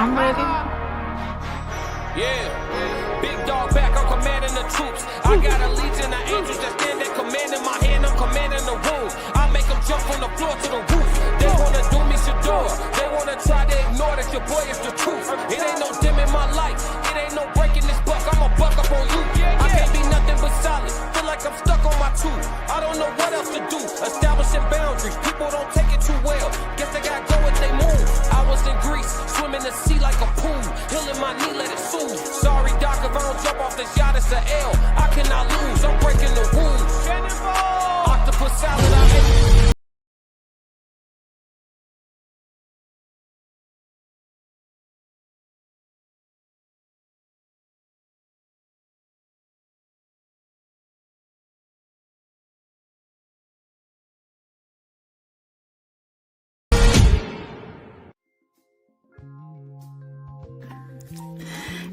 I'm ready. Yeah, big dog back, I'm commanding the troops. I got a legion of angels that stand there commanding my hand, I'm commanding the room. I make them jump from the floor to the roof. They wanna do me Shador, they wanna try to ignore that your boy is the truth. It ain't no dim in my life, it ain't no breaking this buck, I'ma buck up on you. I can't be nothing but solid, feel like I'm stuck on my tooth. I don't know what else to do, establishing boundaries, people don't take it too well. Guess they gotta go with they move. I was in Greece, swimming the sea like a pool, healing my knee, let it soothe. Sorry, Doc, if I don't jump off this yacht, it's an L. I cannot lose, I'm breaking the rules. Octopus salad, I hate.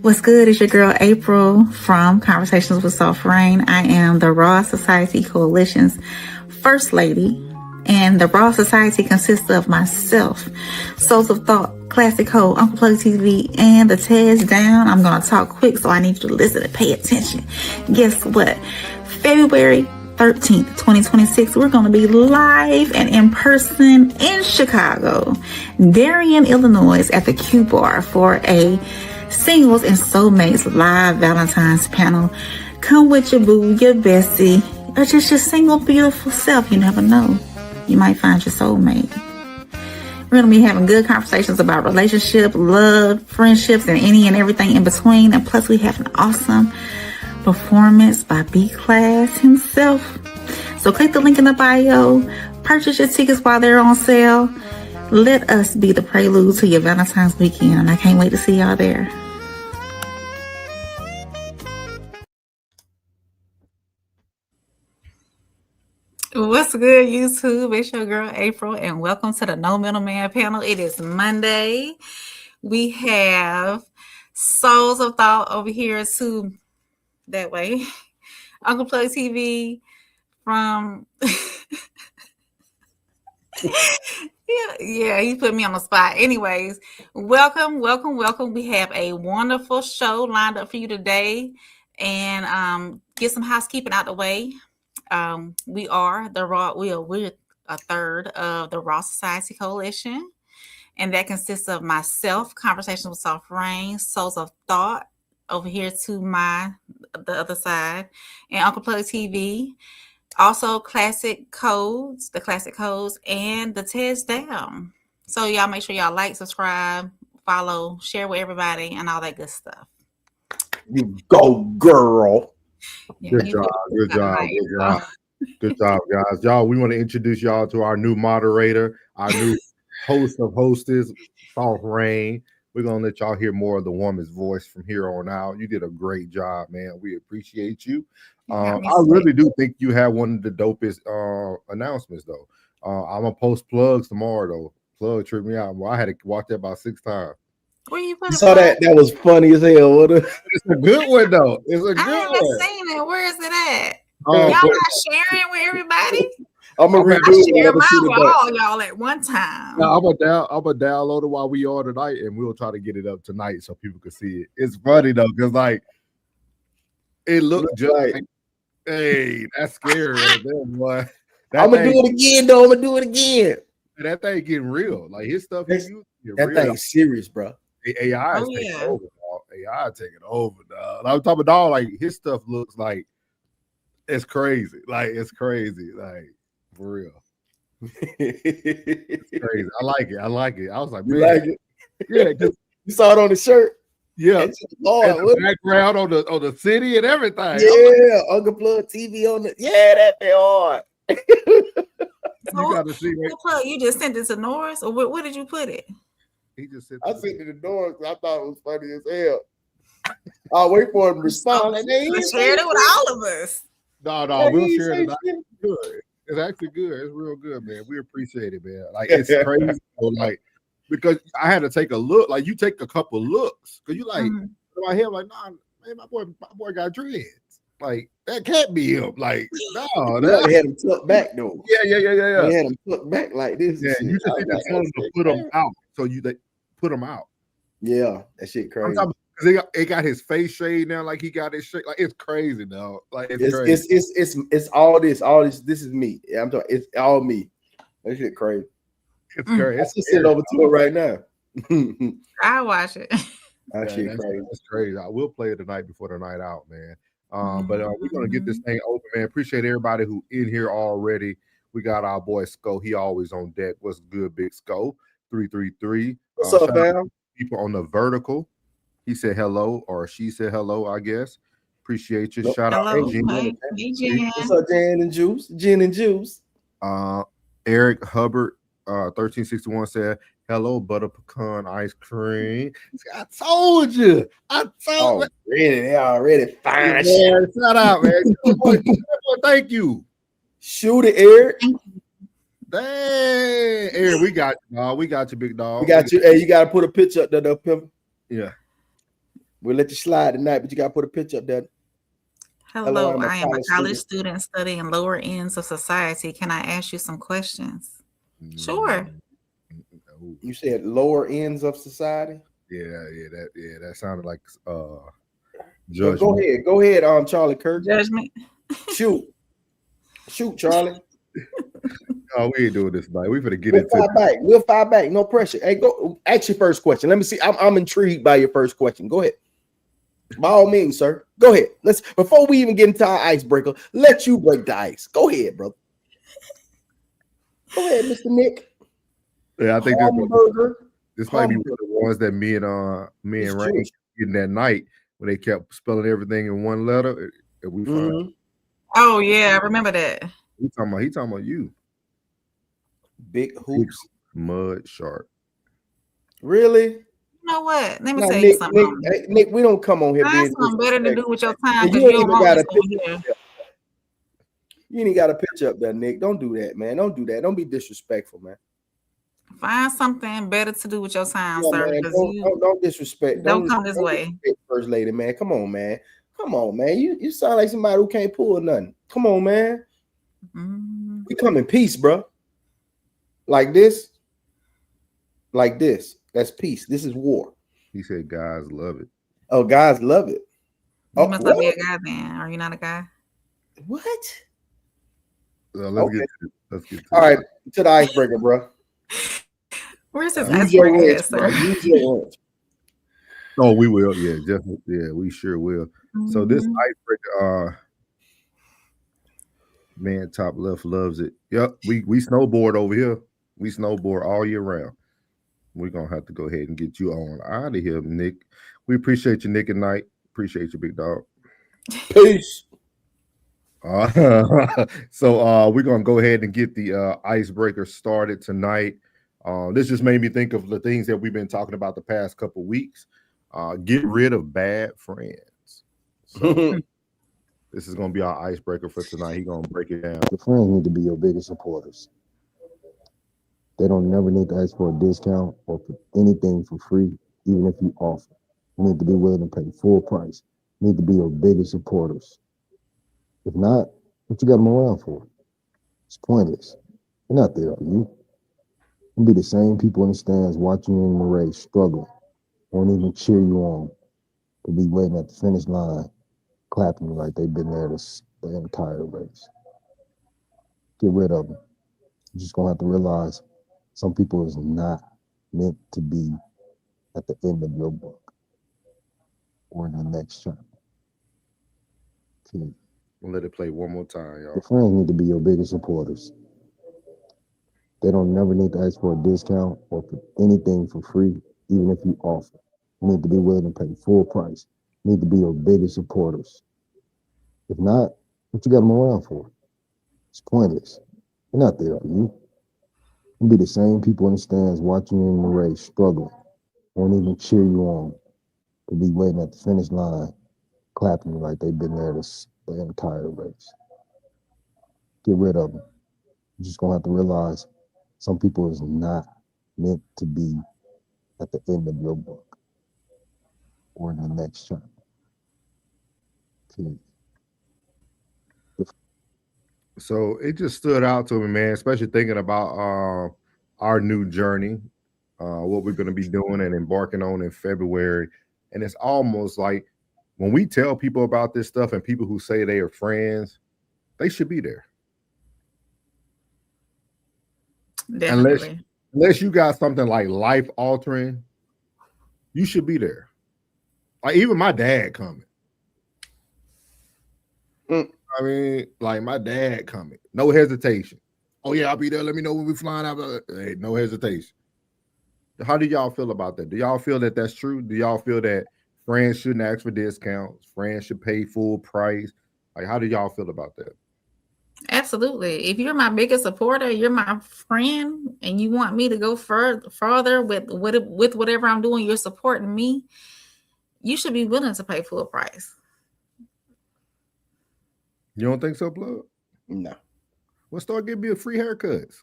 What's good? It's your girl April from Conversations with Soft Rain. I am the Raw Society Coalition's First Lady, and the Raw Society consists of myself, Souls of Thought, Classic Code, Uncle Plug TV, and the Tez Down. I'm going to talk quick, so I need you to listen and pay attention. Guess what? February 13th, 2026, we're going to be live and in person in Chicago, Darien, Illinois, at the Q Bar for a Singles and Soulmates live Valentine's panel. Come with your boo, your bestie, or just your single beautiful self. You never know. You might find your soulmate. We're going to be having good conversations about relationship, love, friendships, and any and everything in between. And plus, we have an awesome performance by B-Class himself. So click the link in the bio. Purchase your tickets while they're on sale. Let us be the prelude to your Valentine's weekend. And I can't wait to see y'all there. What's good, YouTube? It's your girl April, and welcome to the No Middleman panel. It is Monday. We have Souls of Thought over here too, that way. Uncle Plug TV from yeah, he put me on the spot. Anyways, welcome. We have a wonderful show lined up for you today, and get some housekeeping out the way. We are the Raw. We're a third of the Raw Society Coalition, and that consists of myself, Conversations with Soft Rain, Souls of Thought over here to the other side, and Uncle Plug TV. Also, the Classic Codes, and the Tez Down. So y'all make sure y'all like, subscribe, follow, share with everybody, and all that good stuff. You go, girl. Yeah, Good job, guys. Y'all, we want to introduce y'all to our new moderator, our new host of hostess, Soft Rain. We're going to let y'all hear more of the woman's voice from here on out. You did a great job, man. We appreciate you. I really do think you have one of the dopest announcements, though. I'm going to post plugs tomorrow, though. Plug tripped me out. Well, I had to watch that about 6 times. Where you put it? Saw that? That was funny as hell. It's a good one, though. It's a good one. I haven't seen it. Where is it at? Y'all not sharing with everybody? I'm gonna share mine with all y'all at one time. No, I'm gonna download it while we are tonight, and we'll try to get it up tonight so people can see it. It's funny though, because like it looked just like, hey, that's scary. I'm gonna do it again, though. I'm gonna do it again. That thing getting real. Like his stuff, that thing's serious, bro. AI is taking over, dog. AI taking over, dog. I'm talking about like his stuff looks like it's crazy. Like it's crazy. Like for real. It's crazy. I like it. I was like, man, you like it? Yeah, you saw it on the shirt. Yeah, the background on the city and everything. Yeah, Uncle Plug TV on the. Yeah, that be hard. You gotta see that. You just sent it to Norris, or where did you put it? He just sent. I sent it to Norris. I thought it was funny as hell. I'll wait for him to respond. And then he shared it with all of us. No, we'll share it. It's good. It's actually good. It's real good, man. We appreciate it, man. Like it's crazy. Like because I had to take a look. Like you take a couple looks because you like my hair. Like nah, man, my boy got dreads. Like that can't be him. Like no, they had him tucked back though. Yeah. They had him tucked back like this. Yeah, you just need to tell them to put them out. So they put them out. Yeah, that shit crazy. Because it got his face shade now, like he got his shade. Like it's crazy, though. Like it's crazy. It's all this. All this. This is me. Yeah, I'm talking. It's all me. That shit crazy. It's crazy. I should send over to it right now. I watch it. That shit crazy. That's crazy. I will play it the night before the night out, man. But we're gonna get this thing open, man. Appreciate everybody who in here already. We got our boy Sco. He always on deck. What's good, Big Sco? 333. What's up, fam? People on the vertical. He said hello, or she said hello, I guess. Appreciate you. Shout out to Jen. Hey, Jen. What's up, Jen and Juice? Jen and Juice. Eric Hubbard, 1361 said, hello, butter pecan ice cream. I told you. They already fine. Man, shout out, man. Thank you. Shoot it, Eric. Dang, Eric, we got you, dog. We got you, big dog. We got you. Hey, you gotta put a picture up there, though, Pimp. Yeah. We'll let you slide tonight, but you gotta put a picture up there. Hello, I am a college student studying lower ends of society. Can I ask you some questions? Sure. You said lower ends of society? Yeah, that sounded like judgment. Go ahead, Charlie Kirk. Judgment. Shoot, Charlie. Oh, we ain't doing this tonight. We finna get into it. We'll fire back. No pressure. Hey, go ask your first question. Let me see. I'm intrigued by your first question. Go ahead. By all means, sir. Go ahead. Before we even get into our icebreaker, let you break the ice. Go ahead, bro. Go ahead, Mr. Nick. Yeah, I think this might be one of the ones that me and Rain getting that night when they kept spelling everything in one letter. And we found. Oh yeah, I remember that. He talking about you. Big hoops, mud shark. Really? You know what? Let me tell you something. Nick, we don't come on here. Find something better to do with your time. You ain't even got a picture. You ain't got a picture up there, Nick. Don't do that, man. Don't do that. Don't be disrespectful, man. Find something better to do with your time, sir. Man, don't disrespect. Don't come this way. First lady, man. Come on, man. You sound like somebody who can't pull nothing. Come on, man. We come in peace, bro. Like this. That's peace. This is war. He said guys love it. Oh, guys love it. You must not be a guy then. Are you not a guy? What? Let's get to all right, to the icebreaker, bro. Where's this icebreaker at, sir? Oh, we will. Yeah, definitely. Yeah, we sure will. So this icebreaker, man, top left loves it. Yep, we snowboard over here. We snowboard all year round. We're gonna have to go ahead and get you on out of here, Nick. We appreciate you, Nick and Knight. Appreciate you, big dog. Peace. So we're gonna go ahead and get the icebreaker started tonight. This just made me think of the things that we've been talking about the past couple weeks. Get rid of bad friends. So this is gonna be our icebreaker for tonight. He's gonna break it down. The friends need to be your biggest supporters. They don't never need to ask for a discount or for anything for free, even if you offer. You need to be willing to pay full price. You need to be your biggest supporters. If not, what you got them around for? It's pointless. They're not there, are you? You'll be the same people in the stands watching you in the race, struggling, won't even cheer you on. They'll be waiting at the finish line, clapping you like they've been there the entire race. Get rid of them. You're just gonna have to realize some people is not meant to be at the end of your book or in the next chapter. Okay. We'll let it play one more time, y'all. Your friends need to be your biggest supporters. They don't never need to ask for a discount or for anything for free, even if you offer. You need to be willing to pay full price. You need to be your biggest supporters. If not, what you got them around for? It's pointless. They're not there, are you? You'll be the same people in the stands watching you in the race, struggling, won't even cheer you on. They'll be waiting at the finish line, clapping you like they've been there the entire race. Get rid of them. You're just gonna have to realize some people is not meant to be at the end of your book or in the next chapter. Okay. So it just stood out to me, man, especially thinking about our new journey. what we're going to be doing and embarking on in February. And it's almost like when we tell people about this stuff and people who say they are friends, they should be there. Definitely. Unless you got something like life altering, you should be there. Like even my dad coming. I mean, like my dad coming. No hesitation. Oh yeah, I'll be there. Let me know when we're flying out. Hey, no hesitation. How do y'all feel about that? Do y'all feel that that's true? Do y'all feel that friends shouldn't ask for discounts? Friends should pay full price? Like, how do y'all feel about that? Absolutely. If you're my biggest supporter, you're my friend, and you want me to go further with whatever I'm doing, you're supporting me, you should be willing to pay full price. You don't think so, Blood? No. Well, start giving me a free haircuts.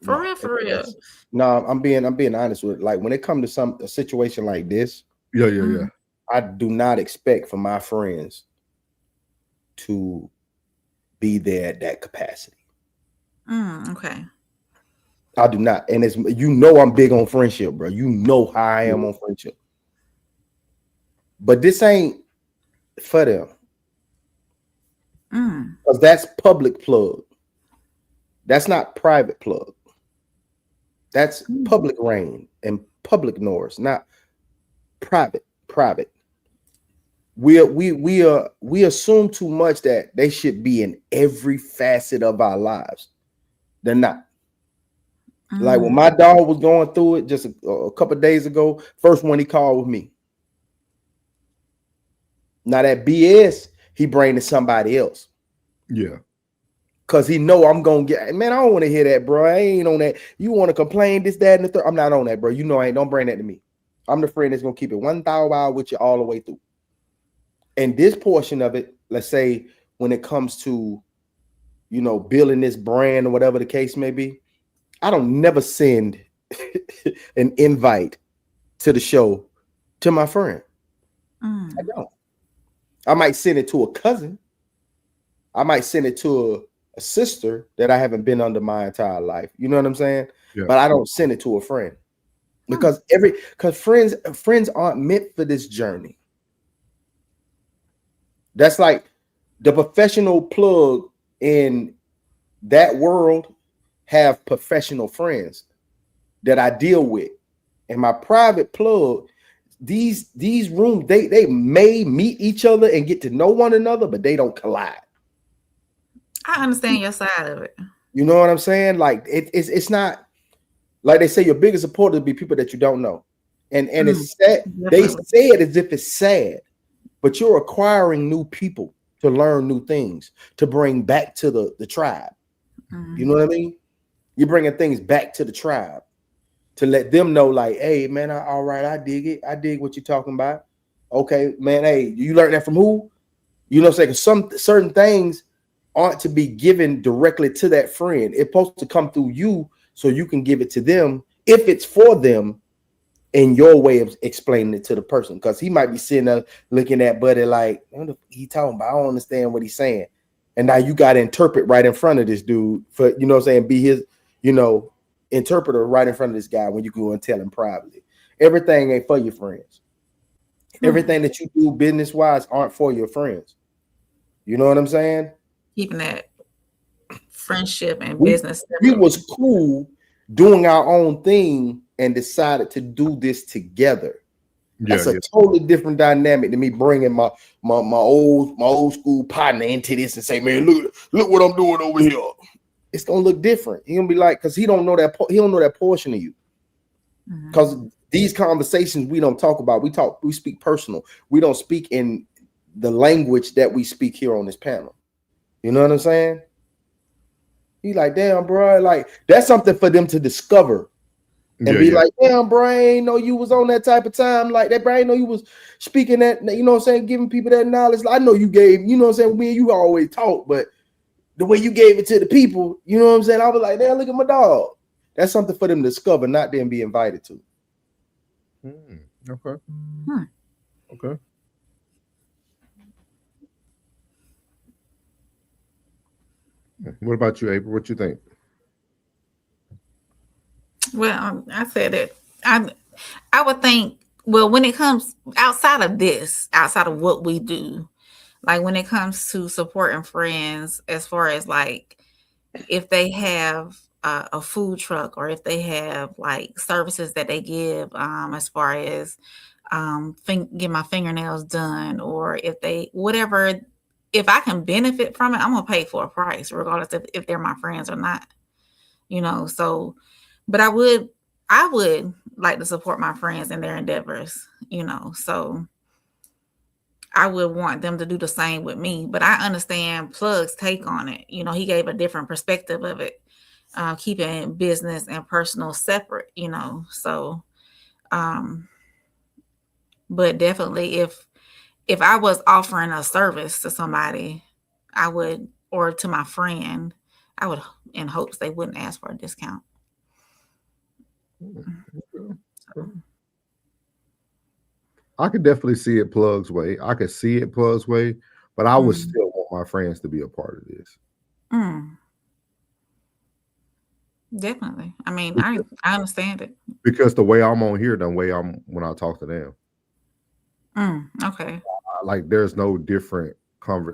For real. No, I'm being honest with it. Like when it comes to a situation like this, Yeah. I do not expect for my friends to be there at that capacity. Okay. I do not. And it's, I'm big on friendship, bro. You know how I am on friendship. But this ain't for them. Because that's public plug. That's not private plug. That's public rain and public noise, not private. We assume too much that they should be in every facet of our lives. They're not. Like when my dog was going through it just a couple of days ago, first one he called with me. Now that BS, he bring to somebody else. Yeah. Cause he know I'm gonna get, man, I don't want to hear that, bro. I ain't on that. You want to complain, this, that, and the third. I'm not on that, bro. You know I ain't, don't bring that to me. I'm the friend that's gonna keep it 1,000 hours with you all the way through. And this portion of it, let's say when it comes to, building this brand or whatever the case may be, I don't never send an invite to the show to my friend. I don't. I might send it to a cousin. I might send it to a sister that I haven't been under my entire life. You know what I'm saying? Yeah. But I don't send it to a friend because friends aren't meant for this journey. That's like the professional plug in that world have professional friends that I deal with. And my private plug, these rooms, they may meet each other and get to know one another, but they don't collide. I understand your side of it. You know what I'm saying? Like it's not like they say your biggest supporter be people that you don't know. And it's sad. Definitely. They say it as if it's sad, but you're acquiring new people to learn new things, to bring back to the tribe. You know what I mean? You're bringing things back to the tribe to let them know, like, hey, man, all right, I dig it. I dig what you're talking about. Okay, man, hey, you learned that from who? You know what I'm saying? Some certain things aren't to be given directly to that friend. It's supposed to come through you so you can give it to them if it's for them in your way of explaining it to the person. Because he might be sitting there looking at Buddy like, what he talking about? I don't understand what he's saying. And now you got to interpret right in front of this dude for, you know what I'm saying, be his, interpreter right in front of this guy when you go and tell him privately. Everything ain't for your friends. Everything that you do business-wise aren't for your friends. You know what I'm saying? Keeping that friendship and business. We was cool doing our own thing and decided to do this together. That's a totally different dynamic than me bringing my old school partner into this and say, man, look what I'm doing over here. It's gonna look different. He gonna be like, because he don't know that portion of you. Because these conversations we don't talk about. We speak personal. We don't speak in the language that we speak here on this panel. You know what I'm saying? He's like, damn, bro, like that's something for them to discover and be like, damn, bro, I ain't know you was on that type of time like that, bro. I ain't know you was speaking that, you know what I'm saying, giving people that knowledge. I know you gave, you know what I'm saying, me and you always talk, but the way you gave it to the people, you know what I'm saying? I was like, damn, look at my dog. That's something for them to discover, not them be invited to. Okay. Okay. What about you, April? What you think? Well, I said it. I would think. Well, when it comes outside of this, outside of what we do, like when it comes to supporting friends, as far as like if they have a food truck or if they have like services that they give, as far as get my fingernails done, or if they whatever, if I can benefit from it, I'm gonna pay for a price, regardless if they're my friends or not. So, but I would like to support my friends in their endeavors. So I would want them to do the same with me. But I understand Plug's take on it. He gave a different perspective of it, keeping business and personal separate. So, um, but definitely if I was offering a service to somebody, I would, or to my friend, I would, in hopes they wouldn't ask for a discount. I could definitely see it Plug's way. I could see it Plug's way, but I would still want my friends to be a part of this. Definitely. I mean, I understand it. Because the way I'm on here, the way I'm when I talk to them. Okay. Like there's no different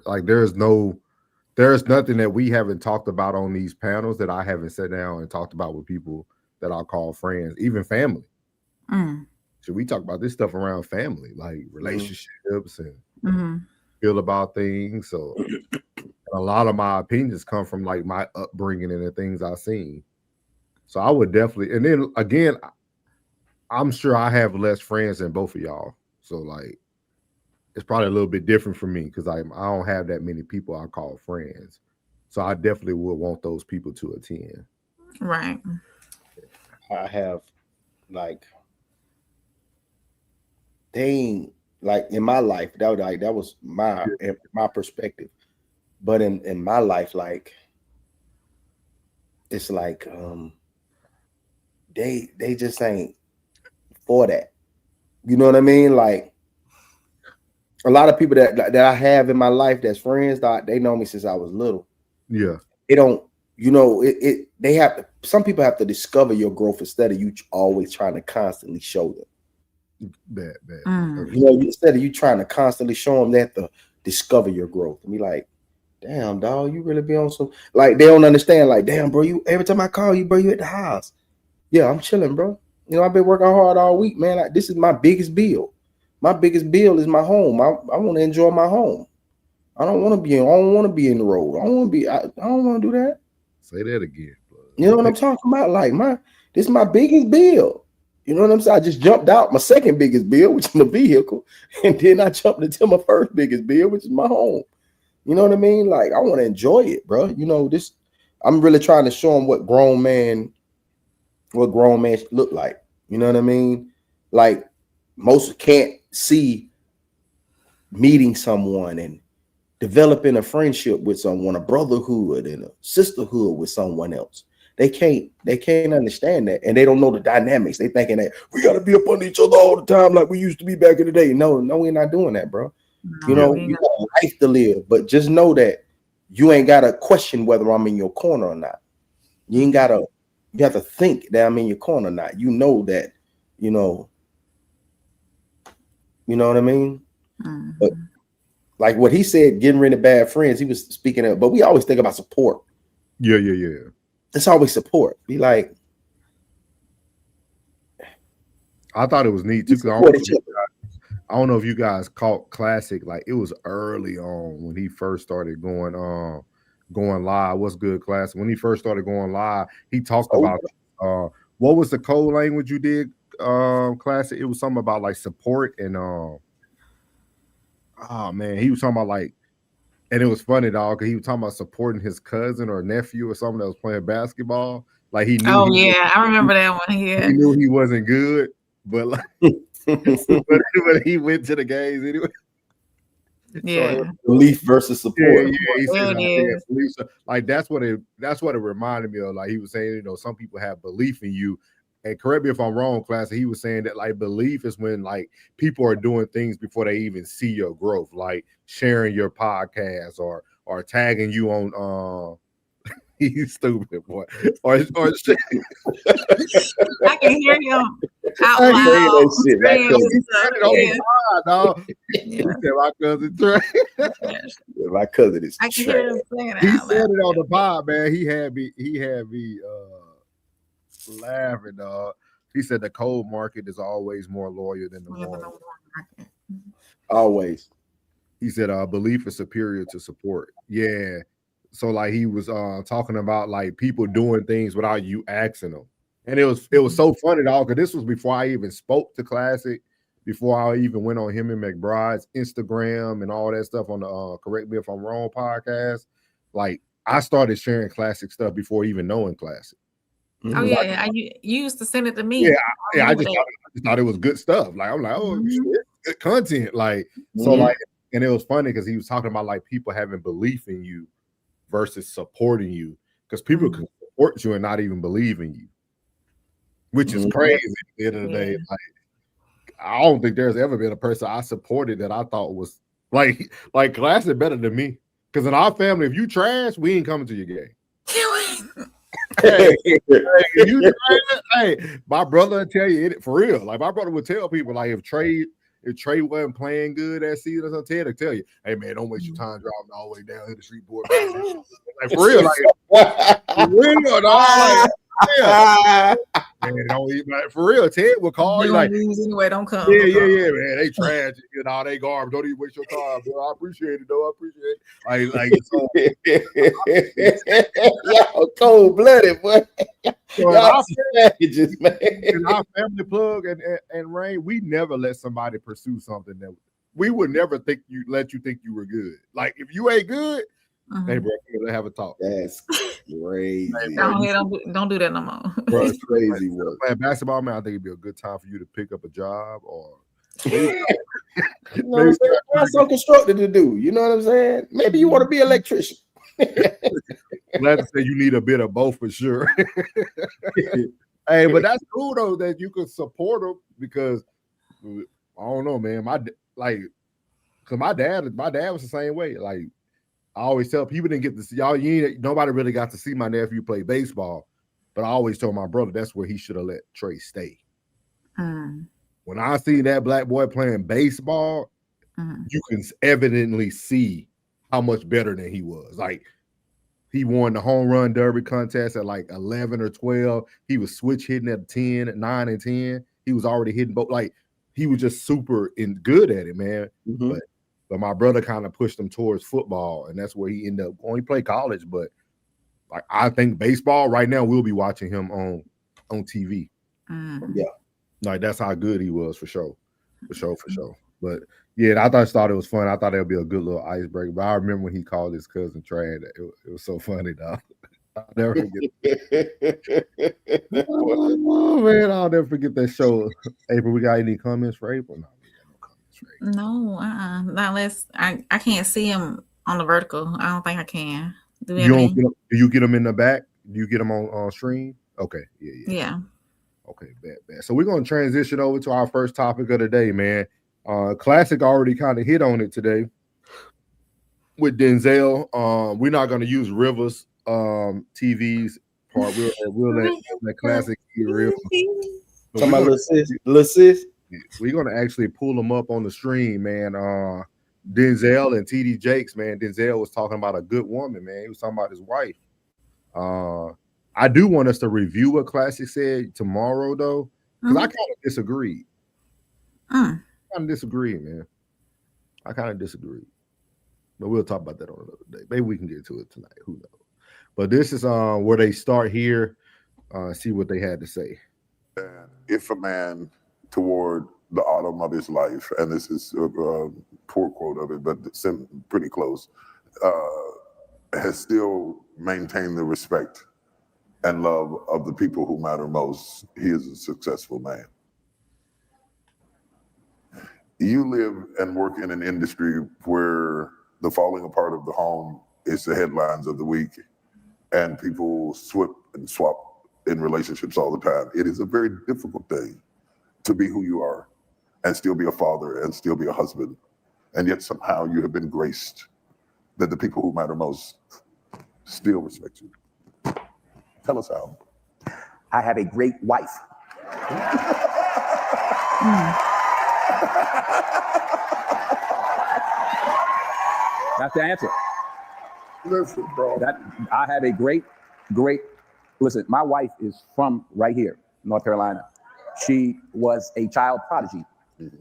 like there's nothing that we haven't talked about on these panels that I haven't sat down and talked about with people that I call friends, even family. So we talk about this stuff around family, like relationships and feel about things. So a lot of my opinions come from like my upbringing and the things I've seen. So I would definitely, and then again, I'm sure I have less friends than both of y'all. So like, it's probably a little bit different for me because I don't have that many people I call friends. So I definitely would want those people to attend. Right. I have like like in my life that was my perspective, but in my life, like it's like they just ain't for that. You know what I mean? Like a lot of people that I have in my life that's friends, they know me since I was little. Yeah. They don't, they have to, some people have to discover your growth instead of you always trying to constantly show them. Bad. Instead of you trying to constantly show them, they have to discover your growth and be like, damn, dog, you really be on some, like, they don't understand, like, damn, bro, you every time I call you, bro, you at the house. Yeah, I'm chilling, bro. I've been working hard all week, man. This is my biggest bill. My biggest bill is my home. I want to enjoy my home. I don't want to be in the road. I don't want to do that. Say that again, bro. You know what I'm talking about? Like this is my biggest bill. You know what I'm saying? I just jumped out my second biggest bill, which is my vehicle, and then I jumped into my first biggest bill, which is my home. You know what I mean? Like I want to enjoy it, bro. This. I'm really trying to show them what grown man look like. You know what I mean? Like most can't see meeting someone and developing a friendship with someone, a brotherhood and a sisterhood with someone else. They can't understand that, and they don't know the dynamics. They thinking that we got to be up on each other all the time like we used to be back in the day. No, we're not doing that, bro. You got a life to live, but just know that you ain't got to question whether I'm in your corner or not. You have to think that I'm in your corner or not. You know that, you know what I mean? But like what he said, getting rid of bad friends, he was speaking of, but we always think about support. Yeah. It's always support. Be like, I thought it was neat too. I don't know if you guys caught Classic. Like it was early on when he first started going live. What's good, Classic? When he first started going live, he talked about what was the code language you did, Classic? It was something about like support and he was talking about like, and it was funny, dog, because he was talking about supporting his cousin or nephew or something that was playing basketball. Like he knew. I remember that one. Yeah, he knew he wasn't good, but like, but he went to the games anyway. Yeah, so, belief versus support. Yeah, he said, like that's what it reminded me of. Like he was saying, some people have belief in you. And correct me if I'm wrong, Class. He was saying that like belief is when like people are doing things before they even see your growth, like sharing your podcast or tagging you on He's stupid, boy. Or shit. I can hear him out I loud. say that shit. saying My He stuff. said it on Yeah. the pod, dog. He Yeah. said my cousin Trey. Yes. My cousin is I can trash. hear him saying it He out said loud. it on the pod, man. He had me laughing, dog. He said the cold market is always more loyal than the Yeah, the warm. warm market. Always. He said belief is superior to support. Yeah. So like he was talking about like people doing things without you asking them. And it was so funny, dog, because this was before I even spoke to Classic, before I even went on him and McBride's Instagram and all that stuff on the Correct Me If I'm Wrong podcast. Like I started sharing Classic stuff before even knowing Classic. Oh yeah, you used to send it to me. Yeah, I just thought it was good stuff. Like I'm like, oh, shit, good content. Like so, like, and it was funny because he was talking about like people having belief in you versus supporting you, because people can support you and not even believe in you, which is crazy at the end of the day. Like, I don't think there's ever been a person I supported that I thought was like Classic better than me. Because in our family, if you trash, we ain't coming to your game. Hey, my brother will tell you it for real. Like my brother would tell people, like if Trey wasn't playing good that season or something, he'll tell you, hey man, don't waste your time driving all the way down here the street board. Like for real, like for real, dog. Like, yeah. Man, don't even, like, for real, Ted will call you like, lose anyway, don't come. Yeah, man. They trash, you know, they garbage. Don't even waste your time, bro. I appreciate it, though. I appreciate it. So, y'all cold blooded, boy. Y'all savages, man. In our family plug and Rain, we never let somebody pursue something that we would never let you think you were good. Like if you ain't good, hey bro, let's have a talk. That's crazy. Don't do that no more. Bro, it's crazy work. Playing basketball, man, I think it'd be a good time for you to pick up a job or you know what I'm saying? That's so constructive to do. You know what I'm saying? Maybe you want to be an electrician. Glad to say you need a bit of both for sure. Hey, but that's cool though that you could support them, because I don't know, man. Because my dad was the same way. Like I always tell people, didn't get to see nobody really got to see my nephew play baseball, but I always told my brother that's where he should have let Trey stay. When I see that black boy playing baseball, you can evidently see how much better than he was. Like he won the home run derby contest at like 11 or 12. He was switch hitting at 10, 9 and 10. He was already hitting both. Like he was just super good at it, man. But my brother kind of pushed him towards football, and that's where he ended up going. He played college, but like I think baseball right now we'll be watching him on TV. Yeah, like that's how good he was for sure. But yeah, I just thought it was fun. I thought it would be a good little icebreaker. But I remember when he called his cousin Trey. It was so funny, dog. I'll never forget. Oh man, I'll never forget that show. April, we got any comments for April? No, we got no comments for April. No, not unless I can't see him on the vertical. I don't think I can. Do you get them in the back? Do you get them on stream? Okay, yeah. Okay, bad. So we're gonna transition over to our first topic of the day, man. Classic already kind of hit on it today with Denzel. We're not gonna use Rivers TV's part. We'll let Classic see Rivers. So my little sis. We're gonna actually pull them up on the stream, man. Denzel and T.D. Jakes, man. Denzel was talking about a good woman, man. He was talking about his wife. I do want us to review what Classic said tomorrow, though, because I kind of disagreed. I kind of disagree, man. But we'll talk about that on another day. Maybe we can get to it tonight. Who knows? But this is where they start here. See what they had to say. If a man toward the autumn of his life, and this is a poor quote of it, but pretty close, has still maintained the respect and love of the people who matter most, he is a successful man. You live and work in an industry where the falling apart of the home is the headlines of the week, and people swip and swap in relationships all the time. It is a very difficult thing to be who you are and still be a father and still be a husband. And yet somehow you have been graced that the people who matter most still respect you. Tell us how. I have a great wife. That's the answer. Listen, bro. I have a great, listen, my wife is from right here, North Carolina. She was a child prodigy.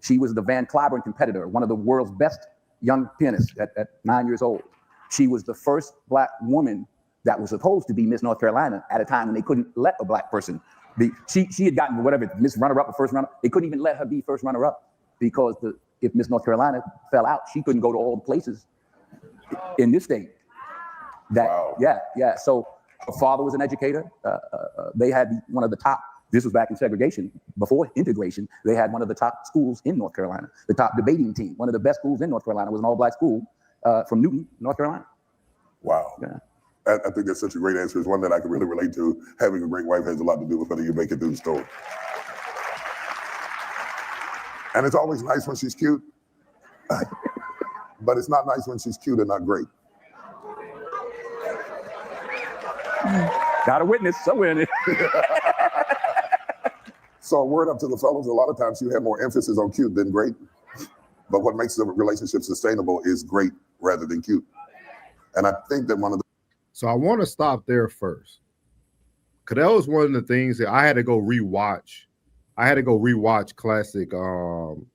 She was the Van Cliburn competitor, one of the world's best young pianists at 9 years old. She was the first black woman that was supposed to be Miss North Carolina at a time when they couldn't let a black person be. She had gotten whatever, Miss Runner-Up or first runner. They couldn't even let her be first runner-up because if Miss North Carolina fell out, she couldn't go to all the places in this state. Wow. Yeah. So her father was an educator. They had one of the top, this was back in segregation, before integration, they had one of the top schools in North Carolina, the top debating team. One of the best schools in North Carolina was an all-black school from Newton, North Carolina. Wow. Yeah. I think that's such a great answer. It's one that I can really relate to. Having a great wife has a lot to do with whether you make it through the store. And it's always nice when she's cute, but it's not nice when she's cute and not great. Got a witness somewhere in it. So a word up to the fellows, a lot of times you have more emphasis on cute than great, but what makes the relationship sustainable is great rather than cute. And I think that one of the... So I want to stop there first, because that was one of the things that I had to go rewatch. I had to go rewatch classic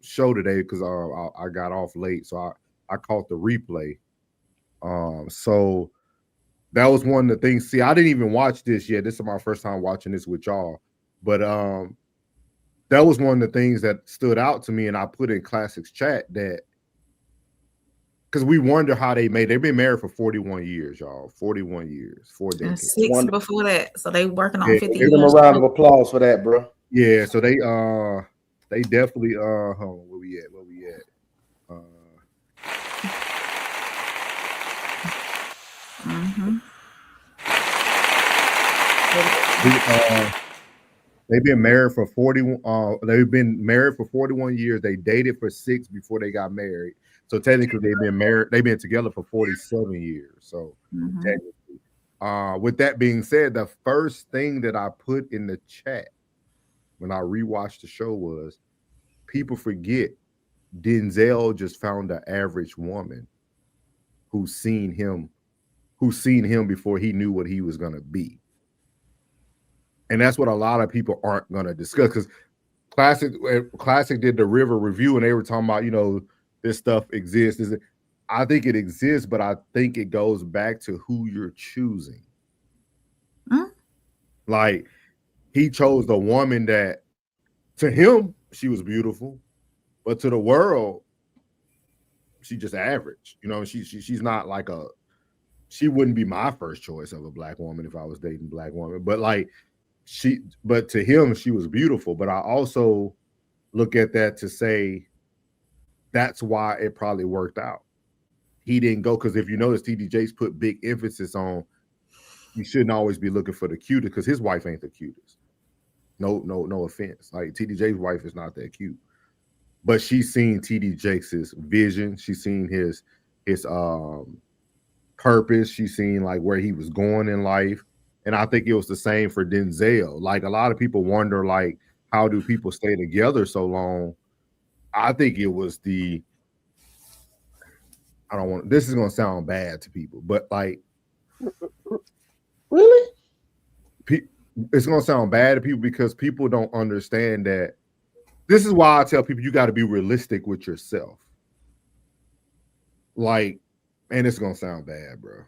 show today because I got off late, so I caught the replay. So that was one of the things. See, I didn't even watch this yet. This is my first time watching this with y'all, but that was one of the things that stood out to me, and I put in Classics chat that because we wonder how they've been married for 41 years, y'all. 41 years, 4 decades. And 6 before that, so they working on 50 Give years. them a round of applause for that, bro. Yeah, so they definitely hold on, where we at? They've been married for 41. They've been married for 41 years. They dated for 6 before they got married. So technically, they've been married. They've been together for 47 years. So technically, with that being said, the first thing that I put in the chat when I rewatched the show was, people forget Denzel just found an average woman who's seen him before he knew what he was gonna be. And that's what a lot of people aren't going to discuss, because Classic did the River review and they were talking about, this stuff exists. I think it exists, but I think it goes back to who you're choosing. Like, he chose the woman that, to him, she was beautiful, but to the world, she just average. She's not like she wouldn't be my first choice of a black woman if I was dating a black woman, but but to him, she was beautiful. But I also look at that to say that's why it probably worked out. He didn't go, because if you notice, T.D. Jakes put big emphasis on you shouldn't always be looking for the cutest, because his wife ain't the cutest. No offense. Like, T.D. Jakes' wife is not that cute, but she's seen T.D. Jakes' vision. She's seen his purpose. She's seen like where he was going in life. And I think it was the same for Denzel. Like, a lot of people wonder, like, how do people stay together so long? I think it was this is going to sound bad to people, but like, really? It's going to sound bad to people because people don't understand that. This is why I tell people you got to be realistic with yourself. Like, and it's going to sound bad, bro.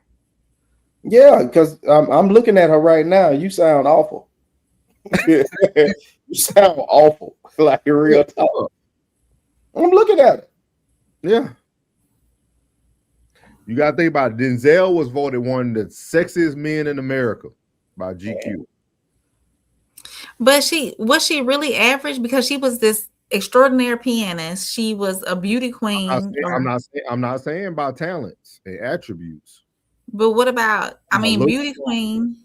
Yeah, because I'm looking at her right now. You sound awful. You sound awful, like real talk. I'm looking at it. Yeah. You got to think about it. Denzel was voted one of the sexiest men in America by GQ. But was she really average? Because she was this extraordinary pianist. She was a beauty queen. I'm not saying by talents and attributes. But what about, beauty queen?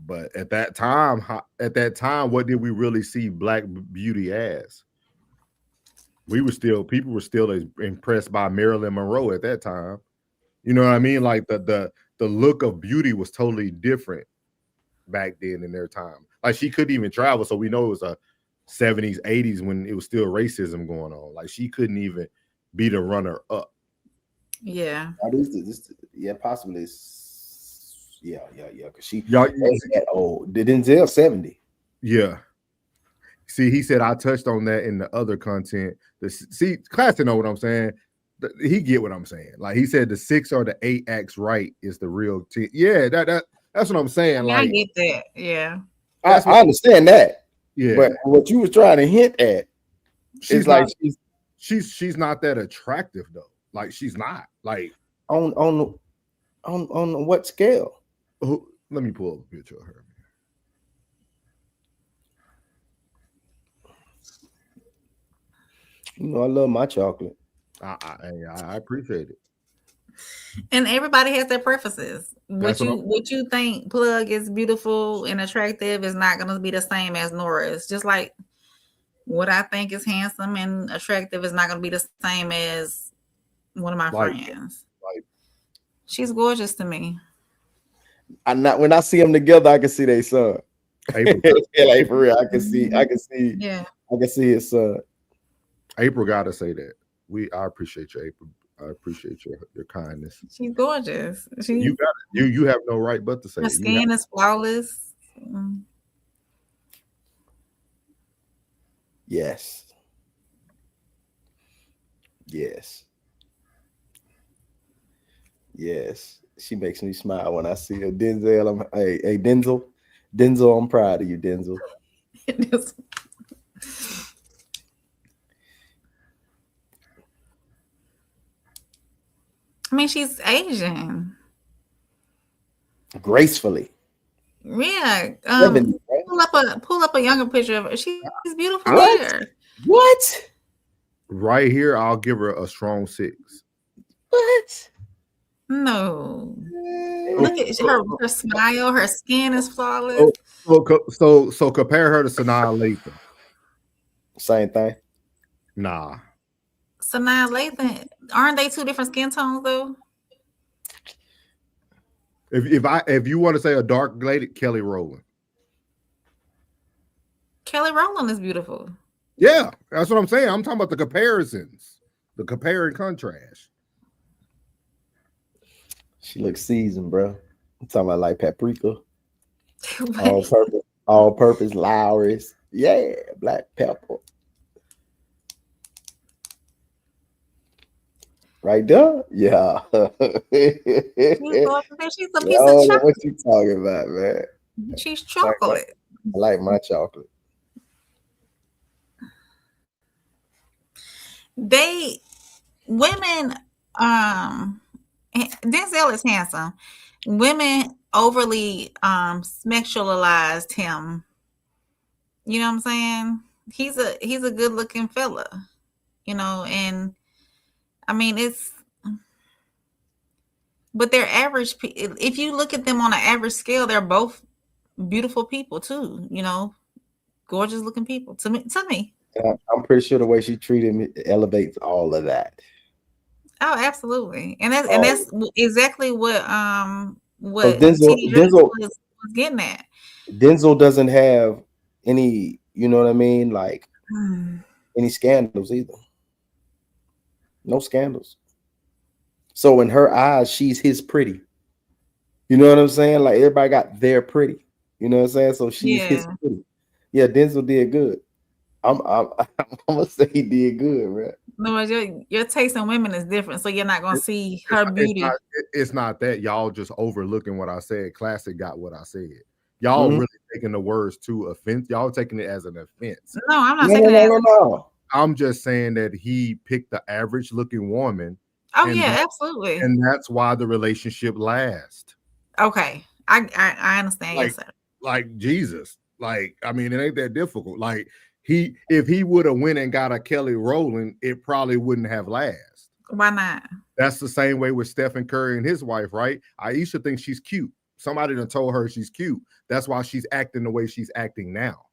But at that time, what did we really see black beauty as? People were still impressed by Marilyn Monroe at that time. You know what I mean? Like the look of beauty was totally different. back then in their time. Like she couldn't even travel, so we know it was a 70s, 80s when it was still racism going on. Like she couldn't even be the runner up. Yeah. Possibly. Yeah. Because she Y'all, ain't that old. Did Denzel 70? Yeah. See, he said I touched on that in the other content. See, class to know what I'm saying. He get what I'm saying. Like he said, the 6 or the 8 acts right is the real. Yeah, that's what I'm saying. I mean, like I get that. Yeah, I understand that. Yeah, but what you was trying to hint at is like she's not that attractive though. Like she's not like on what scale? Let me pull up a picture of her. You know, I love my chocolate. I appreciate it. And everybody has their preferences. What you think Plug is beautiful and attractive is not going to be the same as Nora's. Just like what I think is handsome and attractive is not going to be the same as one of my friends. She's gorgeous to me. When I see them together, I can see their son. Like for real, I can see. Yeah, I can see his son. April gotta say that. I appreciate you, April. I appreciate your kindness. She's gorgeous. You have no right but to say her skin is flawless. Yes. She makes me smile when I see her. Denzel, hey Denzel, I'm proud of you, Denzel. I mean, she's Asian. Gracefully. Yeah. 70, right? Pull up a younger picture of her. She's beautiful there. What? Right here, I'll give her a strong 6. What? No. Look at her smile. Her skin is flawless. So compare her to Sanaa Lathan. Same thing. Nah. Sanaa Lathan, aren't they two different skin tones though? If you want to say a dark lady, Kelly Rowland. Kelly Rowland is beautiful. Yeah, that's what I'm saying. I'm talking about the comparisons, the compare and contrast. She looks seasoned, bro. I'm talking about like paprika, all purpose Lowry's. Yeah, black pepper. Right there? Yeah. She's a piece of chocolate. What you talking about, man? She's chocolate. I like my chocolate. Women, Denzel is handsome. Women overly sexualized him. You know what I'm saying? He's a good looking fella, you know, and I mean but they're average. If you look at them on an average scale, they're both beautiful people too, you know, gorgeous looking people to me. I'm pretty sure the way she treated me elevates all of that. Oh, absolutely, and that's exactly what Denzel was getting at. Denzel doesn't have any, you know what I mean, like any scandals either. No scandals. So in her eyes, she's his pretty. You know what I'm saying? Like everybody got their pretty. You know what I'm saying? So she's his pretty. Yeah, Denzel did good. I'm gonna say he did good, man. No, your taste in women is different, so you're not gonna see her beauty. It's not that y'all just overlooking what I said. Classic got what I said. Y'all really taking the words to offense. Y'all taking it as an offense. No, I'm not taking it. No. I'm just saying that he picked the average looking woman. Oh yeah, absolutely. And that's why the relationship lasts. Okay, I understand. Like, yes, sir. Like Jesus. Like, I mean, it ain't that difficult. Like if he would have went and got a Kelly Rowland, it probably wouldn't have lasted. Why not? That's the same way with Stephen Curry and his wife, right? Aisha thinks she's cute. Somebody done told her she's cute. That's why she's acting the way she's acting now.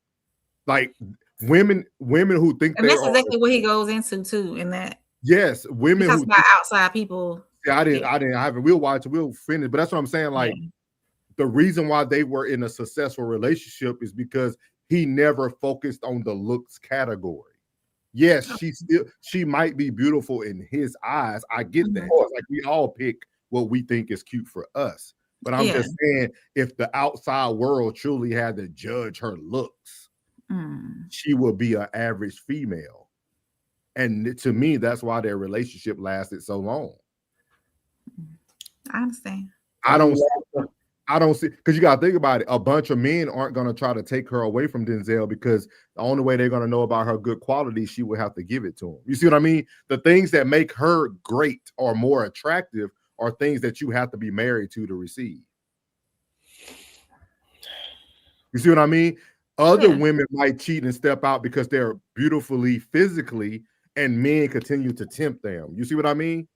Like women who think and that's exactly what he goes into too. In that, yes, women who about outside people. Yeah, I haven't. We'll watch. We'll finish. But that's what I'm saying. Like the reason why they were in a successful relationship is because he never focused on the looks category. Yes, she might be beautiful in his eyes. I get that. Like we all pick what we think is cute for us. But I'm just saying, if the outside world truly had to judge her looks, she would be an average female. And to me, that's why their relationship lasted so long. I understand. I don't see, because you got to think about it. A bunch of men aren't going to try to take her away from Denzel, because the only way they're going to know about her good qualities, she would have to give it to him. You see what I mean? The things that make her great or more attractive are things that you have to be married to receive. You see what I mean? Other women might cheat and step out because they're beautifully physically, and men continue to tempt them. You see what I mean?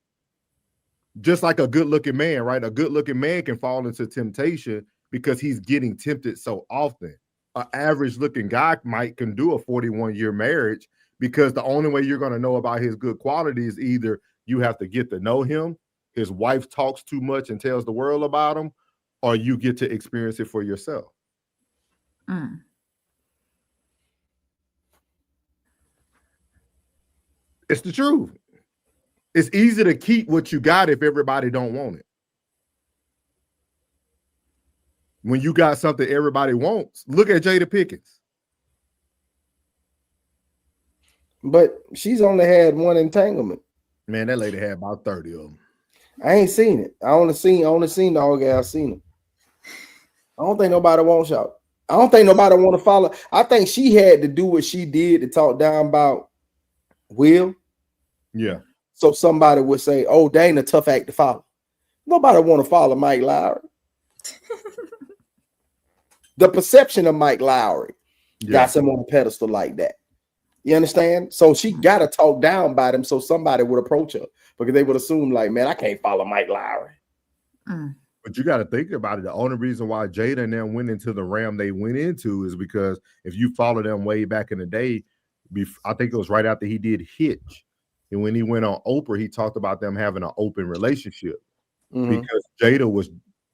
Just like a good-looking man, right? A good-looking man can fall into temptation because he's getting tempted so often. An average-looking guy can do a 41-year marriage, because the only way you're going to know about his good qualities, either you have to get to know him, his wife talks too much and tells the world about him, or you get to experience it for yourself. It's the truth. It's easy to keep what you got if everybody don't want it. When you got something everybody wants, look at Jada Pinkett. But she's only had one entanglement. Man, that lady had about 30 of them. I ain't seen it. I only seen the whole guy. I've seen them. I don't think nobody wants y'all. I don't think nobody want to follow. I think she had to do what she did to talk down about Will. Yeah. So somebody would say, "Oh, they ain't a tough act to follow." Nobody want to follow Mike Lowry. The perception of Mike Lowry got him on a pedestal like that. You understand? So she got to talk down about him so somebody would approach her, because they would assume, like, man, I can't follow Mike Lowry. But you got to think about it. The only reason why Jada and them went into the realm they went into is because if you follow them way back in the day, I think it was right after he did Hitch. And when he went on Oprah, he talked about them having an open relationship because Jada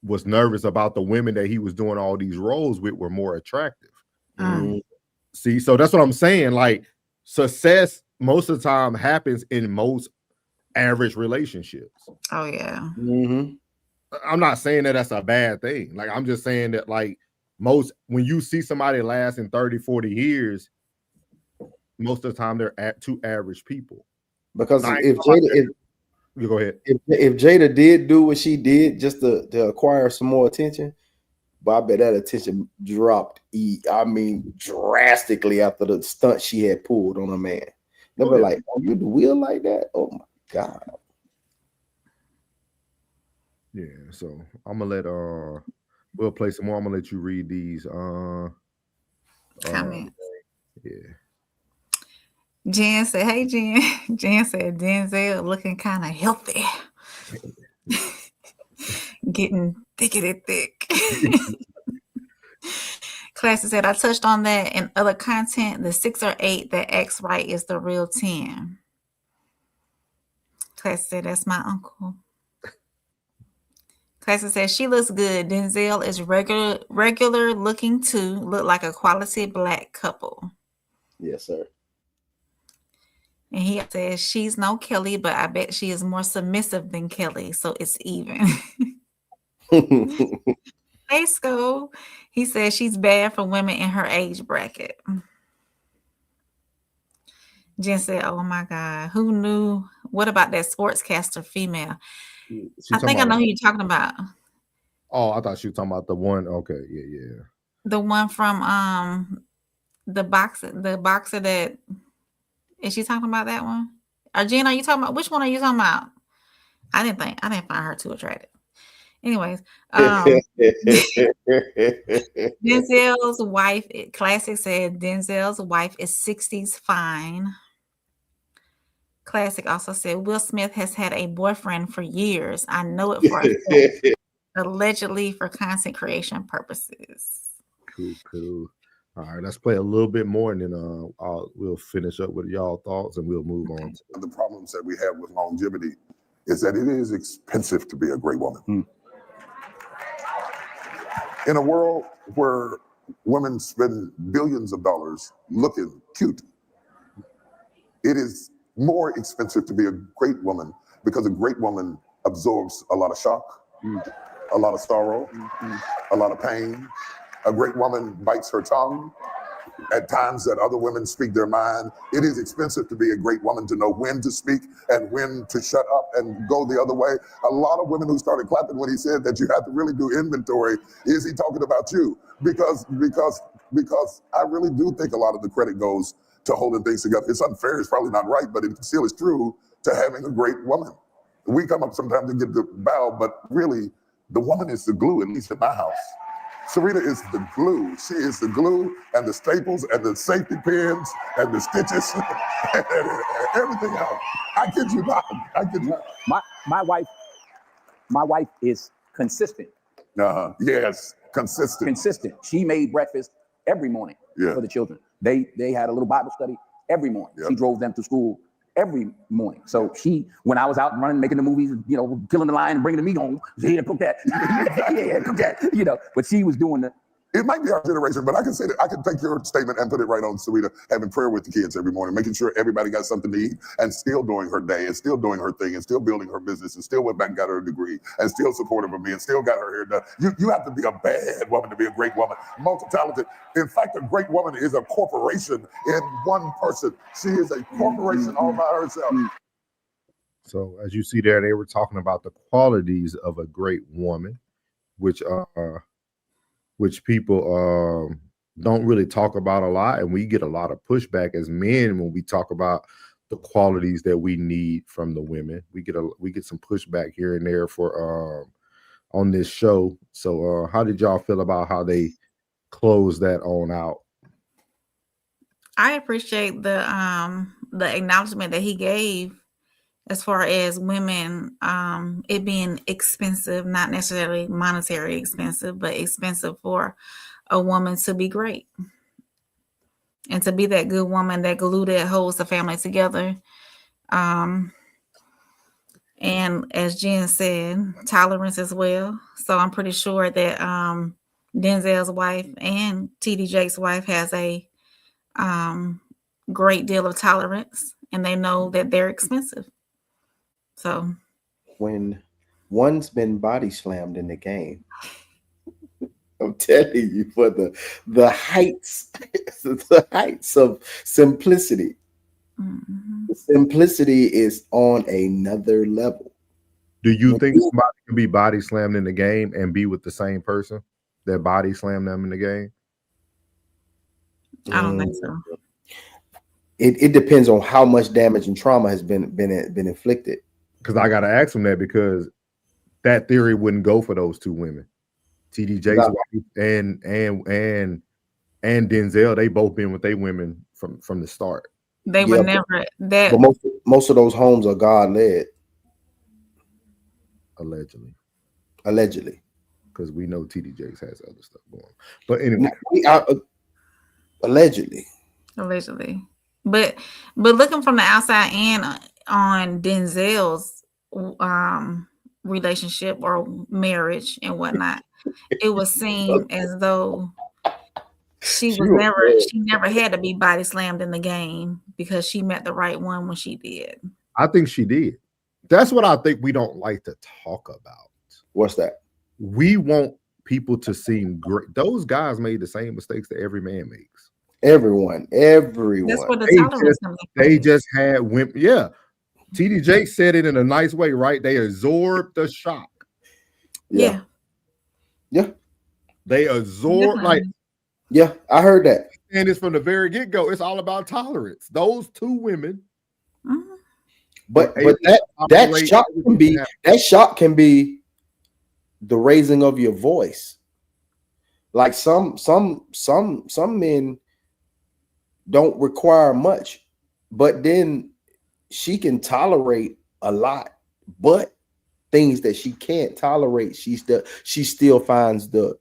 was nervous about the women that he was doing all these roles with were more attractive. See, so that's what I'm saying. Like, success most of the time happens in most average relationships. Oh, yeah. I'm not saying that that's a bad thing. Like, I'm just saying that, like, when you see somebody last in 30, 40 years, most of the time they're two average people. Because you go ahead. If Jada did do what she did just to acquire some more attention, but I bet that attention dropped, drastically after the stunt she had pulled on a man. They were like, "Oh, you do Will like that? Oh my God." Yeah, so I'm gonna let we'll play some more. I'm gonna let you read these comments. Yeah. Jen said, "Hey, Jen." Jen said, "Denzel looking kind of healthy, getting thickety thick." Classy said, "I touched on that in other content. The 6 or 8 that acts right is the real 10." Classy said, "That's my uncle." Classy said, "She looks good. Denzel is regular looking too. Look like a quality black couple." Yes, sir. And he says, "She's no Kelly, but I bet she is more submissive than Kelly, so it's even." Hey, Sko. He says she's bad for women in her age bracket. Jen said, "Oh my God, who knew? What about that sportscaster female?" I think I know who you're talking about. Oh, I thought she was talking about the one. Okay, yeah. The one from the boxer that. Is she talking about that one? Or Jen, are you talking about which one are you talking about? I didn't find her too attractive. Anyways, Denzel's wife, Classic said Denzel's wife is 60s fine. Classic also said Will Smith has had a boyfriend for years. I know it for a fact, allegedly for content creation purposes. Cool. All right, let's play a little bit more, and then we'll finish up with y'all thoughts, and we'll move on. The problems that we have with longevity is that it is expensive to be a great woman. In a world where women spend billions of dollars looking cute, it is more expensive to be a great woman because a great woman absorbs a lot of shock, a lot of sorrow, a lot of pain. A great woman bites her tongue at times that other women speak their mind. It is expensive to be a great woman, to know when to speak and when to shut up and go the other way. A lot of women who started clapping when he said that you have to really do inventory, is he talking about you? Because I really do think a lot of the credit goes to holding things together. It's unfair, it's probably not right, but it still is true to having a great woman. We come up sometimes and get the bow, but really the woman is the glue, at least in my house. Serena is the glue. She is the glue and the staples and the safety pins and the stitches and everything else. I kid you not. I kid you. My wife is consistent. Yes, consistent. Consistent. She made breakfast every morning for the children. They had a little Bible study every morning. She drove them to school every morning. So when I was out running, making the movies, killing the lion and bringing the meat home, cook that. Cook that, but she was doing the. It might be our generation, but I can say that I can take your statement and put it right on Sarita, having prayer with the kids every morning, making sure everybody got something to eat, and still doing her day, and still doing her thing, and still building her business, and still went back and got her a degree, and still supportive of me, and still got her hair done. You have to be a bad woman to be a great woman, multi-talented. In fact, a great woman is a corporation in one person. She is a corporation all by herself. So as you see there, they were talking about the qualities of a great woman, which people don't really talk about a lot, and we get a lot of pushback as men when we talk about the qualities that we need from the women. We get some pushback here and there for on this show. So how did y'all feel about how they closed that on out? I appreciate the acknowledgement that he gave as far as women, it being expensive, not necessarily monetary expensive, but expensive for a woman to be great and to be that good woman, that glue that holds the family together. And as Jen said, tolerance as well. So I'm pretty sure that Denzel's wife and T.D. Jake's wife has a great deal of tolerance, and they know that they're expensive. So when one's been body slammed in the game, I'm telling you, for the heights, the heights of simplicity. Mm-hmm. Simplicity is on another level. Do you think somebody can be body slammed in the game and be with the same person that body slammed them in the game? I don't think so. It depends on how much damage and trauma has been inflicted. Because I got to ask him that, because that theory wouldn't go for those two women, T.D. Jake's wife and Denzel. They both been with their women from the start. They were never that. But most of those homes are God led. Allegedly, because we know T.D. Jakes has other stuff going. But anyway, allegedly. But looking from the outside and on Denzel's relationship or marriage and whatnot, it was seen as though she never had to be body slammed in the game because she met the right one when she did. I think she did. That's what I think we don't like to talk about. What's that? We want people to seem great. Those guys made the same mistakes that every man makes. Everyone. That's what the tolerance comes from. They just had women. Yeah. T.D. Jake said it in a nice way, right? They absorbed the shock. Yeah. They absorbed, Yeah, I heard that. And it's from the very get-go. It's all about tolerance. Those two women. Mm-hmm. But that shock can be the raising of your voice. Like some men don't require much, but then she can tolerate a lot, but things that she can't tolerate, she still finds the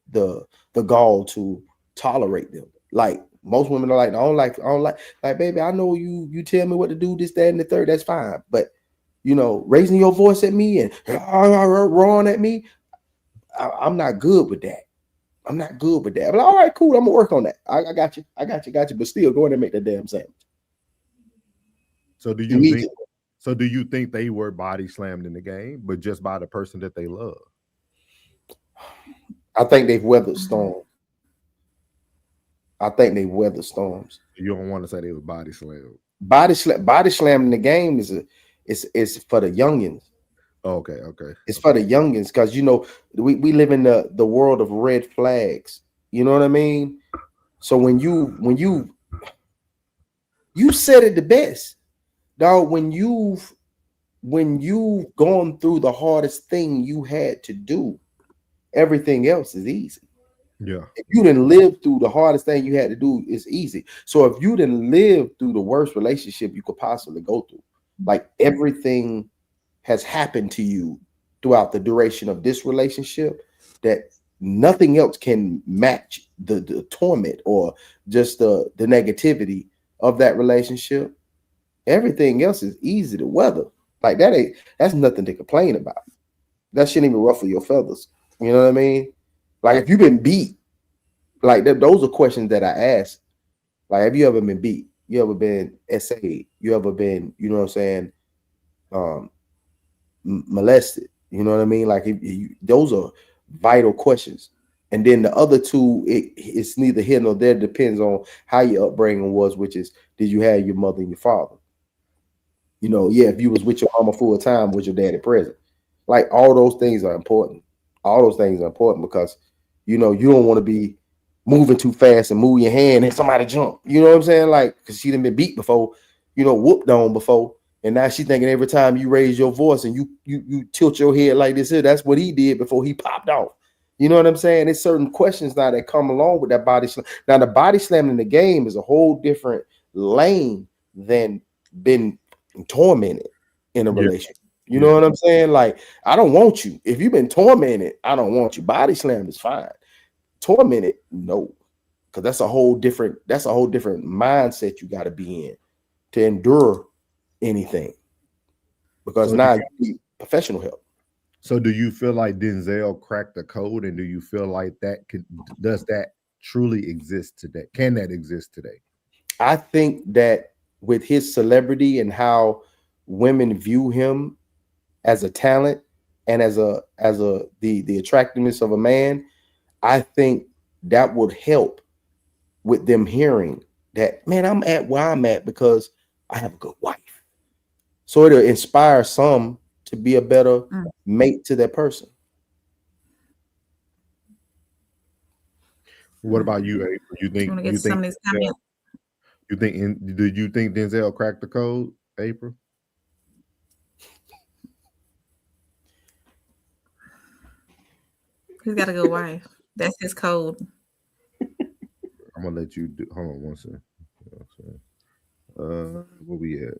gall to tolerate them. Like most women are like, I don't like, baby, I know you tell me what to do, this, that, and the third, that's fine. But raising your voice at me and roaring at me, I'm not good with that. I'm not good with that. I'm like, all right, cool. I'm gonna work on that. I got you. But still go in and make that damn sandwich. So do you think? So do you think they were body slammed in the game, but just by the person that they love? I think they've weathered storms. You don't want to say they was body slammed. Body slam in the game is for the youngins. Okay. It's for the youngins because we live in the world of red flags. You know what I mean? So when you said it the best, dog. When you've gone through the hardest thing you had to do, everything else is easy. Yeah. If you didn't live through the hardest thing you had to do, it's easy. So if you didn't live through the worst relationship you could possibly go through, like everything has happened to you throughout the duration of this relationship, that nothing else can match the torment or just the negativity of that relationship. Everything else is easy to weather. Like that's nothing to complain about. That shouldn't even ruffle your feathers. You know what I mean? Like if you've been beat, like those are questions that I ask. Like, have you ever been beat? You ever been essayed? You ever been, you know what I'm saying, molested? You know what I mean? Like those are vital questions. And then the other two, it's neither here nor there. Depends on how your upbringing was, which is, did you have your mother and your father? If you was with your mama full time, was your daddy present? Like all those things are important. Because you don't want to be moving too fast and move your hand and somebody jump. You know what I'm saying? Like, because she done been beat before, whooped on before, and now she thinking every time you raise your voice and you tilt your head like this here, that's what he did before he popped off. You know what I'm saying? There's certain questions now that come along with that body slam. Now the body slam in the game is a whole different lane than been tormented in a relationship. You know what I'm saying? Like, I don't want you. If you've been tormented, I don't want you. Body slam is fine. Tormented, no. Because that's a whole different mindset you got to be in to endure anything. Because now you need professional help. So do you feel like Denzel cracked the code, and do you feel like does that truly exist today? Can that exist today? I think that with his celebrity and how women view him as a talent and as the attractiveness of a man, I think that would help with them hearing that, man, I'm at where I'm at because I have a good wife. So it'll inspire some to be a better mate to that person. What about you, April? Do you think Denzel cracked the code, April? He's got a good wife. That's his code. I'm gonna let you do. Hold on one second. What we at?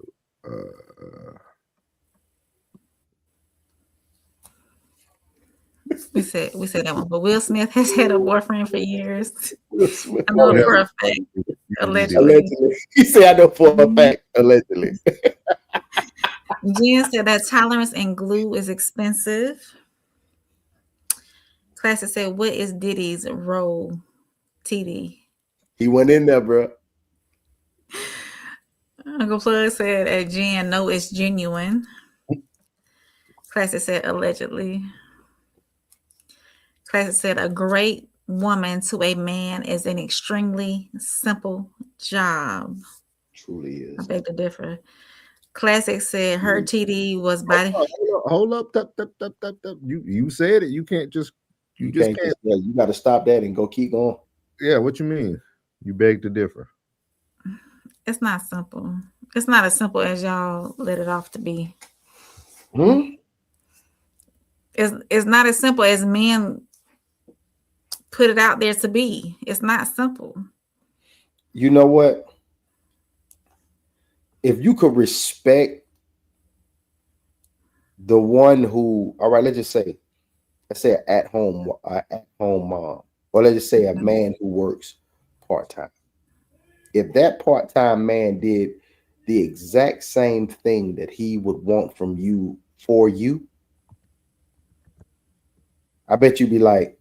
We said that one. But Will Smith has had a boyfriend for years. I know for a fact. Allegedly. He said, I know for a fact. Allegedly. Jen said that tolerance and glue is expensive. Classic said, what is Diddy's role? TD. He went in there, bro. Uncle Plug said, Jen, no, it's genuine. Classic said, allegedly. Classic said, a great woman to a man is an extremely simple job. Truly is. I beg to differ. Classic said her TD was by. Hold up. You said it. You can't just. You just can't. You got to stop that and keep going. Yeah, what you mean? You beg to differ. It's not simple. It's not as simple as y'all let it off to be. It's not as simple as men put it out there to be. It's not simple. You know what? If you could respect the one who, all right, let's say an at-home mom, or let's just say a man who works part-time. If that part-time man did the exact same thing that he would want from you for you, I bet you'd be like,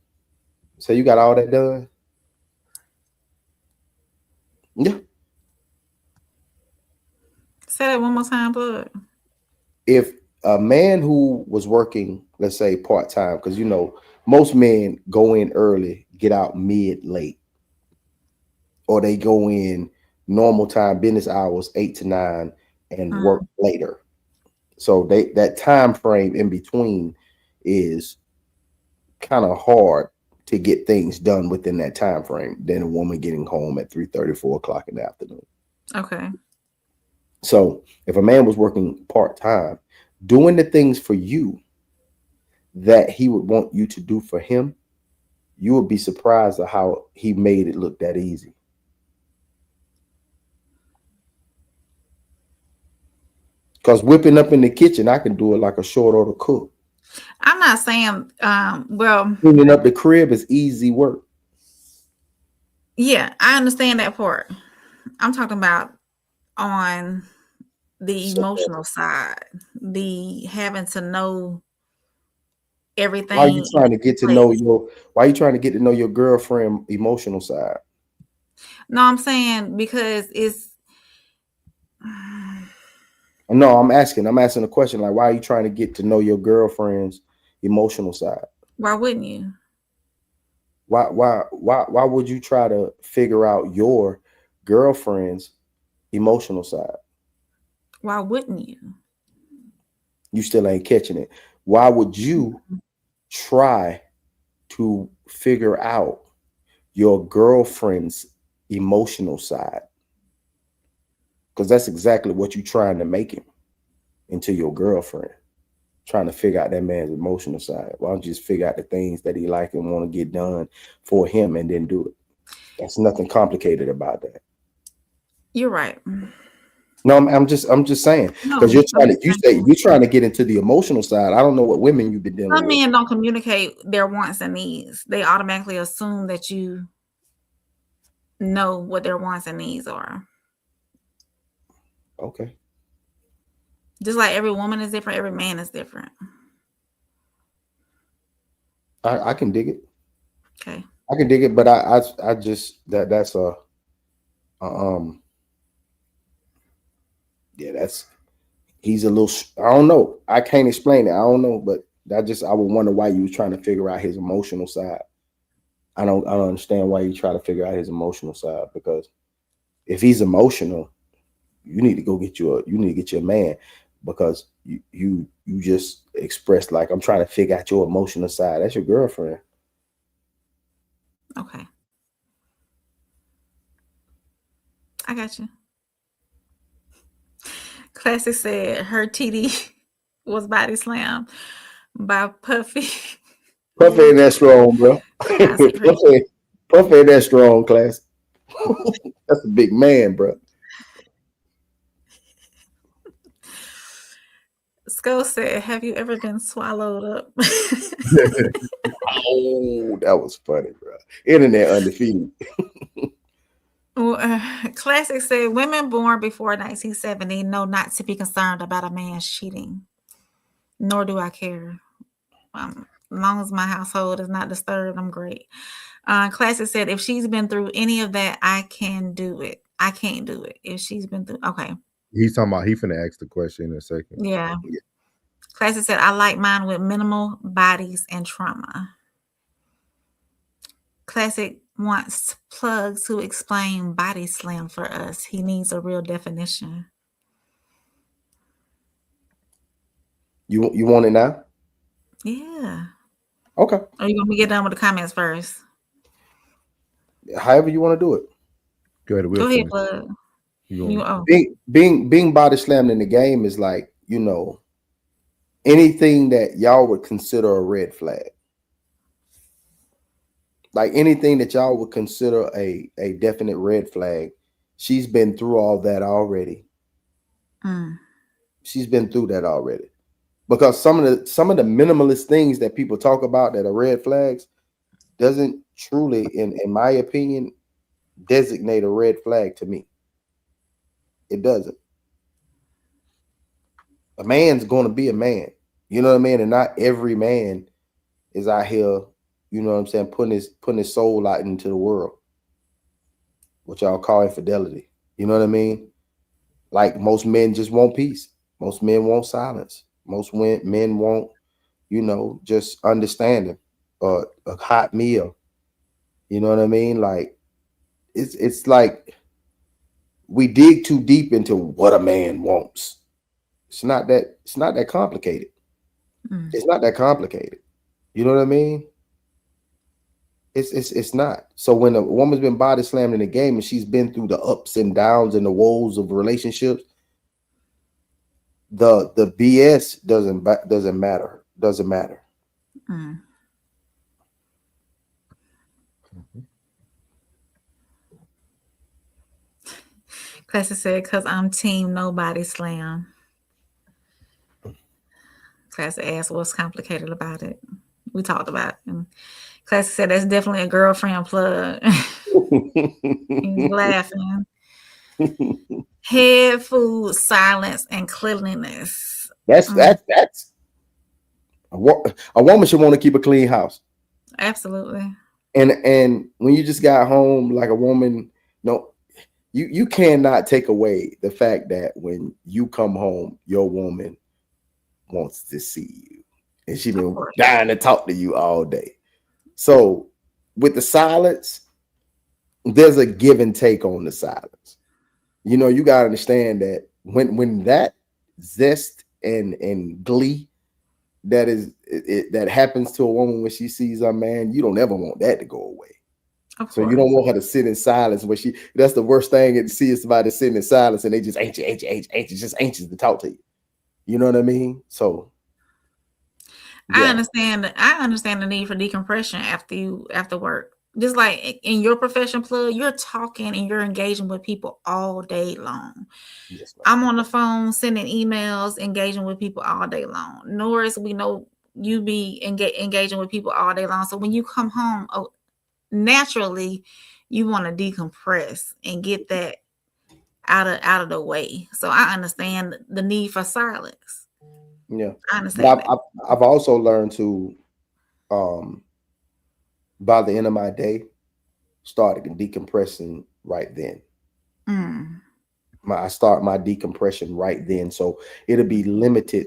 So you got all that done? Yeah. Say that one more time, bud. If a man who was working, let's say part-time, because you know, most men go in early, get out mid late, or they go in normal time, business hours, 8 to 9, and work later. So that time frame in between is kind of hard to get things done within that time frame than a woman getting home at 3:30, 4 o'clock in the afternoon. Okay. So if a man was working part-time, doing the things for you that he would want you to do for him, you would be surprised at how he made it look that easy. Because whipping up in the kitchen, I can do it like a short order cook. I'm not saying, well, Cleaning up the crib is easy work. yeah, I understand that part. I'm talking about on the emotional side, the having to know everything. Why are you trying to get to know your girlfriend emotional side? No, I'm saying because it's No, I'm asking a question like, why are you trying to get to know your girlfriend's emotional side? why wouldn't you? Why would you try to figure out your girlfriend's emotional side? Why wouldn't you? You still ain't catching it. Why would you try to figure out your girlfriend's emotional side? Because that's exactly what you're trying to make him into, your girlfriend. Trying to figure out that man's emotional side. Why don't you just figure out the things that he like and want to get done for him and then do it? That's nothing complicated about that. You're right. No, I'm just saying, because you're trying to get into the emotional side. I don't know what women you've been dealing Some with. men don't communicate their wants and needs. They automatically assume that you know what their wants and needs are. Okay. Just like every woman is different, every man is different. I can dig it. Okay. I can dig it, but I just that's a yeah, that's, he's a little, I don't know. I can't explain it. I don't know, but I would wonder why you was trying to figure out his emotional side. I don't understand why you try to figure out his emotional side, because if he's emotional, you need to go get you a man, because you just expressed like, I'm trying to figure out your emotional side. That's your girlfriend. Okay. I got you. Classic said her TD was body slammed by Puffy. Puffy ain't that strong, bro. Puffy ain't that strong, class. That's a big man, bro. Skull said, have you ever been swallowed up? Oh, that was funny, bro. Internet undefeated. Classic said, women born before 1970 know not to be concerned about a man's cheating. Nor do I care. As long as my household is not disturbed, I'm great. Classic said, if she's been through any of that, I can do it. I can't do it. If she's been through, okay. He's talking about, he finna ask the question in a second. Yeah. Classic said, I like mine with minimal bodies and trauma. Classic wants Plug to explain body slam for us. He needs a real definition. You want it now? Yeah. Okay. Or you want me to get done with the comments first? However you want to do it. Go ahead. Go ahead, Plug. Being body slammed in the game is like, anything that y'all would consider a red flag. Like anything that y'all would consider a definite red flag, she's been through all that already. She's been through that already. Because some of the minimalist things that people talk about that are red flags doesn't truly, in my opinion, designate a red flag to me. It doesn't. A man's going to be a man. You know what I mean? And not every man is out here you know what I'm saying, putting his soul out into the world, what y'all call infidelity. You know what I mean? Like most men just want peace. Most men want silence. Most men want, you know, just understanding, a hot meal. You know what I mean? Like it's like we dig too deep into what a man wants. It's not that complicated. Mm. It's not that complicated. You know what I mean? It's not. So when a woman's been body slammed in the game and she's been through the ups and downs and the woes of relationships, the BS doesn't matter. Doesn't matter. Mm. Classic said, "Cause I'm team nobody slam." Classic asked, "What's complicated about it?" We talked about it. And Classic said, "That's definitely a girlfriend plug." He's laughing. Head, food, silence, and cleanliness. That's a woman should want to keep a clean house. Absolutely. And when you just got home, like a woman, no, you cannot take away the fact that when you come home, your woman wants to see you, and she been dying to talk to you all day. So with the silence, there's a give and take on the silence. You know, you gotta understand that when that zest and glee that happens to a woman when she sees a man, you don't ever want that to go away. So you don't want her to sit in silence when that's the worst thing to see is somebody sitting in silence and they just anxious, just anxious to talk to you. You know what I mean? So yeah. I understand the need for decompression after work. Just like in your profession, plug, you're talking and you're engaging with people all day long. Yes, I'm on the phone sending emails, engaging with people all day long. Norris, we know you be engaging with people all day long. So when you come home, naturally you want to decompress and get that out of the way. So I understand the need for silence. Yeah, I understand. But I've also learned to, by the end of my day, started decompressing right then. I start my decompression right then, so it'll be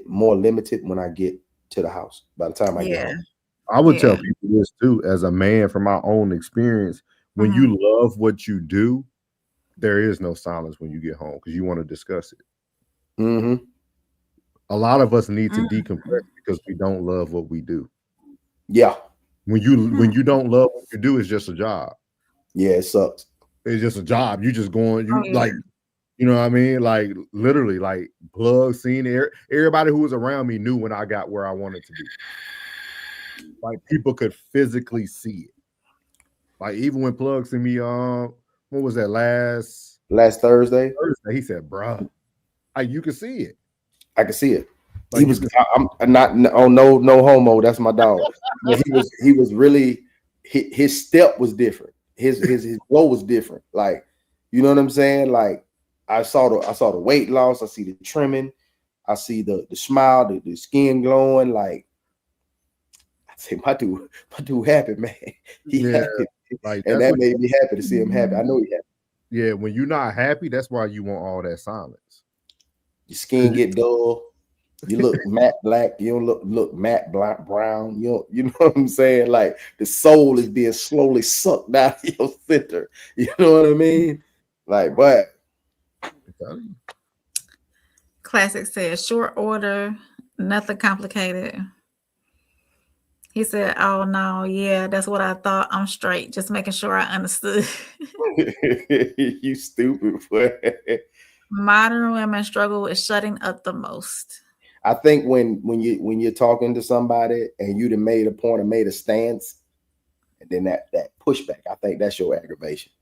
more limited when I get to the house. By the time I get home, I would tell people this too, as a man, from my own experience. When you love what you do, there is no silence when you get home because you want to discuss it. A lot of us need to decompress because we don't love what we do. Yeah. When you don't love what you do, it's just a job. Yeah, it sucks. It's just a job. You just going, like, you know what I mean? Like literally, like Plug, seeing everybody who was around me knew when I got where I wanted to be. Like people could physically see it. Like even when Plug sent me, what was that last Thursday? He said, "Bruh, like you can see it." I can see it. Like he was. I'm not. Oh no homo. That's my dog. He was really. His step was different. His flow was different. Like, you know what I'm saying? Like I saw the weight loss. I see the trimming. I see the smile, the skin glowing. Like I say, my dude happy, man. He happy. Like, and that made me happy to see him happy. I know he happy. Yeah, when you're not happy, that's why you want all that silence. Your skin get dull. You look matte black. You don't look matte black brown. You know what I'm saying? Like the soul is being slowly sucked out of your center. You know what I mean? Like, but Classic says short order, nothing complicated. He said, "Oh no, yeah, that's what I thought. I'm straight. Just making sure I understood." You stupid boy. Modern women struggle with shutting up the most. I think when you're talking to somebody and you done made a point or made a stance, and then that pushback, I think that's your aggravation.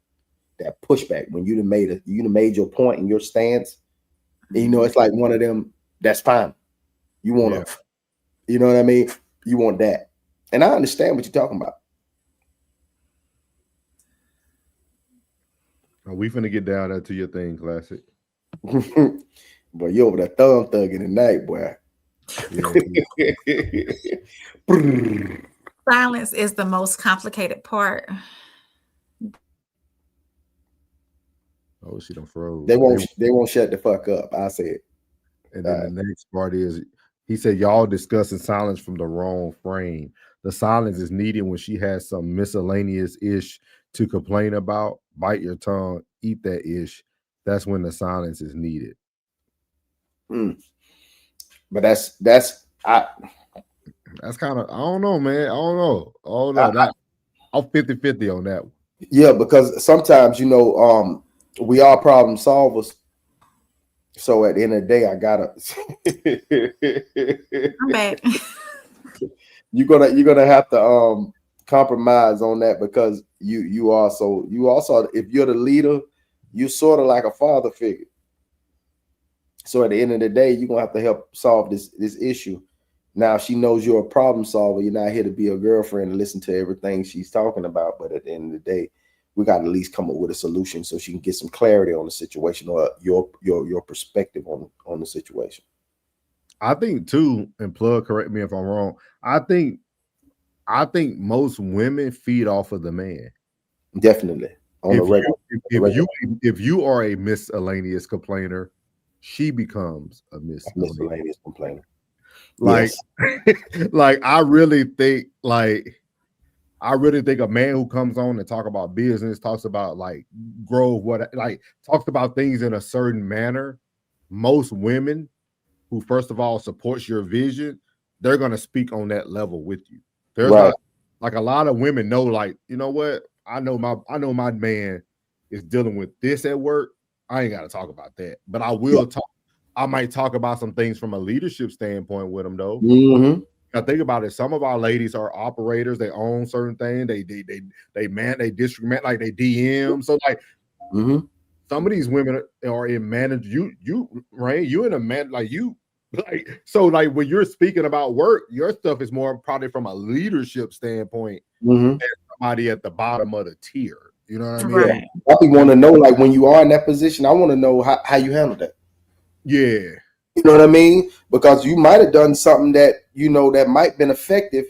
That pushback when you done made your point and your stance, and, you know, it's like one of them. That's fine. You want to, you know what I mean? You want that, and I understand what you're talking about. Are we finna get down there to your thing, Classic? Boy, you over there thugging tonight, boy. Silence is the most complicated part. Oh, she done froze. They won't shut the fuck up. I said. And then the next part is, he said, y'all discussing silence from the wrong frame. The silence is needed when she has some miscellaneous ish to complain about. Bite your tongue, eat that ish. That's when the silence is needed. But that's kind of, I don't know, man. I don't know. I'm 50-50 on that one. Yeah, because sometimes, we are problem solvers. So at the end of the day, I gotta. I'm back. You're gonna have to compromise on that, because you also if you're the leader, you're sort of like a father figure. So at the end of the day, you're gonna have to help solve this issue. Now, she knows you're a problem solver. You're not here to be a girlfriend and listen to everything she's talking about. But at the end of the day, we got to at least come up with a solution so she can get some clarity on the situation, or your perspective on the situation. I think too, and Plug, correct me if I'm wrong, I think most women feed off of the man. Definitely. If you are a miscellaneous complainer, she becomes a miscellaneous complainer. Like, yes. I really think a man who comes on and talk about business, talks about talks about things in a certain manner. Most women who, first of all, supports your vision, they're going to speak on that level with you. There's not, a lot of women know, you know what? I know my man is dealing with this at work. I ain't got to talk about that, but I will talk. I might talk about some things from a leadership standpoint with them, though. Mm-hmm. Now think about it. Some of our ladies are operators. They own certain things. They man, they district man, like they DM. So some of these women are in manage. You Rain, you in a man when you're speaking about work, your stuff is more probably from a leadership standpoint than somebody at the bottom of the tier. You know what I mean? Right. I want to know, when you are in that position, I want to know how you handle that. Yeah. You know what I mean? Because you might have done something that, that might have been effective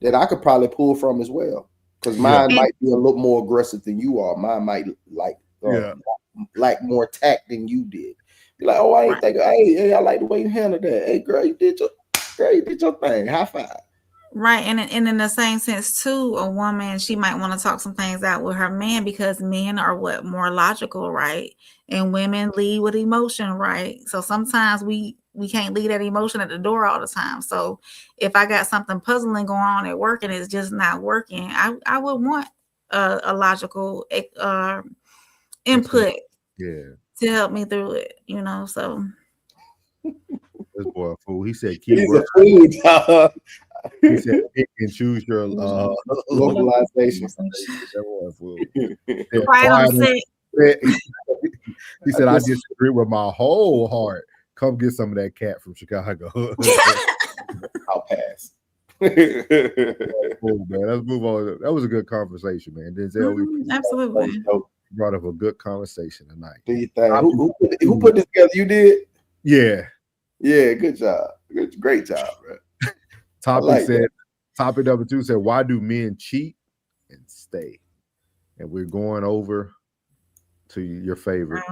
that I could probably pull from as well. Because mine might be a little more aggressive than you are. Mine might like more tact than you did. Be like, oh, I ain't think, hey, I like the way you handled that. Hey, girl, you did your thing. High five. Right. And in the same sense, too, a woman, she might want to talk some things out with her man, because men are more logical, right? And women lead with emotion, right? So sometimes we can't leave that emotion at the door all the time. So if I got something puzzling going on at work and it's just not working, I would want a logical input to help me through it, so. This boy a fool. He said, keyword. He said, pick and choose your localization. He said, I disagree with my whole heart. Come get some of that cat from Chicago. I'll pass. Cool, man. Let's move on. That was a good conversation, man. Denzel, absolutely brought up a good conversation tonight. Who put this together? You did? Yeah, good job. Great job, bro. Topic number 2 said, why do men cheat and stay? And we're going over to your favorite.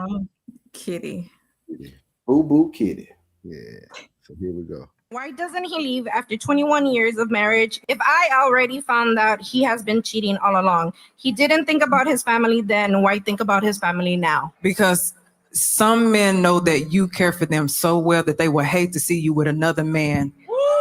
Kitty. Boo boo kitty. Yeah. So here we go. Why doesn't he leave after 21 years of marriage? If I already found out he has been cheating all along, he didn't think about his family then, why think about his family now? Because some men know that you care for them so well that they will hate to see you with another man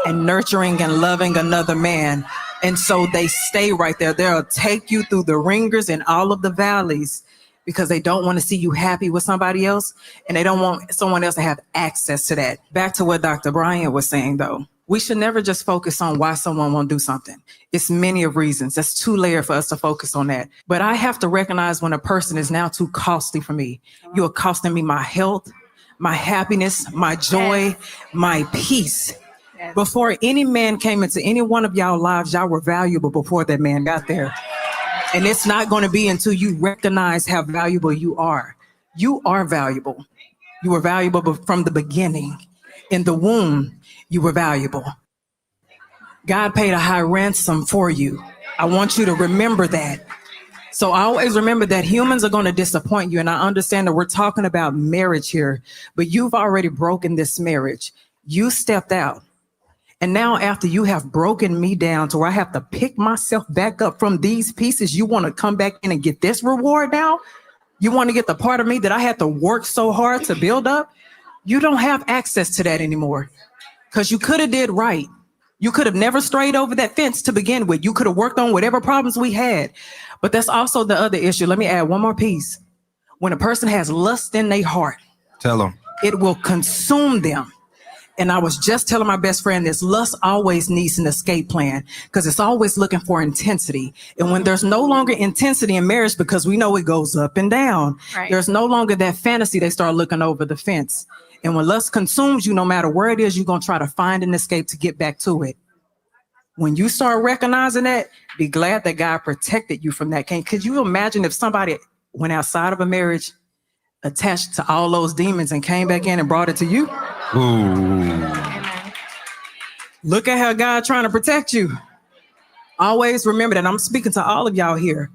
and nurturing and loving another man. And so they stay right there. They'll take you through the ringers and all of the valleys because they don't want to see you happy with somebody else, and they don't want someone else to have access to that. Back to what Dr. Bryant was saying, though, we should never just focus on why someone won't do something. It's many of reasons. That's too layered for us to focus on that. But I have to recognize when a person is now too costly for me. You're costing me my health, my happiness, my joy, my peace. Before any man came into any one of y'all lives, y'all were valuable before that man got there. And it's not going to be until you recognize how valuable you are. You are valuable. You were valuable from the beginning. In the womb, you were valuable. God paid a high ransom for you. I want you to remember that. So always remember that humans are going to disappoint you. And I understand that we're talking about marriage here, but you've already broken this marriage. You stepped out. And now after you have broken me down to where I have to pick myself back up from these pieces, you want to come back in and get this reward now? You want to get the part of me that I had to work so hard to build up? You don't have access to that anymore because you could have did right. You could have never strayed over that fence to begin with. You could have worked on whatever problems we had. But that's also the other issue. Let me add one more piece. When a person has lust in their heart, Tell them. it will consume them. And I was just telling my best friend this, lust always needs an escape plan because it's always looking for intensity. And when there's no longer intensity in marriage, because we know it goes up and down, there's no longer that fantasy, they start looking over the fence. And when lust consumes you, no matter where it is, you're going to try to find an escape to get back to it. When you start recognizing that, be glad that God protected you from that. Could you imagine if somebody went outside of a marriage attached to all those demons and came back in and brought it to you? Ooh. Look at how God trying to protect you. Always remember that. I'm speaking to all of y'all here.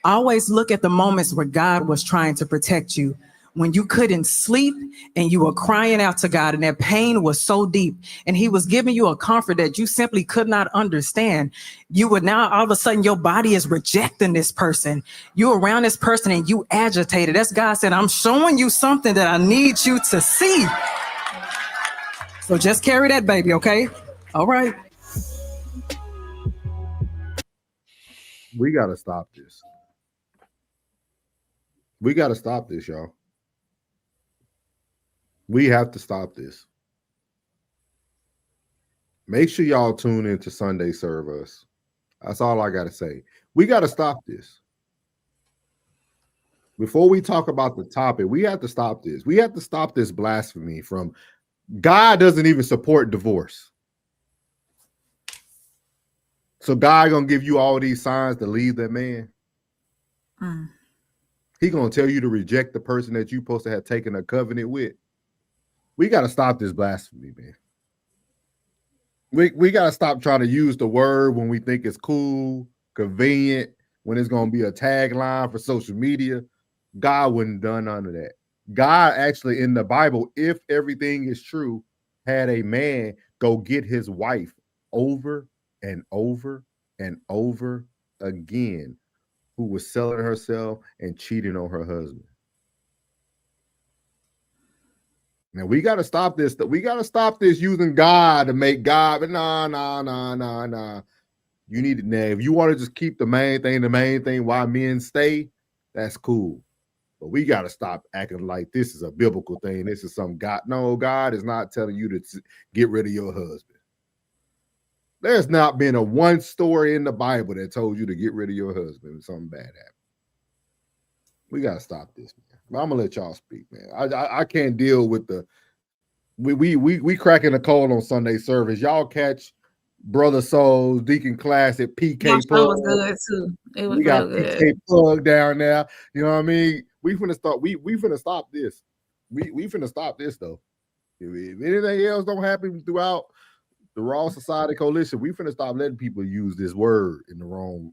Always look at the moments where God was trying to protect you. When you couldn't sleep and you were crying out to God and that pain was so deep and he was giving you a comfort that you simply could not understand. You would now all of a sudden your body is rejecting this person. You're around this person and you agitated. That's God said, I'm showing you something that I need you to see. So just carry that baby, okay? All right. We got to stop this. We got to stop this, y'all. We have to stop this. Make sure y'all tune into Sunday Service. That's all I got to say. We got to stop this. Before we talk about the topic, we have to stop this. We have to stop this blasphemy from God doesn't even support divorce. So God gonna give you all these signs to leave that man. He gonna tell you to reject the person that you supposed to have taken a covenant with. We got to stop this blasphemy, man. We got to stop trying to use the word when we think it's cool, convenient, when it's going to be a tagline for social media. God wouldn't have done none of that. God actually in the Bible, if everything is true, had a man go get his wife over and over and over again, who was selling herself and cheating on her husband. Now we got to stop this. We got to stop this using God to make God. But nah. You need it now. If you want to just keep the main thing why men stay, that's cool. But we got to stop acting like this is a biblical thing. This is some God. No, God is not telling you to get rid of your husband. There's not been a one story in the Bible that told you to get rid of your husband when something bad happened. We got to stop this, man. But I'm gonna let y'all speak, man. I can't deal with the we cracking the code on Sunday service. Y'all catch Brother Souls, Deacon Classic, PK Plug. Was good too. It was We got good. PK Plug down there. You know what I mean? We finna start. We finna stop this. We finna stop this though. If anything else don't happen throughout the Raw Society Coalition, we finna stop letting people use this word in the wrong.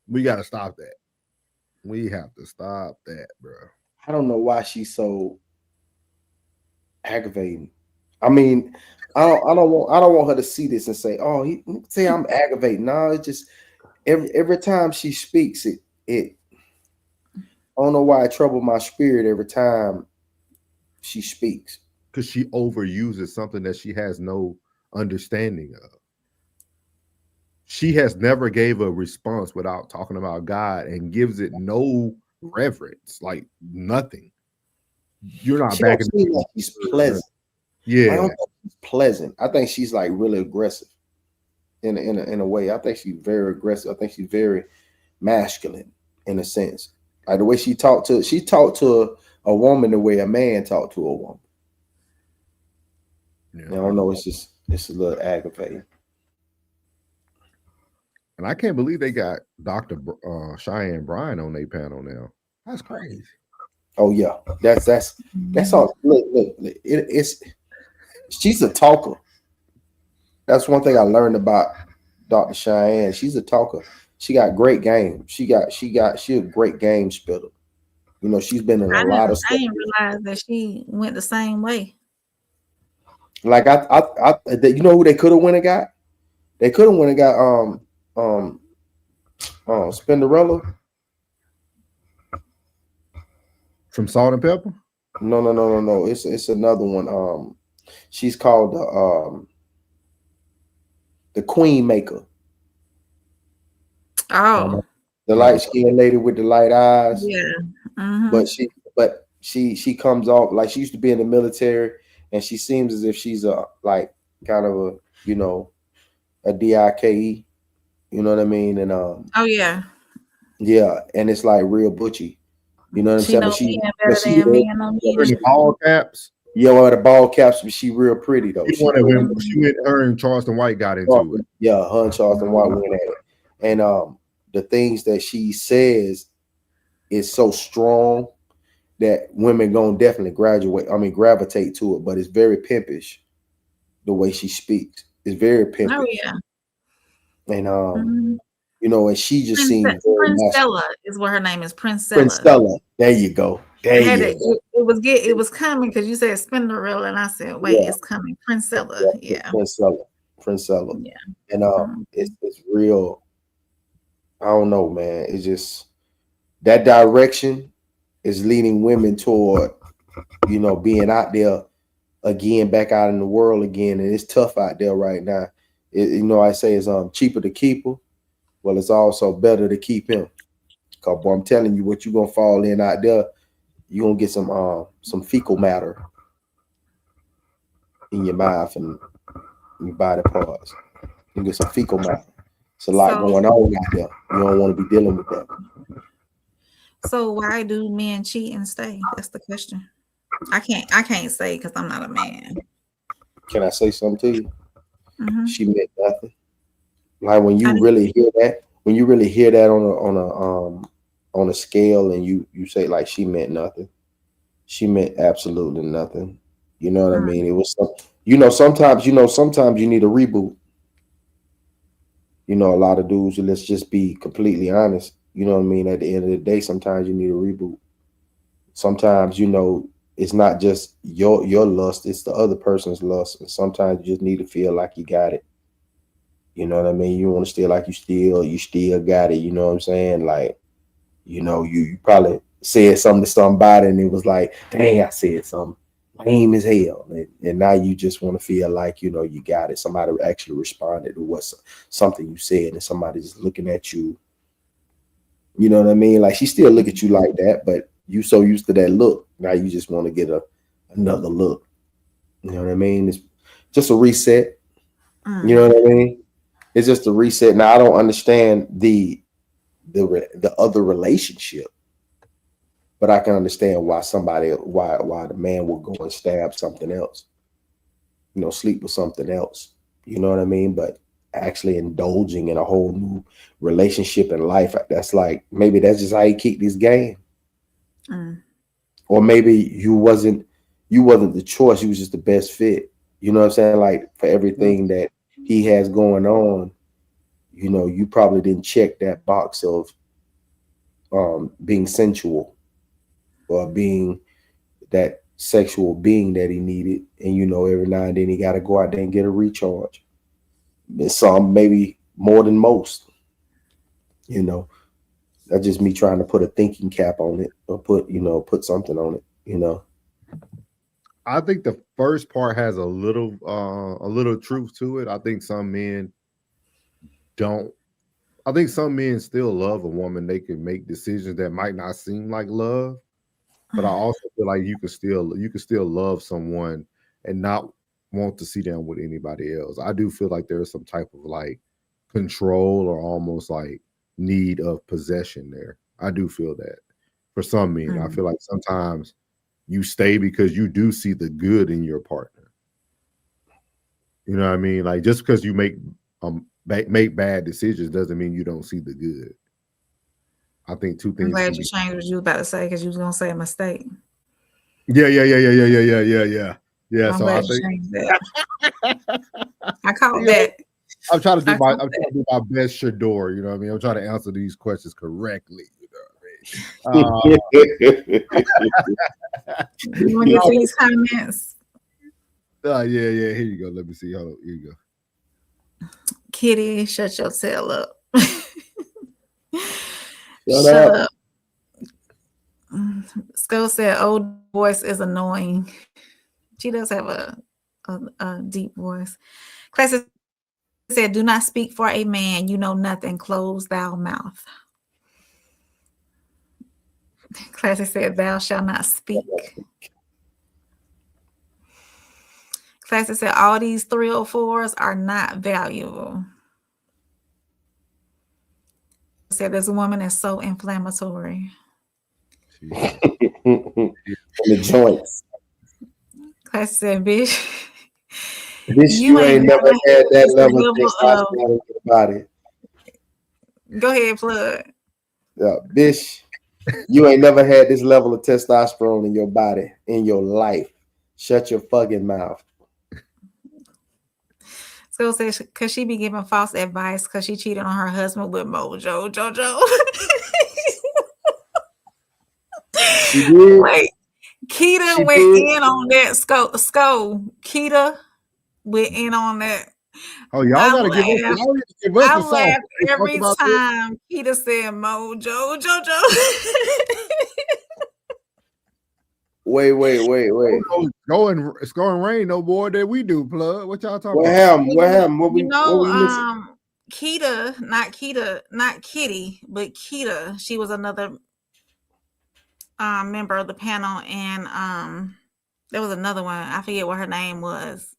We gotta stop that. We have to stop that, bro. I don't know why she's so aggravating. I mean, I don't want her to see this and say, "Oh, say I'm aggravating." No, it's just every time she speaks, it. I don't know why it troubled my spirit every time she speaks. Because she overuses something that she has no understanding of. She has never gave a response without talking about God and gives it no reverence, like nothing. You're not back in like she's pleasant. Yeah, I don't think she's pleasant. I think she's like really aggressive in a way. I think she's very aggressive. I think she's very masculine in a sense. Like the way she talked to a woman the way a man talked to a woman. Yeah. I don't know. It's a little aggravating. And I can't believe they got Dr. Cheyenne Bryan on their panel now. That's crazy. Oh yeah, that's all. Look, she's a talker. That's one thing I learned about Dr. Cheyenne. She's a talker. She got great game. She a great game spitter. You know, she's been in a lot of I stuff. didn't realize that she went the same way. Like you know who they could have went and got? They could have went and got Spinderella from Salt and Pepper. No. It's another one. She's called the Queen Maker. Oh, the light skinned lady with the light eyes. yeah. Mm-hmm. But she comes off like she used to be in the military, and she seems as if she's a like kind of a, you know, a DIKE. You know what I mean? And oh yeah. yeah, and it's like real butchy. You know what I'm saying? But she better than me and I'm ball caps. Yeah, well, the ball caps, but she real pretty though. Her and Charleston White got into it. Yeah, her and Charleston White went at it. And the things that she says is so strong that women gonna definitely gravitate to it. But it's very pimpish the way she speaks. It's very pimpish. Oh yeah. And you know, and she just seems Princella is what her name is. Princella. There you go. It was coming because you said Spinderella, and I said, wait, it's coming. Princella. Yeah. Princella. Yeah. And it's real. I don't know, man. It's just that direction is leading women toward, you know, being out there again, back out in the world again. And it's tough out there right now. You know, I say it's cheaper to keep her. Well, it's also better to keep him. Cause boy, I'm telling you, what you gonna fall in out there, you gonna get some fecal matter in your mouth and your body parts. You get some fecal matter. It's a lot going on out there. You don't want to be dealing with that. So why do men cheat and stay? That's the question. I can't say because I'm not a man. Can I say something to you? Mm-hmm. She meant nothing. Like when you really hear that on a scale, and you say like she meant nothing. She meant absolutely nothing. You know what I mean? It was sometimes you need a reboot. You know, a lot of dudes, let's just be completely honest. You know what I mean? At the end of the day, sometimes you need a reboot. Sometimes, you know, it's not just your lust, it's the other person's lust. And sometimes you just need to feel like you got it. You know what I mean? You want to feel like you still got it. You know what I'm saying? Like, you know, you probably said something to somebody and it was like, dang, I said something lame as hell. And now you just want to feel like, you know, you got it. Somebody actually responded to what something you said, and somebody just looking at you. You know what I mean? Like, she still look at you like that, but you so used to that look. Now you just want to get another look. You know what I mean? It's just a reset. You know what I mean? It's just a reset. Now I don't understand the other relationship, but I can understand why the man will go and stab something else, you know, sleep with something else. You know what I mean? But actually indulging in a whole new relationship in life, that's like, maybe that's just how you keep this game. Or maybe you wasn't the choice, you was just the best fit. You know what I'm saying? Like, for everything that he has going on, you know, you probably didn't check that box of being sensual or being that sexual being that he needed. And, you know, every now and then he got to go out there and get a recharge. And some maybe more than most, you know. That's just me trying to put a thinking cap on it, or put something on it, you know. I think the first part has a little truth to it. I think some men don't. I think some men still love a woman. They can make decisions that might not seem like love, but I also feel like you can still love someone and not want to see them with anybody else. I do feel like there's some type of like control or almost like need of possession there. I do feel that for some men. I feel like sometimes you stay because you do see the good in your partner. You know what I mean? Like, just because you make bad decisions doesn't mean you don't see the good. I think two things. I'm glad you changed what you were about to say, because you was gonna say a mistake. Yeah. I'm So I think changed that. I caught that. I'm trying to do my best Shador, you know what I mean? I'm trying to answer these questions correctly, you know what I mean? You want to get to these comments? Yeah. Here you go. Let me see. Hold on. Here you go. Kitty, shut your tail up. Shut up. Skull said, "Old voice is annoying." She does have a deep voice. Classic said, "Do not speak for a man. You know nothing. Close thou mouth." Classic said, "Thou shalt not speak." Classic said, "All these 304s are not valuable." Said, "This woman is so inflammatory." The joints. Classic said, "Bitch, you ain't never had that level of testosterone in your body." Go ahead, plug. Yeah, bitch, you ain't never had this level of testosterone in your body in your life. Shut your fucking mouth. So says, because she be giving false advice because she cheated on her husband with Mojo Jojo. She did. Wait, Keita went in on that. Keita went in on that. Oh, y'all gotta give us. I laughed every time Keita said Mojo Jojo. Wait. It's going rain no more than we do, plug. What y'all talking about? What happened? What we missing? Keita, not Kitty, but Keita. She was another member of the panel, and there was another one. I forget what her name was.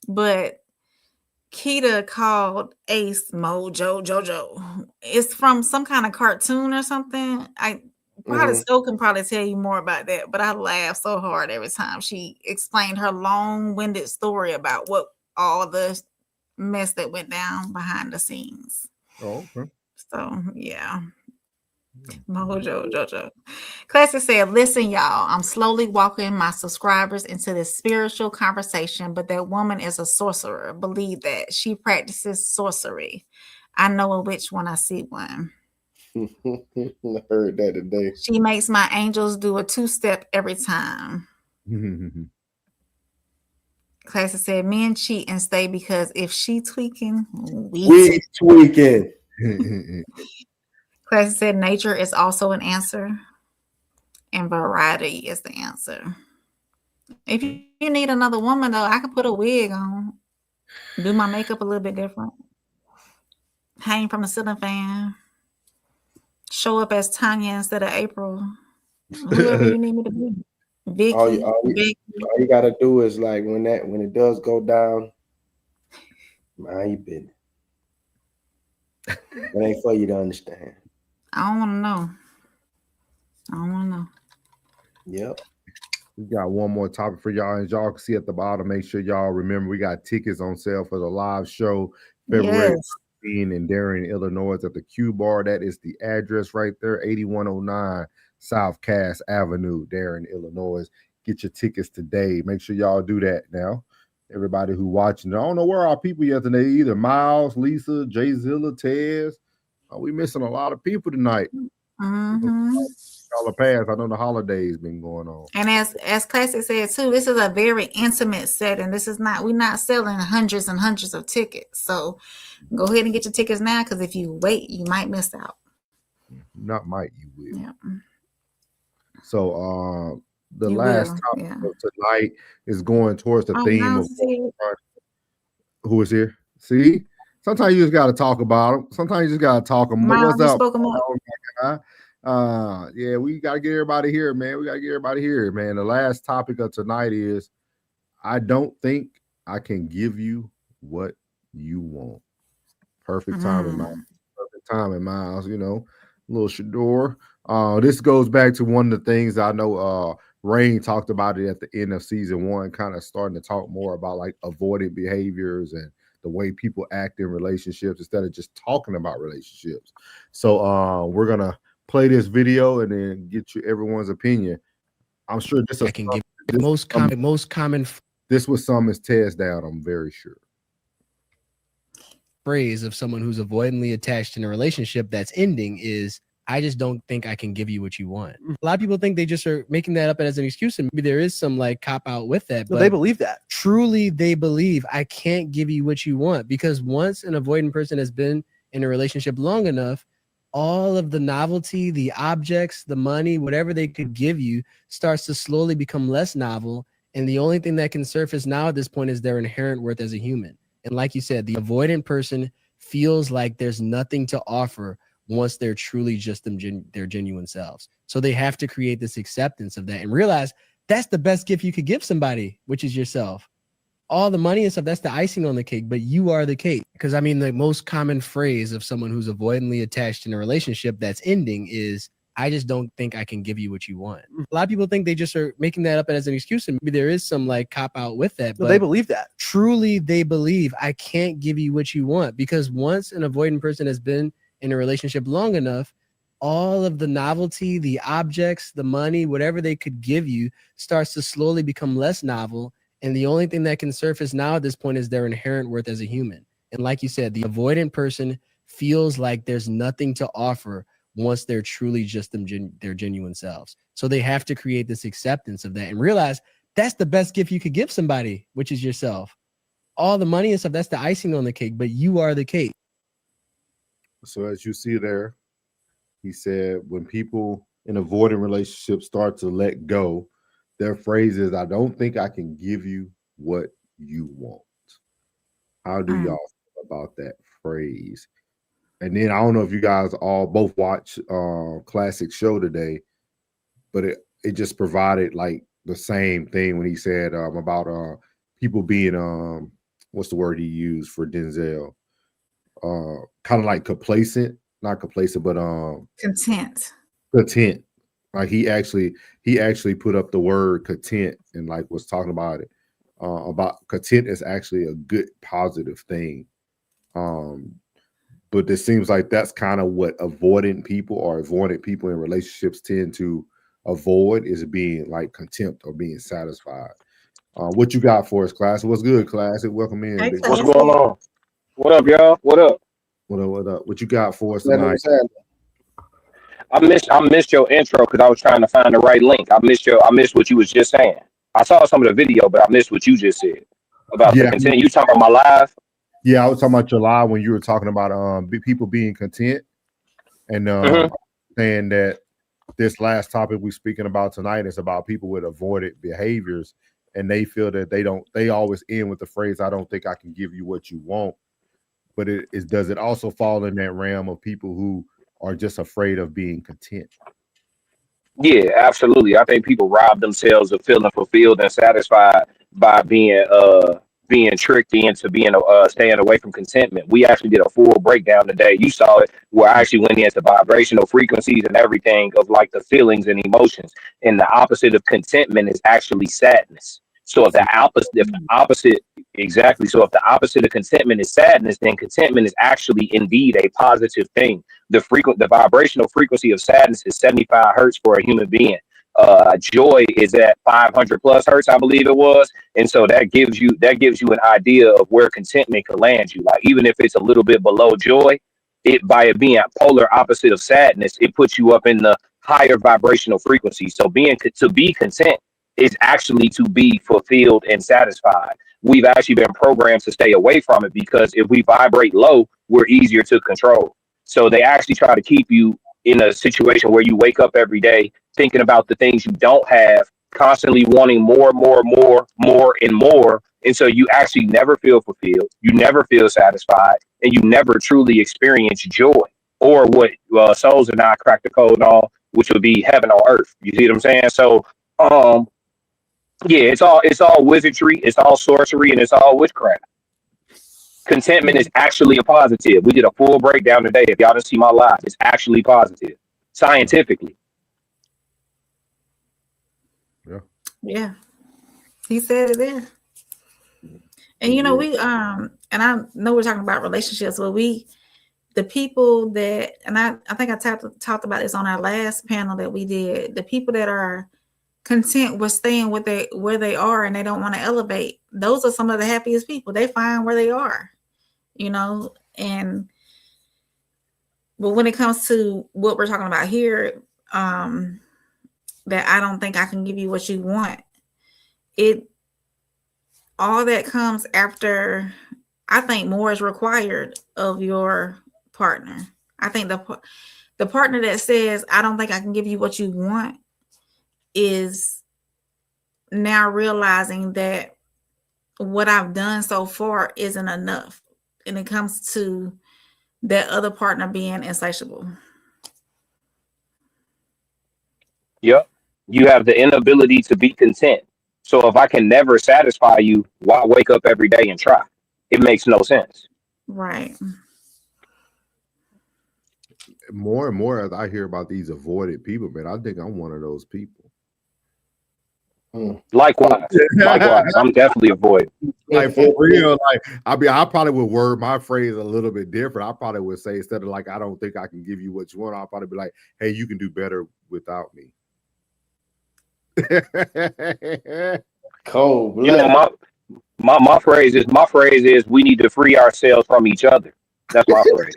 But Keita called Ace Mojo Jojo. It's from some kind of cartoon or something. Still can probably tell you more about that, but I laughed so hard every time she explained her long-winded story about what all the mess that went down behind the scenes. Oh, okay. So yeah. Mojo Jojo. Classic said, "Listen, y'all, I'm slowly walking my subscribers into this spiritual conversation, but that woman is a sorcerer. Believe that. She practices sorcery. I know a witch when I see one." I heard that today. "She makes my angels do a 2-step every time." Classic said, "Men cheat and stay because if she tweaking, we tweaking." Classic said, "Nature is also an answer, and variety is the answer." If you need another woman, though, I can put a wig on, do my makeup a little bit different, hang from the ceiling fan, show up as Tanya instead of April, whoever you need me to be. Vicky, all you gotta do is like when it does go down, mind your business. It ain't for you to understand. I don't want to know. Yep. We got one more topic for y'all. As y'all can see at the bottom, make sure y'all remember we got tickets on sale for the live show February 15 in Darien, Illinois at the Q Bar. That is the address right there, 8109 South Cass Avenue, Darien, Illinois. Get your tickets today. Make sure y'all do that now. Everybody who watching, I don't know where our people yesterday, either Miles, Lisa, Jay Zilla, Tez. We missing a lot of people tonight. Pass. I know the holidays been going on. And as Classic said too, this is a very intimate setting. This is not, we're not selling hundreds and hundreds of tickets. So go ahead and get your tickets now, because if you wait, you might miss out. Not might, you will. Yeah. So the last topic of tonight is going towards the theme of who is here. See, sometimes you just got to talk about them. Sometimes you just got to talk them. What's up? Yeah, we got to get everybody here, man. The last topic of tonight is, I don't think I can give you what you want. Perfect timing, Miles. You know, little Shador. This goes back to one of the things I know Rain talked about it at the end of season 1, kind of starting to talk more about like avoidant behaviors and the way people act in relationships instead of just talking about relationships. So we're gonna play this video and then get you everyone's opinion. I'm sure this I can give the most common. This was some is tears down. I'm very sure. phrase of someone who's avoidantly attached in a relationship that's ending is, I just don't think I can give you what you want. A lot of people think they just are making that up as an excuse, and maybe there is some like cop out with that. So but they believe that. Truly, they believe I can't give you what you want, because once an avoidant person has been in a relationship long enough, all of the novelty, the objects, the money, whatever they could give you starts to slowly become less novel. And the only thing that can surface now at this point is their inherent worth as a human. And like you said, the avoidant person feels like there's nothing to offer once they're truly just their genuine selves. So they have to create this acceptance of that and realize that's the best gift you could give somebody, which is yourself. All the money and stuff, that's the icing on the cake, but you are the cake. Because I mean, the most common phrase of someone who's avoidantly attached in a relationship that's ending is, I just don't think I can give you what you want. A lot of people think they just are making that up as an excuse, and maybe there is some like cop out with that. So but they believe that. Truly, they believe I can't give you what you want, because once an avoidant person has been in a relationship long enough, all of the novelty, the objects, the money, whatever they could give you starts to slowly become less novel. And the only thing that can surface now at this point is their inherent worth as a human. And like you said, the avoidant person feels like there's nothing to offer once they're truly just their genuine selves. So they have to create this acceptance of that and realize that's the best gift you could give somebody, which is yourself. All the money and stuff, that's the icing on the cake, but you are the cake. So as you see there, he said, when people in avoidant relationships start to let go, their phrase is, I don't think I can give you what you want. How do y'all feel about that phrase? And then I don't know if you guys all both watch Classic Show today, but it just provided like the same thing when he said about people being what's the word he used for Denzel? Kind of like complacent, not complacent, but Content. Content. Like he actually put up the word content and like was talking about it. About content is actually a good positive thing. But it seems like that's kind of what avoidant people in relationships tend to avoid, is being like contempt or being satisfied. What you got for us, Classic? What's good, Classic? Welcome in. Hey, Big Classic. What's going on? What up, y'all? What up? What up? What you got for us tonight? I missed your intro because I was trying to find the right link. I missed what you was just saying. I saw some of the video, but I missed what you just said about the content. You talking about my live? Yeah, I was talking about your live when you were talking about people being content and saying that this last topic we're speaking about tonight is about people with avoidant behaviors, and they feel that they always end with the phrase, I don't think I can give you what you want. But does it also fall in that realm of people who are just afraid of being content? Yeah, absolutely. I think people rob themselves of feeling fulfilled and satisfied by being tricked into being staying away from contentment. We actually did a full breakdown today. You saw it, where I actually went into vibrational frequencies and everything of like the feelings and emotions. And the opposite of contentment is actually sadness. So if the opposite of contentment is sadness, then contentment is actually indeed a positive thing. The vibrational frequency of sadness is 75 hertz for a human being. Joy is at 500 plus hertz, I believe it was, and so that gives you an idea of where contentment can land you. Like even if it's a little bit below joy, by it being polar opposite of sadness, it puts you up in the higher vibrational frequency. So to be content is actually to be fulfilled and satisfied. We've actually been programmed to stay away from it because if we vibrate low, we're easier to control. So they actually try to keep you in a situation where you wake up every day thinking about the things you don't have, constantly wanting more, and more. And so you actually never feel fulfilled, you never feel satisfied, and you never truly experience joy, or what Souls and I cracked the code on, which would be heaven on earth. You see what I'm saying? So yeah, it's all wizardry, it's all sorcery, and it's all witchcraft. Contentment is actually a positive. We did a full breakdown today. If y'all didn't see my live, it's actually positive scientifically. Yeah, he said it there. And you know, we and I know we're talking about relationships, but the people that, and I think I talked about this on our last panel that we did, the people that are content with staying where they are and they don't want to elevate, those are some of the happiest people. They find where they are, you know, But when it comes to what we're talking about here, that I don't think I can give you what you want, all that comes after. I think more is required of your partner. I think the partner that says, I don't think I can give you what you want, is now realizing that what I've done so far isn't enough. And it comes to that other partner being insatiable. Yep. You have the inability to be content. So if I can never satisfy you, why wake up every day and try? It makes no sense. Right. More and more as I hear about these avoided people, man, I think I'm one of those people. Likewise. I'm definitely avoiding. Like for real, like I probably would word my phrase a little bit different. I probably would say, instead of like, I don't think I can give you what you want, I'll probably be like, hey, you can do better without me. Cold. You know, my phrase is we need to free ourselves from each other. That's my phrase.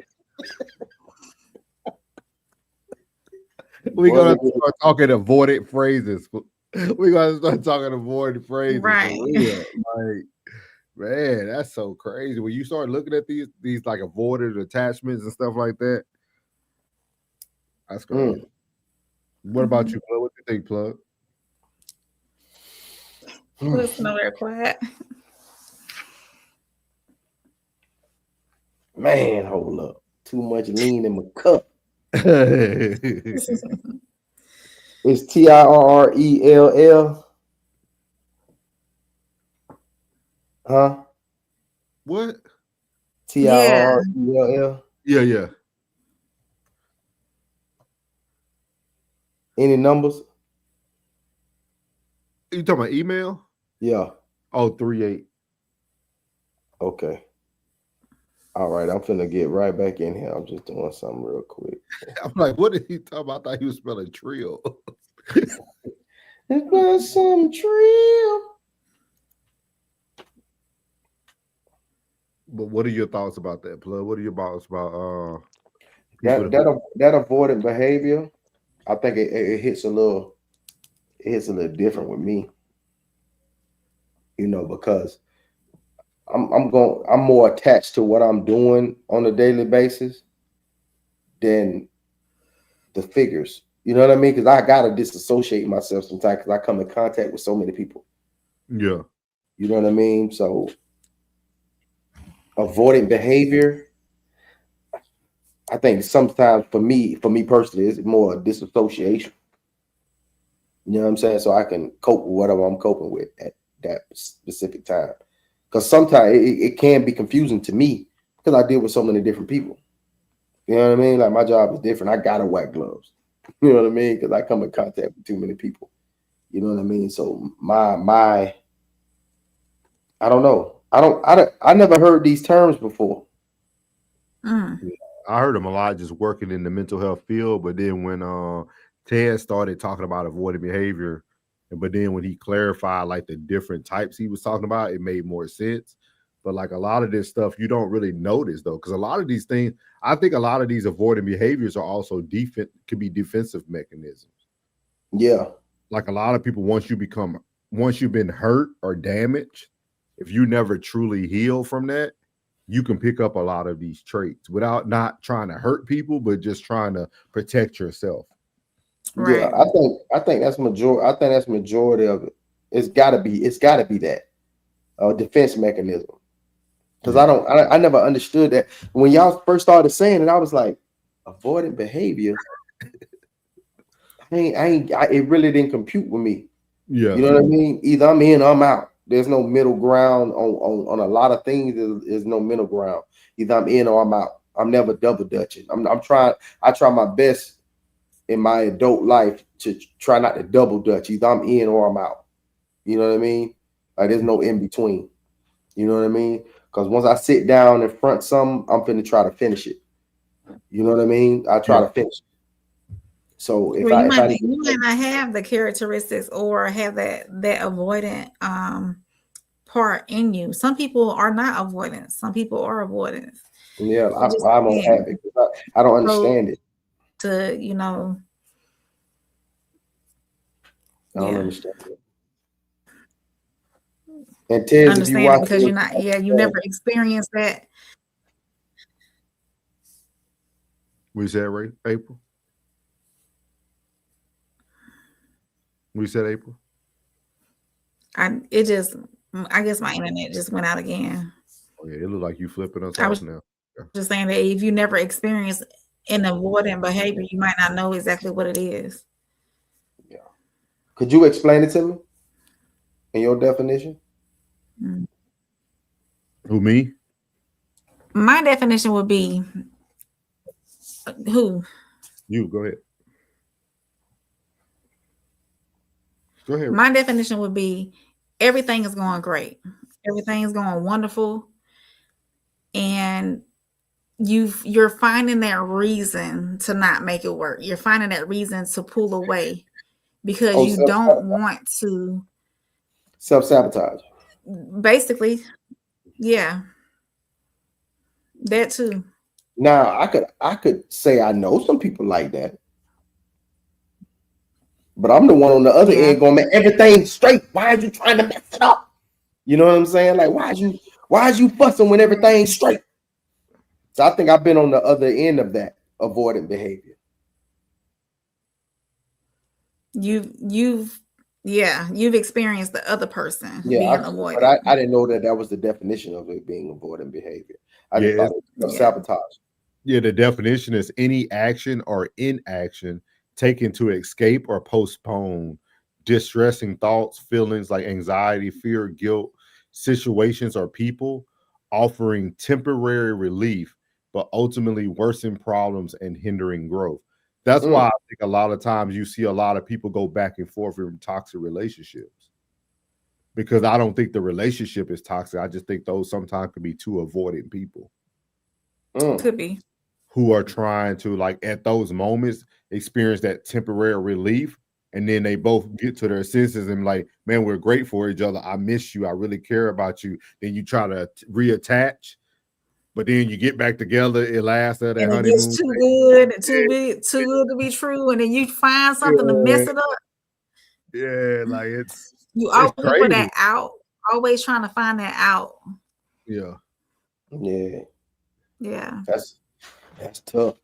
We're gonna start talking avoided phrases. We're gonna start talking avoided phrases. Right. Like, man, that's so crazy. When you start looking at these like avoided attachments and stuff like that, that's crazy. What about you, Plug? What do you think, Plug? Listen, over quiet. Man, hold up. Too much lean in my cup. It's TIRRELL. Huh? What? TIRRELL. Yeah. Any numbers? You talking about email? Yeah. Oh, 38. Okay. All right, I'm finna get right back in here. I'm just doing something real quick. I'm like, what did he talk about? I thought he was spelling trio. It's got some trio. But what are your thoughts about that, Plug? What are your thoughts about that avoidant behavior? I think it hits a little different with me. You know, because I'm more attached to what I'm doing on a daily basis than the figures. You know what I mean? Because I gotta disassociate myself sometimes because I come in contact with so many people. Yeah. You know what I mean? So avoidant behavior, I think sometimes for me personally, it's more a disassociation. You know what I'm saying? So I can cope with whatever I'm coping with at that specific time. Because sometimes it can be confusing to me because I deal with so many different people. You know what I mean? Like my job is different. I gotta wear gloves. You know what I mean? Because I come in contact with too many people. You know what I mean? So my I don't know. I never heard these terms before. I heard them a lot just working in the mental health field, but then when Ted started talking about avoidant behavior, but then when he clarified like the different types he was talking about, it made more sense. But like a lot of this stuff you don't really notice though, because a lot of these things, I think a lot of these avoidant behaviors are also could be defensive mechanisms. Yeah. Like a lot of people, once you've been hurt or damaged, if you never truly heal from that, you can pick up a lot of these traits without not trying to hurt people, but just trying to protect yourself. Right. Yeah, I think that's majority. I think that's majority of it. It's gotta be that defense mechanism. Because I never understood that when y'all first started saying it. I was like, avoidant behavior. It really didn't compute with me. Yeah, you know what I mean. Either I'm in, or I'm out. There's no middle ground on a lot of things. There's no middle ground. Either I'm in or I'm out. I'm never double dutching. I try my best in my adult life to try not to double dutch. Either I'm in or I'm out. You know what I mean? Like there's no in between. You know what I mean? Because once I sit down and front something, I'm finna try to finish it. You know what I mean? I try to finish it. So you might not have the characteristics or have that avoidant part in you. Some people are not avoidance. Some people are avoidance. Yeah, It just I'm on depends. habit. I don't understand it. To, you know, I don't yeah, understand it. And Tiz, if you understand watch it because you're not, yeah, you never experienced that. We said right, April. We said April. I guess my internet just went out again. Oh yeah, it looked like you flipping us I off was now. just saying that if you never experienced an avoidant behavior, you might not know exactly what it is. Yeah. Could you explain it to me in your definition? Who, me? My definition would be who? You, go ahead. Go ahead. My definition would be everything is going great. Everything is going wonderful. And you're finding that reason to not make it work. You're finding that reason to pull away because you don't want to self-sabotage. Basically, yeah. That too. Now I could say I know some people like that. But I'm the one on the other end going to make everything straight. Why are you trying to mess it up? You know what I'm saying? Like, why is you fussing when everything's straight? So I think I've been on the other end of that avoidant behavior. You've experienced the other person being avoidant. But I didn't know that was the definition of it being avoidant behavior. I just thought it was sabotage. Yeah, the definition is any action or inaction taken to escape or postpone distressing thoughts, feelings like anxiety, fear, guilt, situations, or people, offering temporary relief, but ultimately worsening problems and hindering growth. That's why I think a lot of times you see a lot of people go back and forth in toxic relationships. Because I don't think the relationship is toxic. I just think those sometimes could be two avoidant people. Could be. Who are trying to, like, at those moments experience that temporary relief, and then they both get to their senses and like, man, we're great for each other. I miss you. I really care about you. Then you try to reattach, but then you get back together. It lasts at that honeymoon. It gets too good, too good to be true, and then you find something to mess it up. Yeah, like it's always look for that out. Always trying to find that out. Yeah. That's tough.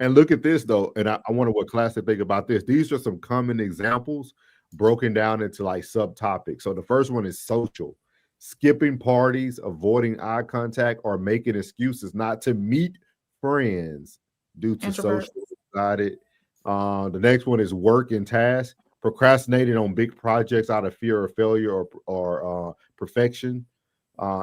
And look at this though, and I wonder what class to think about this. These are some common examples broken down into like subtopics. So the first one is social. Skipping parties, avoiding eye contact, or making excuses not to meet friends due to social anxiety. The next one is work and tasks. Procrastinating on big projects out of fear of failure or perfection.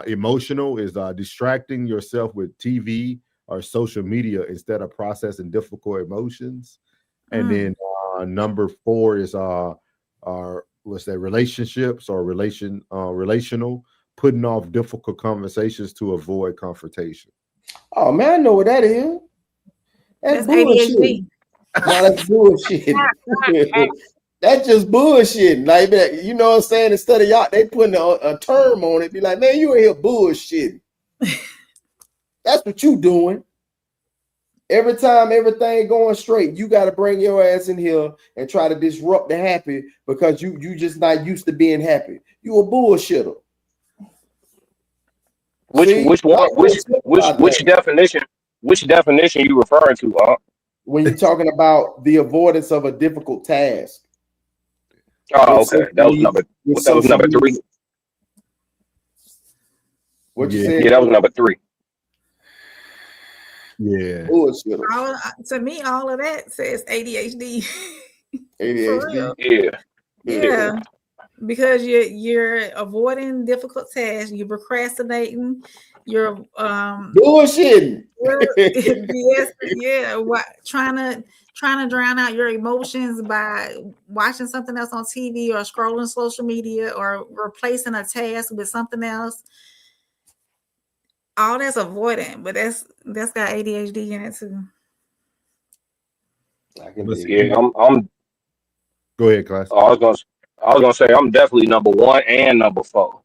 Emotional is distracting yourself with TV or social media instead of processing difficult emotions. And then number 4 is relationships or relational, putting off difficult conversations to avoid confrontation. Oh man, I know what that is. That's bullshit. ADHD. No, that's bullshit. That's just bullshit. Like, you know what I'm saying? Instead of y'all, they putting a term on it, be like, man, you in here bullshit. That's what you doing. Every time everything going straight, you got to bring your ass in here and try to disrupt the happy because you just not used to being happy. You a bullshitter. Which definition you referring to? When you're talking about the avoidance of a difficult task. Oh, okay. That was number 3. What you said? Yeah, that was number 3. Yeah. To me, all of that says ADHD. ADHD. Yeah. Because you're avoiding difficult tasks, you're procrastinating, you're bullshitting. Trying to drown out your emotions by watching something else on TV or scrolling social media or replacing a task with something else. All that's avoidant, but that's got ADHD in it too. I'm go ahead, class. I was gonna say I'm definitely number 1 and number 4.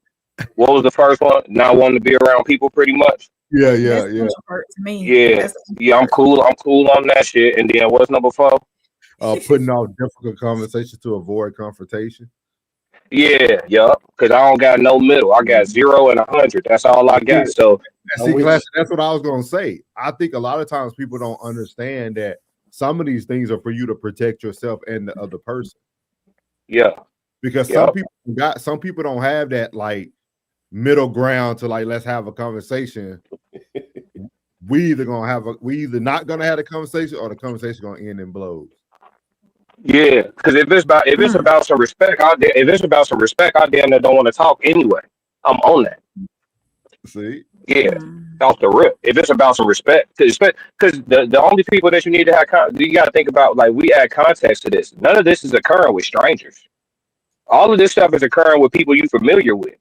What was the first one? Not wanting to be around people, pretty much. Yeah, That's introvert to me. Yeah, That's yeah, I'm cool. I'm cool on that shit. And then what's number 4? Putting off difficult conversations to avoid confrontation. Yeah, yup. Because I don't got no middle. I got 0 and 100. That's all I got. So See, Clash, that's what I was gonna say. I think a lot of times people don't understand that some of these things are for you to protect yourself and the other person. yeah, Because Yep. some people don't have that like middle ground to like let's have a conversation. We either not gonna have a conversation or the conversation gonna end in blows. yeah. Because if it's about some respect, I damn near don't want to talk anyway. I'm on that. See? Yeah, off the rip. If it's about some respect, because the only people that you need to have, you got to think about, like, we add context to this. None of this is occurring with strangers. All of this stuff is occurring with people you familiar with.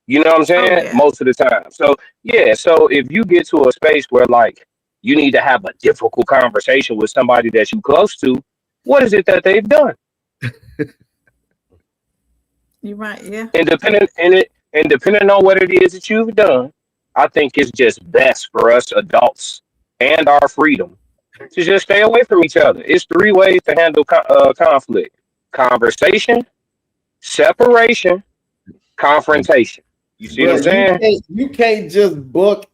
You know what I'm saying? Most of the time. So yeah. So if you get to a space where like you need to have a difficult conversation with somebody that you close to, what is it that they've done? You're right. Yeah. And depending on what it is that you've done, I think it's just best for us adults and our freedom to just stay away from each other. It's 3 ways to handle conflict: conversation, separation, confrontation. You see what I'm saying? You can't just book.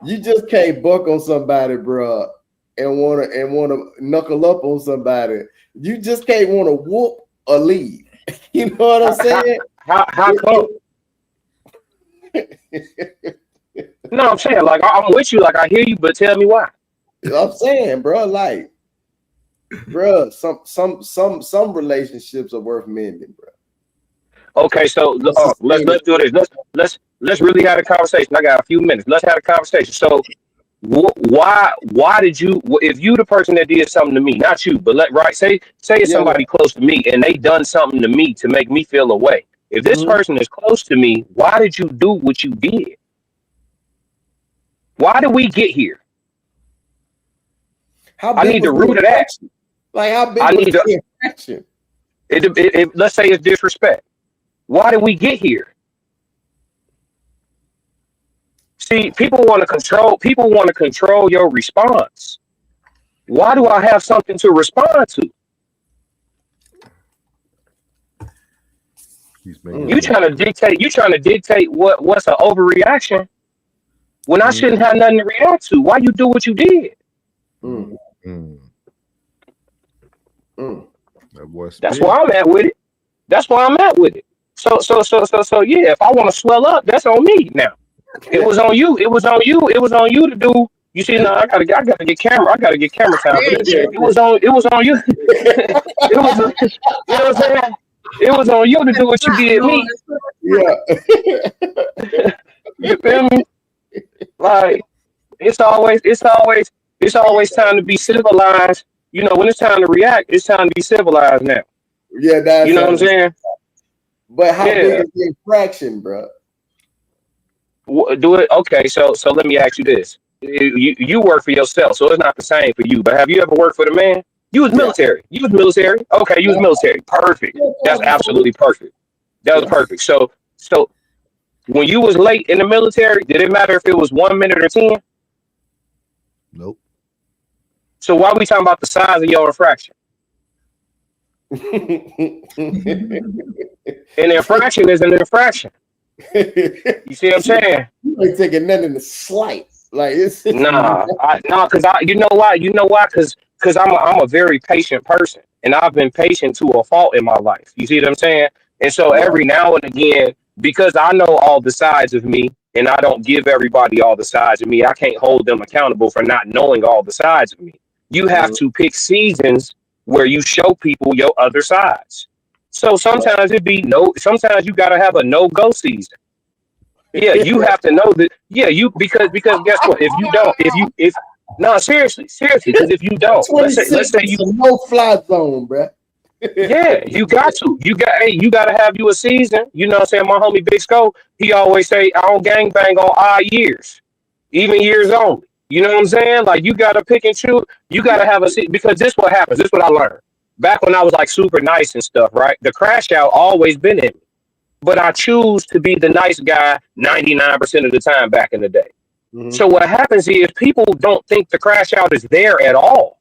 You just can't book on somebody, bro, and wanna knuckle up on somebody. You just can't want to whoop or leave. You know what I'm saying? How come? No, I'm saying, like, I'm with you, like, I hear you, but tell me why. I'm saying, bro, like, bro, some relationships are worth mending, bro. Okay, so let's do this. Let's really have a conversation. I got a few minutes. Let's have a conversation. So, why did you? If you the person that did something to me, not you, but say it's somebody close to me and they done something to me to make me feel away. If this person is close to me, why did you do what you did? Why did we get here? I need the root of that. Like, how big was the infraction? Let's say it's disrespect. Why did we get here? See, people want to control your response. Why do I have something to respond to? You trying to dictate what's an overreaction when I shouldn't have nothing to react to. Why you do what you did? That's why I'm at with it. So yeah, if I want to swell up, that's on me now. It was on you to do. You see, now I gotta get camera time. It was on you. You know what I'm saying? It was on you to do what you did me. Yeah. You feel me? Like, it's always time to be civilized. You know, when it's time to react, it's time to be civilized now. Yeah, that's, you know what I'm saying? But how big is the infraction, bro? Do it. Okay, so let me ask you this. You work for yourself, so it's not the same for you. But have you ever worked for the man? You was military. You was military. Okay, you was military. Perfect. That's absolutely perfect. That was perfect. So when you was late in the military, did it matter if it was 1 minute or 10? Nope. So why are we talking about the size of your infraction? An infraction is an infraction. You see what I'm saying? You ain't taking nothing in the slight. Like, it's because you know why? Because I'm a very patient person, and I've been patient to a fault in my life. You see what I'm saying? And so every now and again, because I know all the sides of me, and I don't give everybody all the sides of me, I can't hold them accountable for not knowing all the sides of me. You have to pick seasons where you show people your other sides. So sometimes sometimes you gotta have a no-go season. Yeah, you have to know that. Yeah, because guess what? Seriously, because if you don't, let's say you no-fly zone, bro. Yeah, you got to have you a season. You know what I'm saying? My homie Big Sco, he always say, I don't gangbang on odd years, even years only. You know what I'm saying? Like, you got to pick and choose. You got to have a season, because this what happens. This is what I learned. Back when I was like super nice and stuff, right? The crash out always been in me. but I choose to be the nice guy 99% of the time back in the day. Mm-hmm. So what happens is people don't think the crash out is there at all.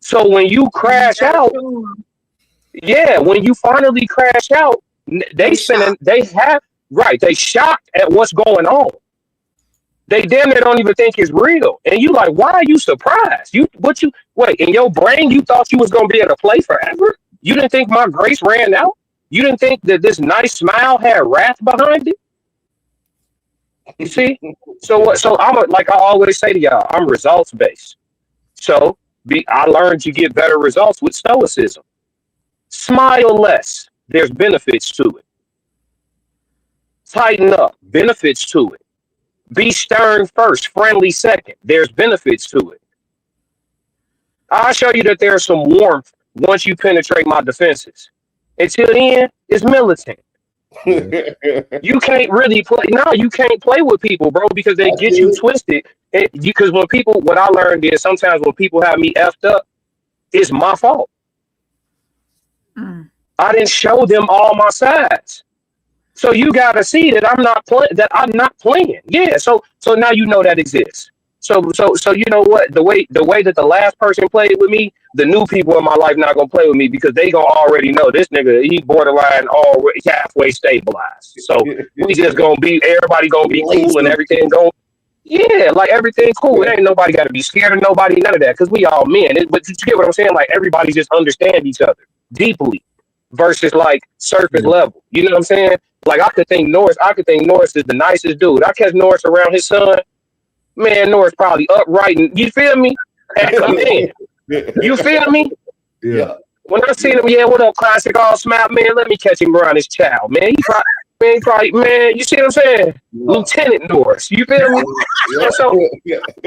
So when you crash out, when you finally crash out, they shocked at what's going on. They damn near don't even think it's real. And you like, why are you surprised? In your brain, you thought you was gonna be able to play forever? You didn't think my grace ran out? You didn't think that this nice smile had wrath behind it? You see? So like I always say to y'all, I'm results based. So I learned you get better results with stoicism. Smile less. There's benefits to it. Tighten up. Benefits to it. Be stern first, friendly second. There's benefits to it. I'll show you that there's some warmth once you penetrate my defenses. Until then, it's militant. You can't really play. No, you can't play with people, bro, because they get you twisted. Because what I learned is sometimes when people have me effed up, it's my fault. I didn't show them all my sides. So you gotta see that I'm not playing. Yeah. So now you know that exists. So you know what? The way that the last person played with me, the new people in my life not gonna play with me because they gonna already know this nigga, he borderline already halfway stabilized. So we just everybody gonna be cool and everything like everything cool. It ain't nobody gotta be scared of nobody, none of that, because we all men. But you get what I'm saying? Like everybody just understand each other deeply versus like surface level. You know what I'm saying? Like I could think Norris is the nicest dude. I catch Norris around his son. Man, Norris probably upright and you feel me? At command. You feel me? Yeah. When I see him, what up, classic, all smile, man, let me catch him around his child, man. He probably, you see what I'm saying? Lieutenant Norris, you feel me? And so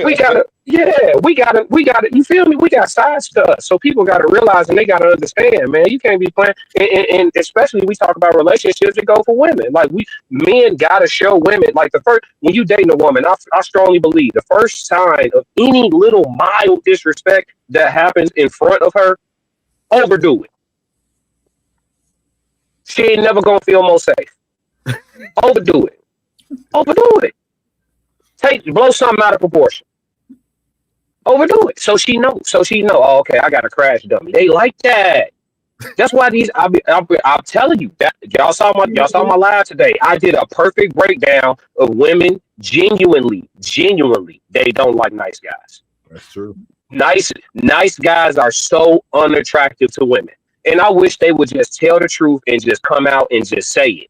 we gotta, you feel me? We got sides to us. So people gotta realize and they gotta understand, man, you can't be playing. And especially we talk about relationships that go for women. Like men gotta show women, like when you dating a woman, I strongly believe the first sign of any little mild disrespect that happens in front of her, overdo it. She ain't never gonna feel more safe. Overdo it. Blow something out of proportion. Overdo it. So she know. Oh, okay, I got a crash dummy. They like that. That's why I'm telling you that y'all saw my live today. I did a perfect breakdown of women genuinely. They don't like nice guys. That's true. Nice guys are so unattractive to women. And I wish they would just tell the truth and just come out and just say it.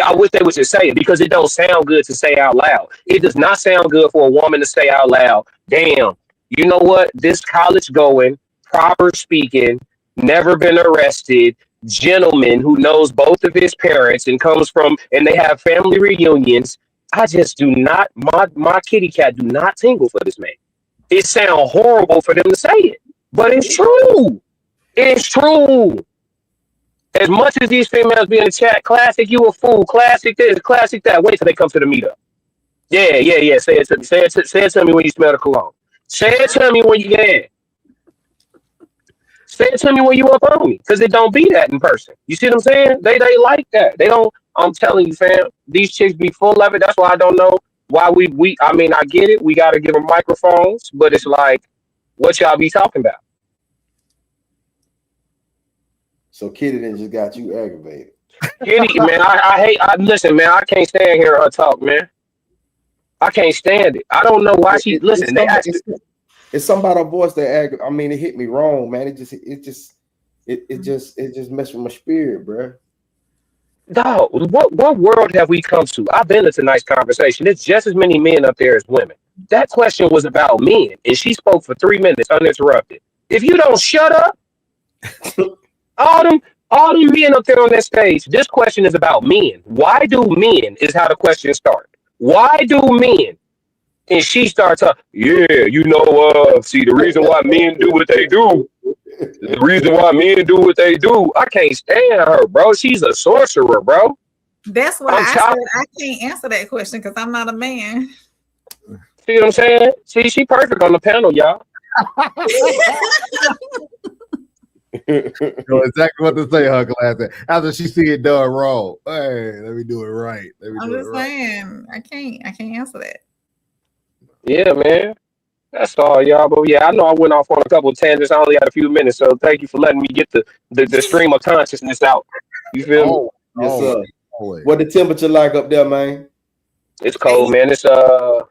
I wish they would just say it because it don't sound good to say out loud. It does not sound good for a woman to say out loud, damn, you know what? This college going, proper speaking, never been arrested, gentleman who knows both of his parents and they have family reunions. I just do not, my kitty cat do not tingle for this man. It sounds horrible for them to say it, but it's true. It's true. As much as these females be in the chat, classic, you a fool, classic this, classic that. Wait till they come to the meetup. Yeah. Say it to me. Say it to me when you smell the cologne. Say it to me when Say it to me when you up on me, because it don't be that in person. You see what I'm saying? They like that. They don't. I'm telling you, fam. These chicks be full of it. That's why I don't know why I mean, I get it. We got to give them microphones, but it's like, what y'all be talking about? So Kitty then just got you aggravated. Kitty, man, listen, man, I can't stand hearing her talk, man. I can't stand it. I don't know why she listen. It's something about her voice that I mean, it hit me wrong, man. It just messed with my spirit, bro. Dog, what world have we come to? I've been to tonight's conversation. It's just as many men up there as women. That question was about men, and she spoke for 3 minutes uninterrupted. If you don't shut up, all them men up there on that stage, this question is about men. Why do men is how the question starts. Why do men? And she starts up, see, the reason why men do what they do. The reason why men do what they do. I can't stand her, bro. She's a sorcerer, bro. That's why I said I can't answer that question because I'm not a man. See what I'm saying? See, she perfect on the panel, y'all. know exactly what to say, her class. After she see it done wrong, hey, let me do it right. I'm just saying, I can't answer that. Yeah, man. That's all, y'all. But yeah, I know I went off on a couple of tangents. I only had a few minutes, so thank you for letting me get the stream of consciousness out. You feel me? Yes, sir. What the temperature like up there, man? It's cold, man. It's that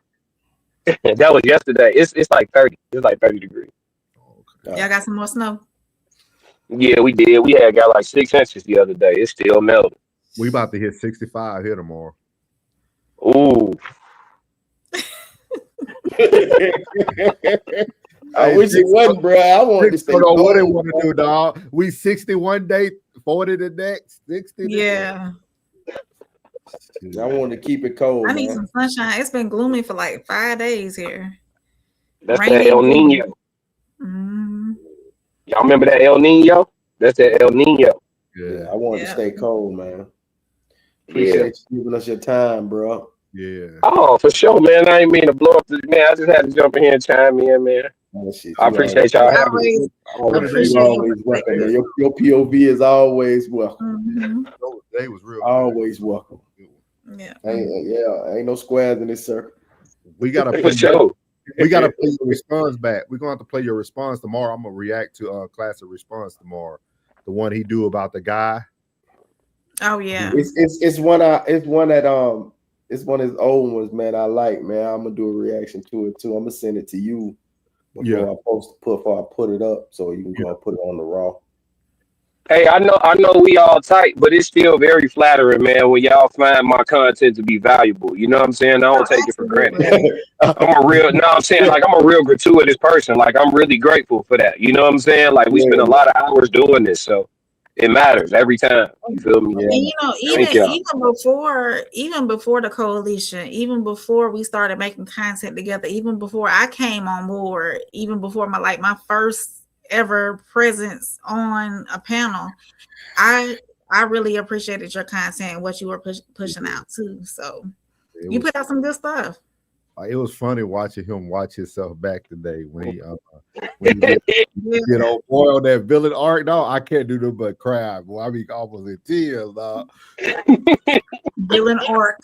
was yesterday. It's like 30. It's like 30 degrees. Y'all got some more snow? Yeah, we did. We had got like 6 inches the other day. It's still melting. We about to hit 65 here tomorrow. Ooh. I wish it wasn't, bro. I want to stay cold. What they want to do, dog? We 61 day, 40 the next, 60. Yeah. I want to keep it cold. I need some sunshine. It's been gloomy for like 5 days here. That's that El Nino. Mm-hmm. Y'all remember that El Nino? That's that El Nino. Yeah, I want to stay cold, man. Appreciate you giving us your time, bro. Yeah. Oh, for sure, man. I ain't mean to blow up the man. I just had to jump in here and chime in, man. I appreciate y'all having me. Always welcome, man. Your POV is always welcome. Mm-hmm. They was real. Always welcome. Yeah. Ain't no squares in this circle. We gotta play. We gotta play your response back. We're gonna have to play your response tomorrow. I'm gonna react to classic response tomorrow. The one he do about the guy. Oh yeah. It's one of his old ones, man. I like, man. I'm gonna do a reaction to it too. I'm gonna send it to you before I put it up, so you can go and put it on the raw. Hey, I know we all tight, but it's still very flattering, man, when y'all find my content to be valuable. You know what I'm saying? I don't take it for granted. I'm a real gratuitous person. Like, I'm really grateful for that. You know what I'm saying? Like, we spend a lot of hours doing this, so it matters every time. You feel me? And you know, even before the coalition, even before we started making content together, even before I came on board, even before my first ever presence on a panel, I really appreciated your content and what you were pushing out too. So you put out some good stuff. It was funny watching him watch himself back today when he did boy on that villain arc. No, I can't do nothing but cry. Boy, I mean, almost in tears, dog. Villain arc.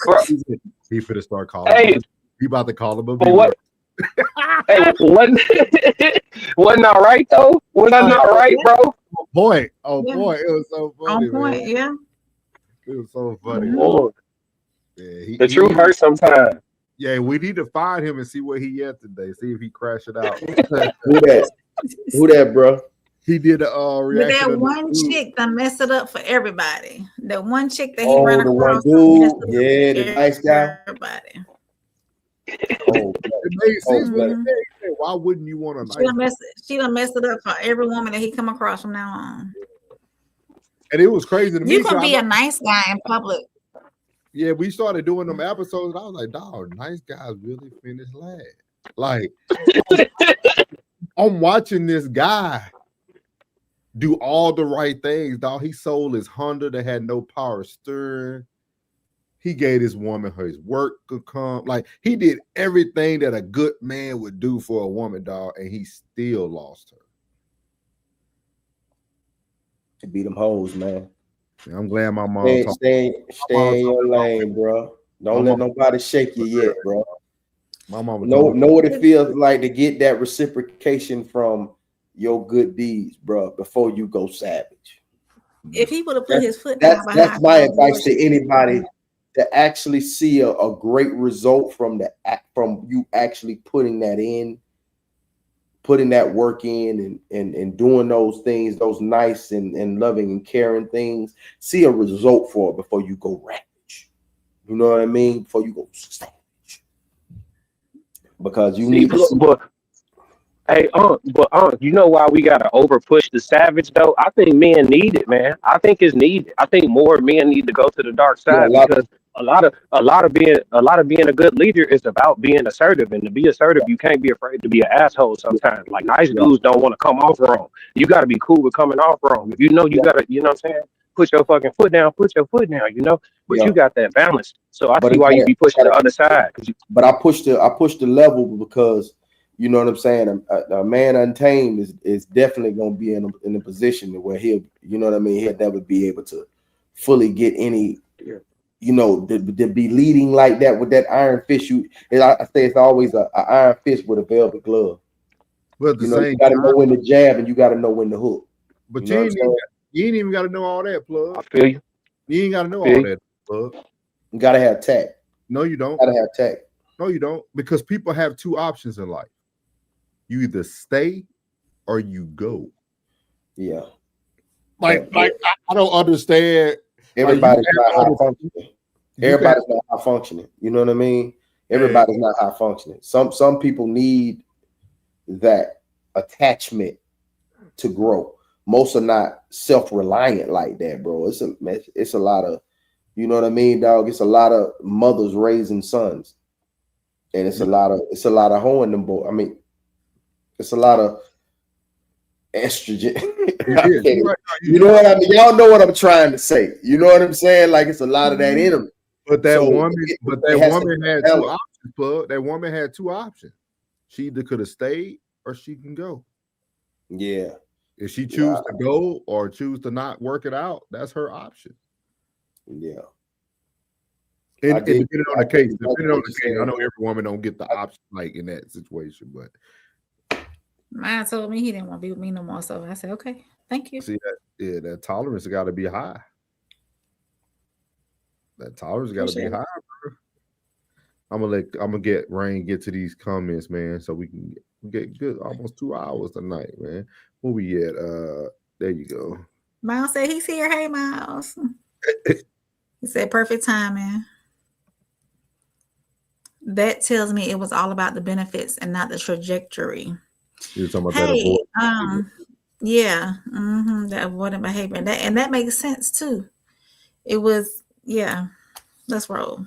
He finna start calling. He about to call him a villain. What? Hey, wasn't I right though? Was I not right, bro? Boy, boy, it was so funny. On point, man. yeah. It was so funny. Lord. Yeah, the truth hurts sometimes. Yeah, we need to find him and see where he at today. See if he crashed it out. Who that, bro? He did a reaction. That one chick that messed it up for everybody. That one chick that he ran across. The nice guy. Everybody. It made sense, but why wouldn't you want to? She done messed it up for every woman that he come across from now on. And it was crazy to me. You can be a nice guy in public. Yeah, we started doing them episodes, and I was like, dog, nice guys really finish last. Like, I'm watching this guy do all the right things, dog. He sold his Honda that had no power steering. He gave this woman his work could come. Like, he did everything that a good man would do for a woman, dog, and he still lost her. To beat them hoes, man. I'm glad my mom stay in your lane, bro. Don't let nobody shake you yet, bro. My mama know what it feels like to get that reciprocation from your good deeds, bro, before you go savage. If he would have put his foot down, that's my advice to anybody to actually see a great result from you actually putting that in, putting that work in and doing those things, those nice and loving and caring things. See a result for it before you go ravage. You know what I mean? Before you go savage. Because you need to. But you know why we gotta over push the savage though? I think men need it, man. I think it's needed. I think more men need to go to the dark side because a lot of being a good leader is about being assertive, and to be assertive, you can't be afraid to be an asshole sometimes. Like nice dudes don't want to come off wrong. You got to be cool with coming off wrong. If you know you gotta, you know what I'm saying? Put your fucking foot down. Put your foot down. You know, but you got that balance. So I see why you be pushing the other side. But I pushed the level because you know what I'm saying? A man untamed is definitely going to be in a position where he'll, you know what I mean? He'll never be able to fully get any, you know, to be leading like that with that iron fist. I say it's always a iron fist with a velvet glove. But at the You know, same you got to time, know when to jab and you got to know when to hook. but You know what I'm saying? you ain't even got to know all that, plug. I feel you. You ain't got to know all that, plug. You got to have tact. No, you don't. Got to have tact. No, you don't. Because people have two options in life. You either stay or you go. Yeah. Like I don't understand. Everybody's not high functioning. Everybody's not high functioning. You know what I mean? Everybody's not high functioning. Some people need that attachment to grow. Most are not self-reliant like that, bro. It's a lot of, you know what I mean, dog. It's a lot of mothers raising sons, and it's a lot of hoeing them boys. I mean, it's a lot of estrogen. You know what I mean? Y'all know what I'm trying to say. You know what I'm saying? Like it's a lot of that in them. But that woman had two options, plug. That woman had two options. She either could have stayed or she can go. Yeah. If she choose to go or choose to not work it out, that's her option. Yeah. And depending on the case, I know every woman don't get the option like in that situation, but mine told me he didn't want to be with me no more. So I said, okay, thank you. See that, that tolerance got to be high. That tolerance got to be high, bro. I'm gonna get Rain get to these comments, man, so we can get good almost 2 hours tonight, man. Where we at? There you go. Miles said he's here. Hey, Miles. He said perfect timing. That tells me it was all about the benefits and not the trajectory. You're talking about that yeah, that avoidant behavior, and that makes sense too. It was, yeah. Let's roll.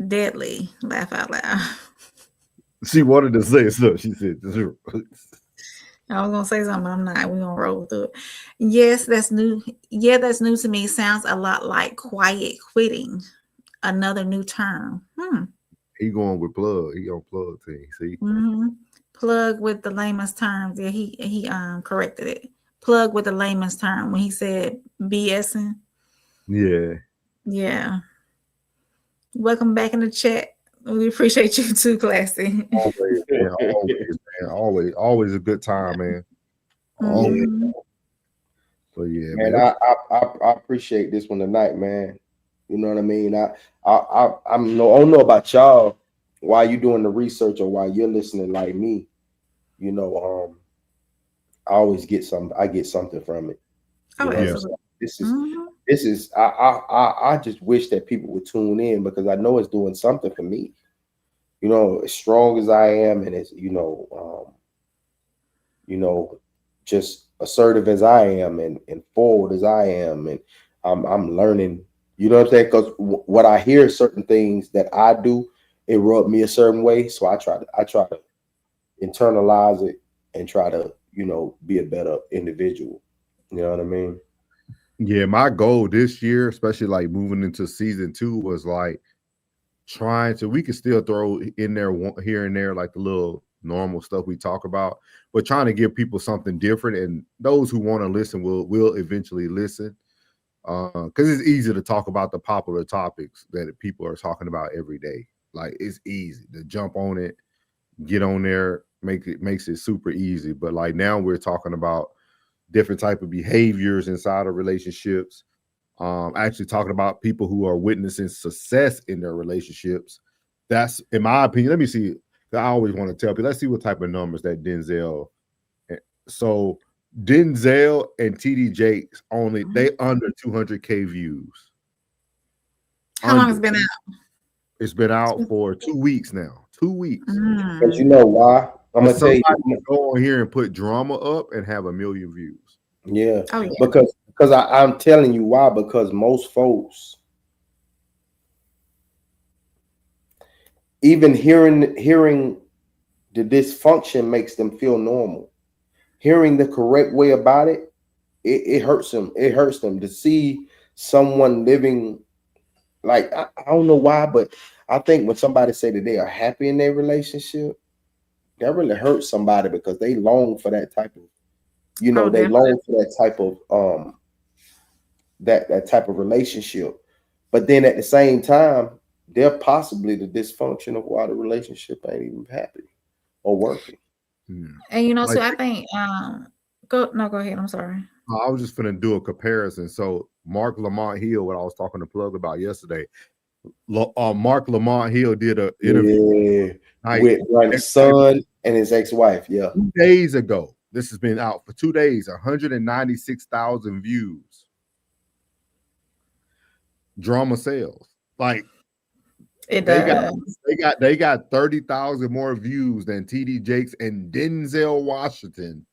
Deadly. Laugh out loud. She wanted to say so. She said, I was gonna say something, but I'm not. We're gonna roll through it. Yes, that's new. Yeah, that's new to me. Sounds a lot like quiet quitting. Another new term. He going with plug. He on plug team. See, plug with the layman's terms. Yeah, he corrected it. Plug with the layman's term when he said BSing. Yeah. Welcome back in the chat. We appreciate you too, Classy. Always, man. Always a good time, man. Always. So yeah, man. I appreciate this one tonight, man. You know what I mean? I don't know about y'all while you doing the research or while you're listening like me. You know, I always get something. I get something from it. Oh, absolutely. This is. I just wish that people would tune in because I know it's doing something for me. You know, as strong as I am, and as you know, just assertive as I am, and forward as I am, and I'm learning. You know what I'm saying? Because what I hear, certain things that I do, it rubbed me a certain way. So I try to internalize it and try to, be a better individual. You know what I mean? Yeah, my goal this year, especially like moving into season 2, was like we could still throw in there here and there like the little normal stuff we talk about, but trying to give people something different. And those who want to listen will eventually listen. Because it's easy to talk about the popular topics that people are talking about every day. Like it's easy to jump on it, get on there, makes it super easy. But like now we're talking about different type of behaviors inside of relationships. Actually talking about people who are witnessing success in their relationships. That's, in my opinion. Let me see. I always want to tell people. Let's see what type of numbers that Denzel. So Denzel and T.D. Jakes they under 200K views. How long has it been out? It's been out for 2 weeks now. 2 weeks. But you know why? I'm gonna tell you. Go on here and put drama up and have 1 million views. Yeah, because I'm telling you why. Because most folks, even hearing the dysfunction makes them feel normal. Hearing the correct way about it, it hurts them. It hurts them to see someone living like I don't know why, but I think when somebody say that they are happy in their relationship, that really hurts somebody because they long for that type of, they long for that type of that type of relationship. But then at the same time, they're possibly the dysfunction of why the relationship ain't even happy or working. And so I think go ahead. I'm sorry. I was just gonna do a comparison. So Mark Lamont Hill, what I was talking to Plug about yesterday. Mark Lamont Hill did an interview with his son and his ex-wife. 2 days ago. This has been out for 2 days. 196,000 views. Drama sales. Like it they got 30,000 more views than T.D. Jakes and Denzel Washington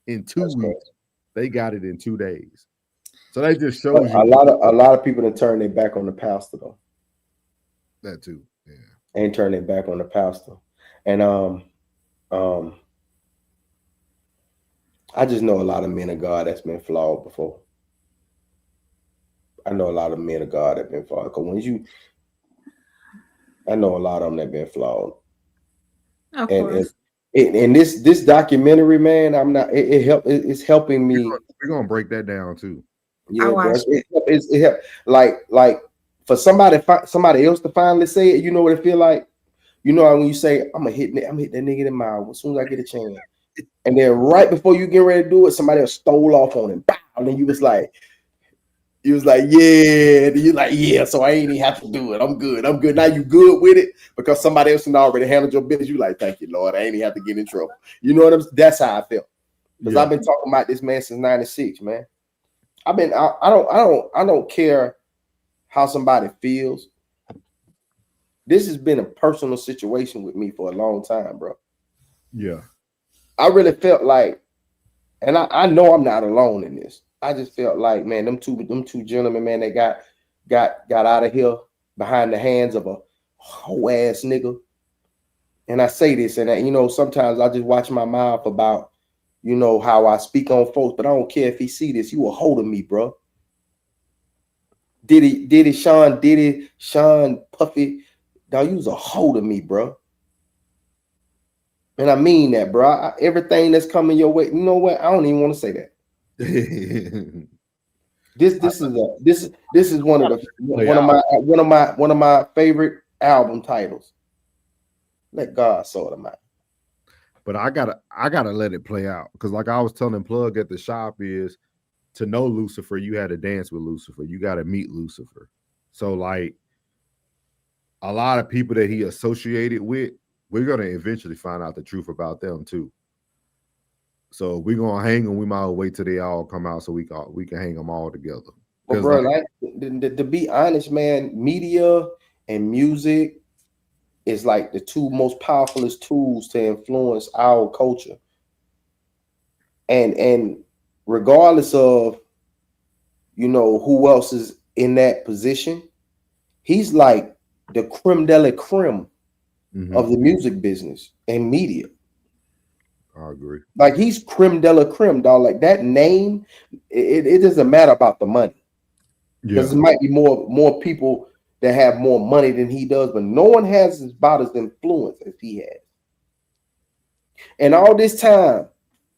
in 2 weeks. Crazy. They got it in 2 days. So that just shows you a lot of people that turn their back on the pastor though. That too, yeah. Ain't turn their back on the pastor, and I just know a lot of men of God that's been flawed before. I know a lot of men of God that been flawed. Cause I know a lot of them that been flawed. Of course. And this documentary, man, it's helping me. We're gonna break that down too. Yeah, bro. It help. Like for somebody else to finally say it, you know what it feel like? You know when you say, I'm gonna hit that nigga in the mouth as soon as I get a chance. And then right before you get ready to do it, somebody else stole off on him. Bow, and then you was like, yeah. And you're like, yeah, so I ain't even have to do it. I'm good. Now you good with it because somebody else already handled your business. You like, thank you, Lord. I ain't even have to get in trouble. You know what I'm saying? That's how I felt. Because I've been talking about this man since 96, man. I don't care how somebody feels. This has been a personal situation with me for a long time, bro. Yeah. I really felt like, and I know I'm not alone in this. I just felt like, man, them two gentlemen, man, they got out of here behind the hands of a whole ass nigga. And I say this, and sometimes I just watch my mouth about, how I speak on folks, but I don't care if he see this. You a hold of me, bro. Diddy, Sean, Puffy, dog, you was a hold of me, bro. And I mean that, bro. Everything that's coming your way, you know what? I don't even want to say that. This is one of my favorite album titles. Let God sort them out. But I gotta let it play out because, like I was telling Plug at the shop, is to know Lucifer, you had to dance with Lucifer. You got to meet Lucifer. So, like, a lot of people that he associated with, we're gonna eventually find out the truth about them too. So we're gonna hang them. We might wait till they all come out so we can hang them all together. Well, bro, to be honest, man, media and music is like the two most powerful tools to influence our culture. And regardless of who else is in that position, he's like the creme de la creme of the music business and media. I agree. Like he's creme de la creme, dog. Like that name, it doesn't matter about the money. Because it might be more people that have more money than he does, but no one has about as influence as he has. And all this time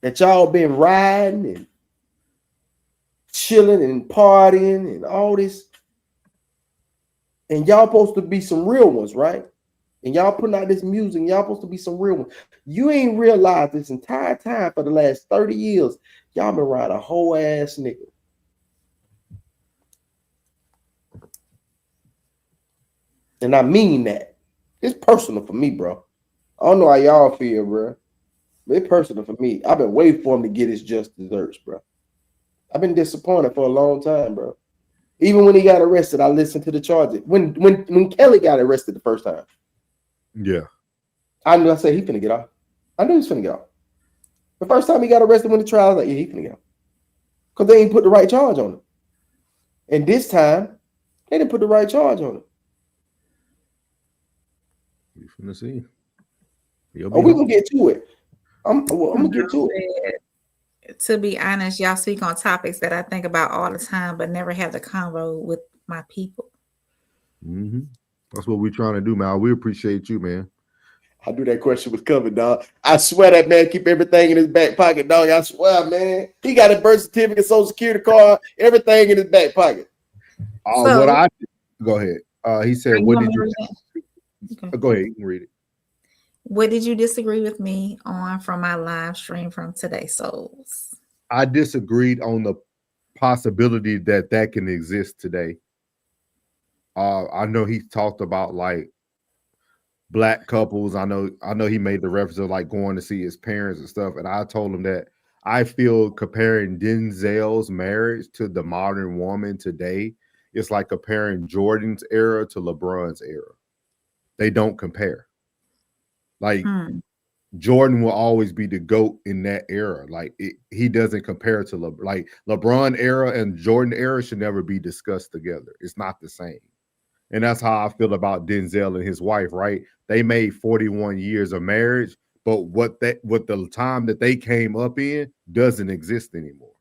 that y'all been riding and chilling and partying and all this, and y'all supposed to be some real ones, right? And y'all putting out this music, and y'all supposed to be some real ones. You ain't realized this entire time for the last 30 years, y'all been riding a whole ass nigga. And I mean that. It's personal for me, bro. I don't know how y'all feel, bro. But it's personal for me. I've been waiting for him to get his just desserts, bro. I've been disappointed for a long time, bro. Even when he got arrested, I listened to the charges. When Kelly got arrested the first time. Yeah. I knew I said he finna get off. I knew he was finna get off. The first time he got arrested when the trial, I was like, yeah, he finna get off. Because they ain't put the right charge on him. And this time, they didn't put the right charge on him. You finna see. We gonna get to it. I'm gonna get to it. To be honest, y'all speak on topics that I think about all the time, but never have the convo with my people. Mm-hmm. That's what we're trying to do, man. We appreciate you, man. I knew that question was coming, dog. I swear that man keep everything in his back pocket, dog. I swear, man. He got a birth certificate, social security card, everything in his back pocket. What I go ahead. He said, "What did you?" Okay. Go ahead, you can read it. What did you disagree with me on from my live stream from today, souls? I disagreed on the possibility that that can exist today. I know he talked about like black couples. I know he made the reference of like going to see his parents and stuff. And I told him that I feel comparing Denzel's marriage to the modern woman today, it's like comparing Jordan's era to LeBron's era. They don't compare. Like Jordan will always be the GOAT in that era. Like he doesn't compare to like LeBron era and Jordan era should never be discussed together. It's not the same. And that's how I feel about Denzel and his wife, right? They made 41 years of marriage, but what the time that they came up in doesn't exist anymore.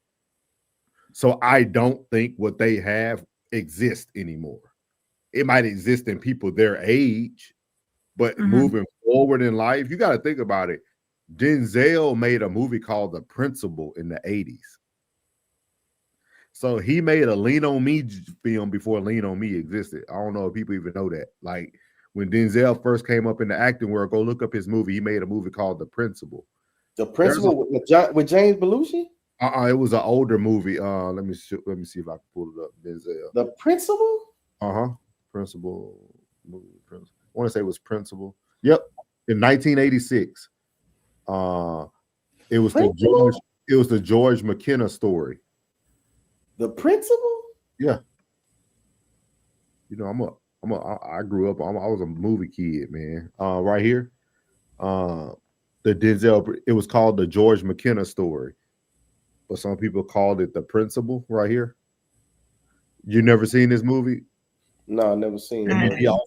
So I don't think what they have exists anymore. It might exist in people their age, but moving forward in life, you got to think about it. Denzel made a movie called The Principal in the 80s. So he made a Lean on Me film before Lean on Me existed. I don't know if people even know that. Like when Denzel first came up in the acting world, go look up his movie. He made a movie called The Principal. The Principal with James Belushi? It was an older movie. Let me see if I can pull it up. Denzel. The Principal? Principal movie. I want to say it was Principal. Yep. In 1986. It was the George McKenna story. The Principal? Yeah. You know, I grew up. I was a movie kid, man. Right here, the Denzel. It was called the George McKenna story, but some people called it The Principal. Right here. You never seen this movie? No, I never seen it.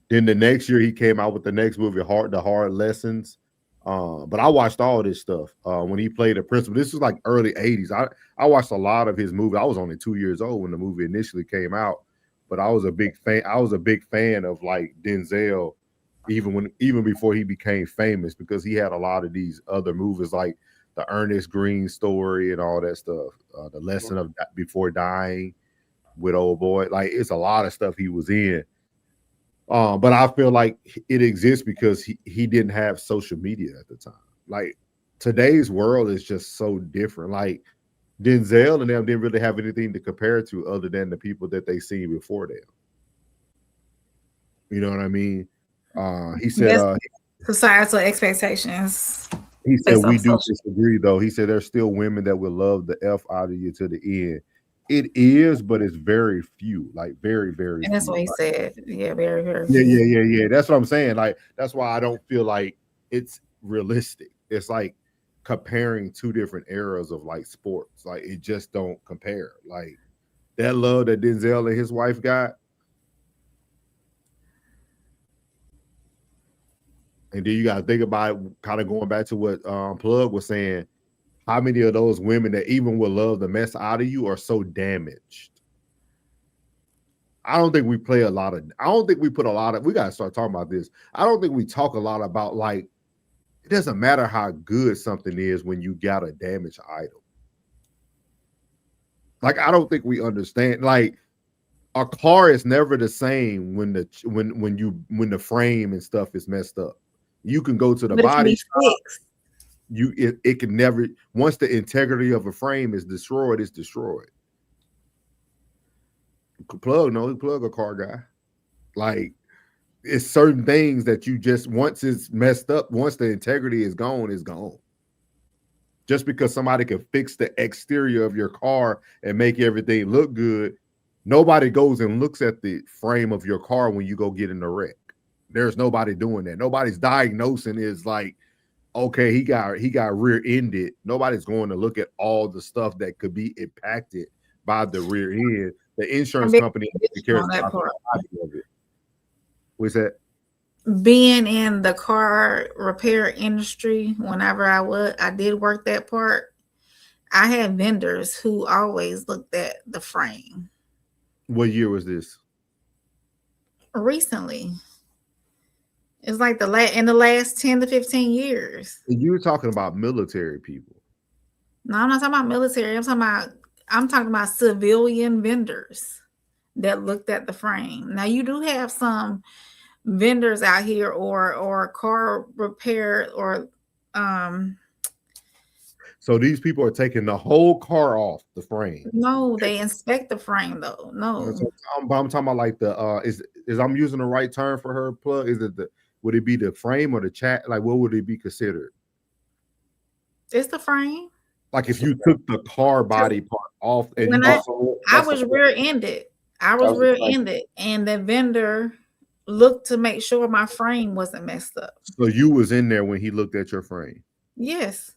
Then the next year he came out with the next movie, The Hard Lessons. But I watched all this stuff when he played the principal. This was like early 80s. I watched a lot of his movies. I was only 2 years old when the movie initially came out, but I was a big fan of like Denzel even before he became famous, because he had a lot of these other movies like the Ernest Green story and all that stuff. The Lesson of Before Dying with Old Boy. Like it's a lot of stuff he was in. But I feel like it exists because he didn't have social media at the time. Like today's world is just so different. Like Denzel and them didn't really have anything to compare to other than the people that they seen before them. You know what I mean? He said societal expectations. He said we do disagree though. He said there's still women that will love the F out of you to the end. It is, but it's very few, like very, very and that's few. what he said. Yeah, very, very few. Yeah. Yeah. That's what I'm saying. Like, that's why I don't feel like it's realistic. It's like comparing two different eras of like sports. Like, it just don't compare. Like, that love that Denzel and his wife got. And then you got to think about it, kind of going back to what Plug was saying. How many of those women that even will love the mess out of you are so damaged? I don't think we put a lot of, we got to start talking about this. I don't think we talk a lot about, like, it doesn't matter how good something is when you got a damaged idol. Like, I don't think we understand, like, a car is never the same when the frame and stuff is messed up. You can go to the body shop. It can never, once the integrity of a frame is destroyed, it's destroyed. Plug a car guy. Like, it's certain things that you just, once it's messed up, once the integrity is gone, it's gone. Just because somebody can fix the exterior of your car and make everything look good, nobody goes and looks at the frame of your car when you go get in a wreck. There's nobody doing that. Nobody's diagnosing is like, okay, he got rear-ended. Nobody's going to look at all the stuff that could be impacted by the rear end. The insurance company cares about the body of it. What's that? Being in the car repair industry, whenever I did work that part, I had vendors who always looked at the frame. What year was this? recently. It's like in the last 10 to 15 years. You were talking about military people. No, I'm not talking about military. I'm talking about civilian vendors that looked at the frame. Now you do have some vendors out here or car repair or So these people are taking the whole car off the frame. no, they inspect the frame though. No. So I'm talking about like the is I'm using the right term for her plug? Is it would it be the frame or the chat? Like what would it be considered? It's the frame. Like if you took the car body part off and When I was rear-ended. And the vendor looked to make sure my frame wasn't messed up. So you was in there when he looked at your frame. Yes.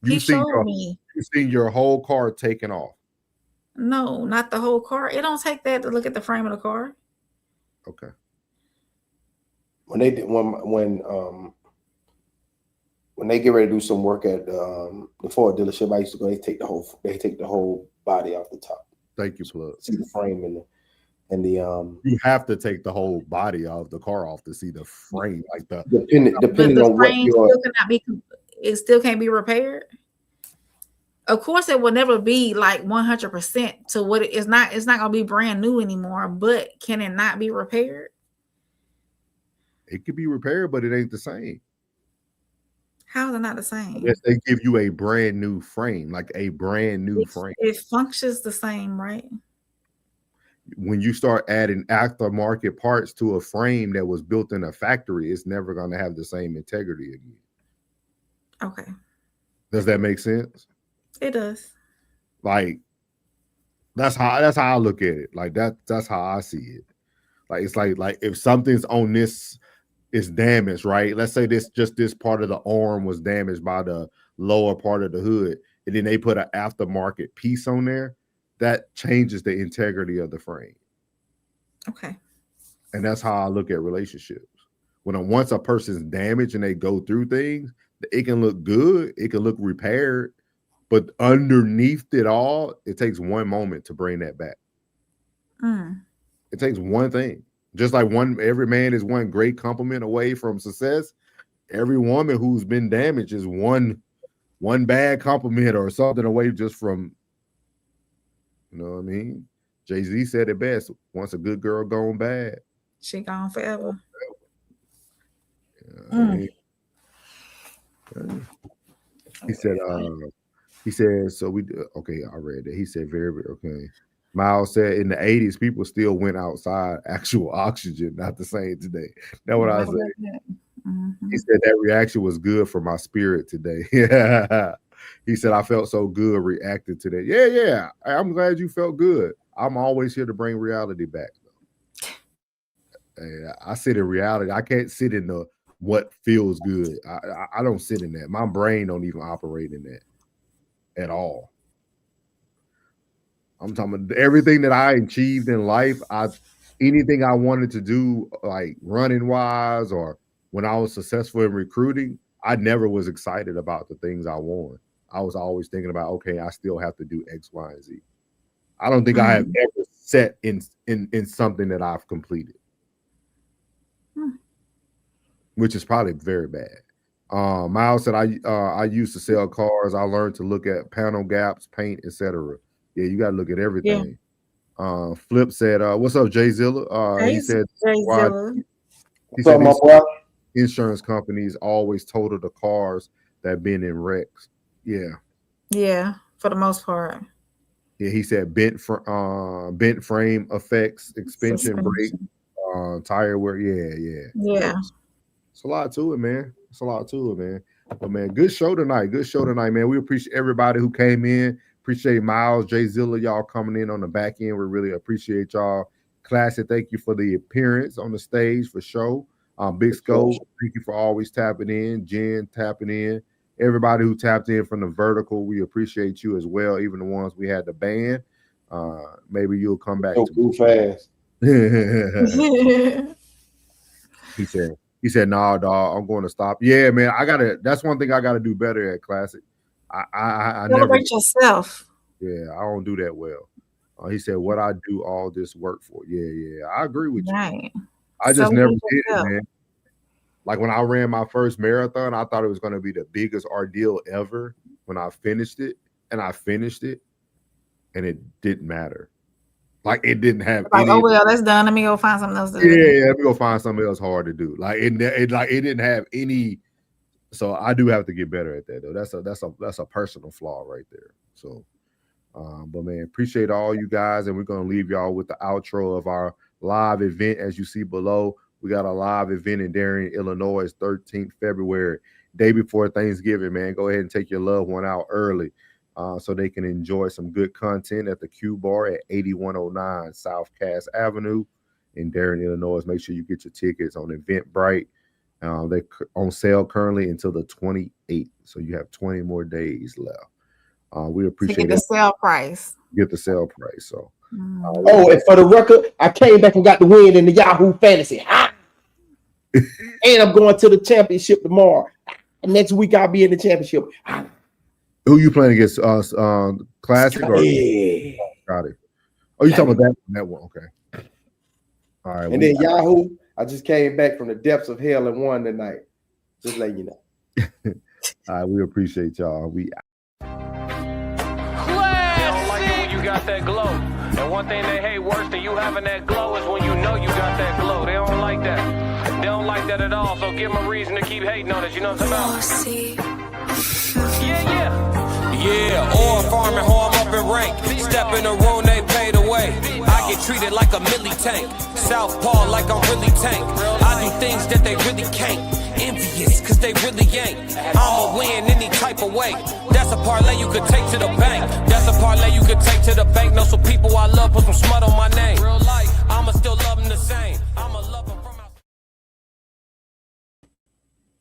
You seen your whole car taken off. No, not the whole car. It don't take that to look at the frame of the car. Okay. When they get ready to do some work at the Ford dealership, I used to go. They take the whole body off the top. Thank you, plug. See the frame and the You have to take the whole body of the car off to see the frame, like depending on what it still can't be repaired. Of course, it will never be like 100% to what it is not. It's not gonna be brand new anymore. But can it not be repaired? It could be repaired, but it ain't the same. How is it not the same? Yes, they give you a brand new frame, like a brand new frame. It functions the same, right? When you start adding aftermarket parts to a frame that was built in a factory, it's never going to have the same integrity again. Okay. Does that make sense? It does. Like that's how I look at it. Like that's how I see it. Like it's like if something's on this is damaged, right? Let's say this part of the arm was damaged by the lower part of the hood, and then they put an aftermarket piece on there, that changes the integrity of the frame. Okay. And that's how I look at relationships. Once a person's damaged and they go through things, it can look good, it can look repaired, but underneath it all, it takes one moment to bring that back. It takes one thing. Just like every man is one great compliment away from success. Every woman who's been damaged is one bad compliment or something away just from, you know what I mean? Jay-Z said it best. Once a good girl gone bad, she gone forever. He said, so we, okay, I read that. He said, very, okay. Miles said in the 80s, people still went outside, actual oxygen, not the same today. That's what I said. He said that reaction was good for my spirit today. Yeah. He said, I felt so good reacting to that. Yeah. I'm glad you felt good. I'm always here to bring reality back. I sit in reality. I can't sit in the what feels good. I don't sit in that. My brain don't even operate in that at all. I'm talking about everything that I achieved in life. Anything I wanted to do, like running wise, or when I was successful in recruiting, I never was excited about the things I won. I was always thinking about, okay, I still have to do X, Y, and Z. I don't think I have ever set in something that I've completed, which is probably very bad. Miles said, I used to sell cars. I learned to look at panel gaps, paint, etc. Yeah, you got to look at everything. Yeah. Flip said, what's up, Jay Zilla? He said, insurance companies always total the cars that been in wrecks. Yeah. Yeah, for the most part. Yeah, he said bent frame effects, suspension brake, tire wear. Yeah. It's a lot to it, man. But man, good show tonight, man. We appreciate everybody who came in. Appreciate Miles, Jay Zilla, y'all coming in on the back end. We really appreciate y'all. Classic, thank you for the appearance on the stage for show. Big Scope, thank you for always tapping in. Jen tapping in. Everybody who tapped in from the vertical, we appreciate you as well. Even the ones we had to ban. Maybe you'll come back. Too fast. He said, nah, dog, I'm going to stop. Yeah, man, that's one thing I gotta do better at Classic. I celebrate yourself. Yeah, I don't do that well. He said, what I do all this work for. Yeah, I agree with you. I just So never we did it, felt. man. Like when I ran my first marathon, I thought it was going to be the biggest ordeal ever when I finished it, and it didn't matter. Like it didn't have Like, any. oh well, that's done. Let me go find something else to do. Yeah, let me go find something else hard to do. Like it didn't have any. So I do have to get better at that though. That's a personal flaw right there. So, but man, appreciate all you guys, and we're gonna leave y'all with the outro of our live event. As you see below, we got a live event in Darien, Illinois, 13th February, day before Thanksgiving. Man, go ahead and take your loved one out early, so they can enjoy some good content at the Q Bar at 8109 South Cass Avenue in Darien, Illinois. Make sure you get your tickets on Eventbrite. They're on sale currently until the 28th, so you have 20 more days left. We appreciate Get the sale price. Get the sale price. So, oh, and for the record, I came back and got the win in the Yahoo Fantasy. And I'm going to the championship tomorrow. Next week I'll be in the championship. Who you playing against? Classic or Scotty? Oh, you talking about that one? Okay. All right. And then Yahoo, I just came back from the depths of hell and won tonight. Just letting you know. All right, we appreciate y'all. We don't like it when you got that glow. And one thing they hate worse than you having that glow is when you know you got that glow. They don't like that. They don't like that at all. So give them a reason to keep hating on us. You know what I'm talking about? Yeah, oil farming, how I'm up in rank. Step in the room, they paid away. I get treated like a milli tank. Southpaw like I'm really tank. I do things that they really can't. Envious, cause they really ain't. I'ma win any type of way. That's a parlay you could take to the bank. That's a parlay you could take to the bank. Know some people I love, put some smut on my name.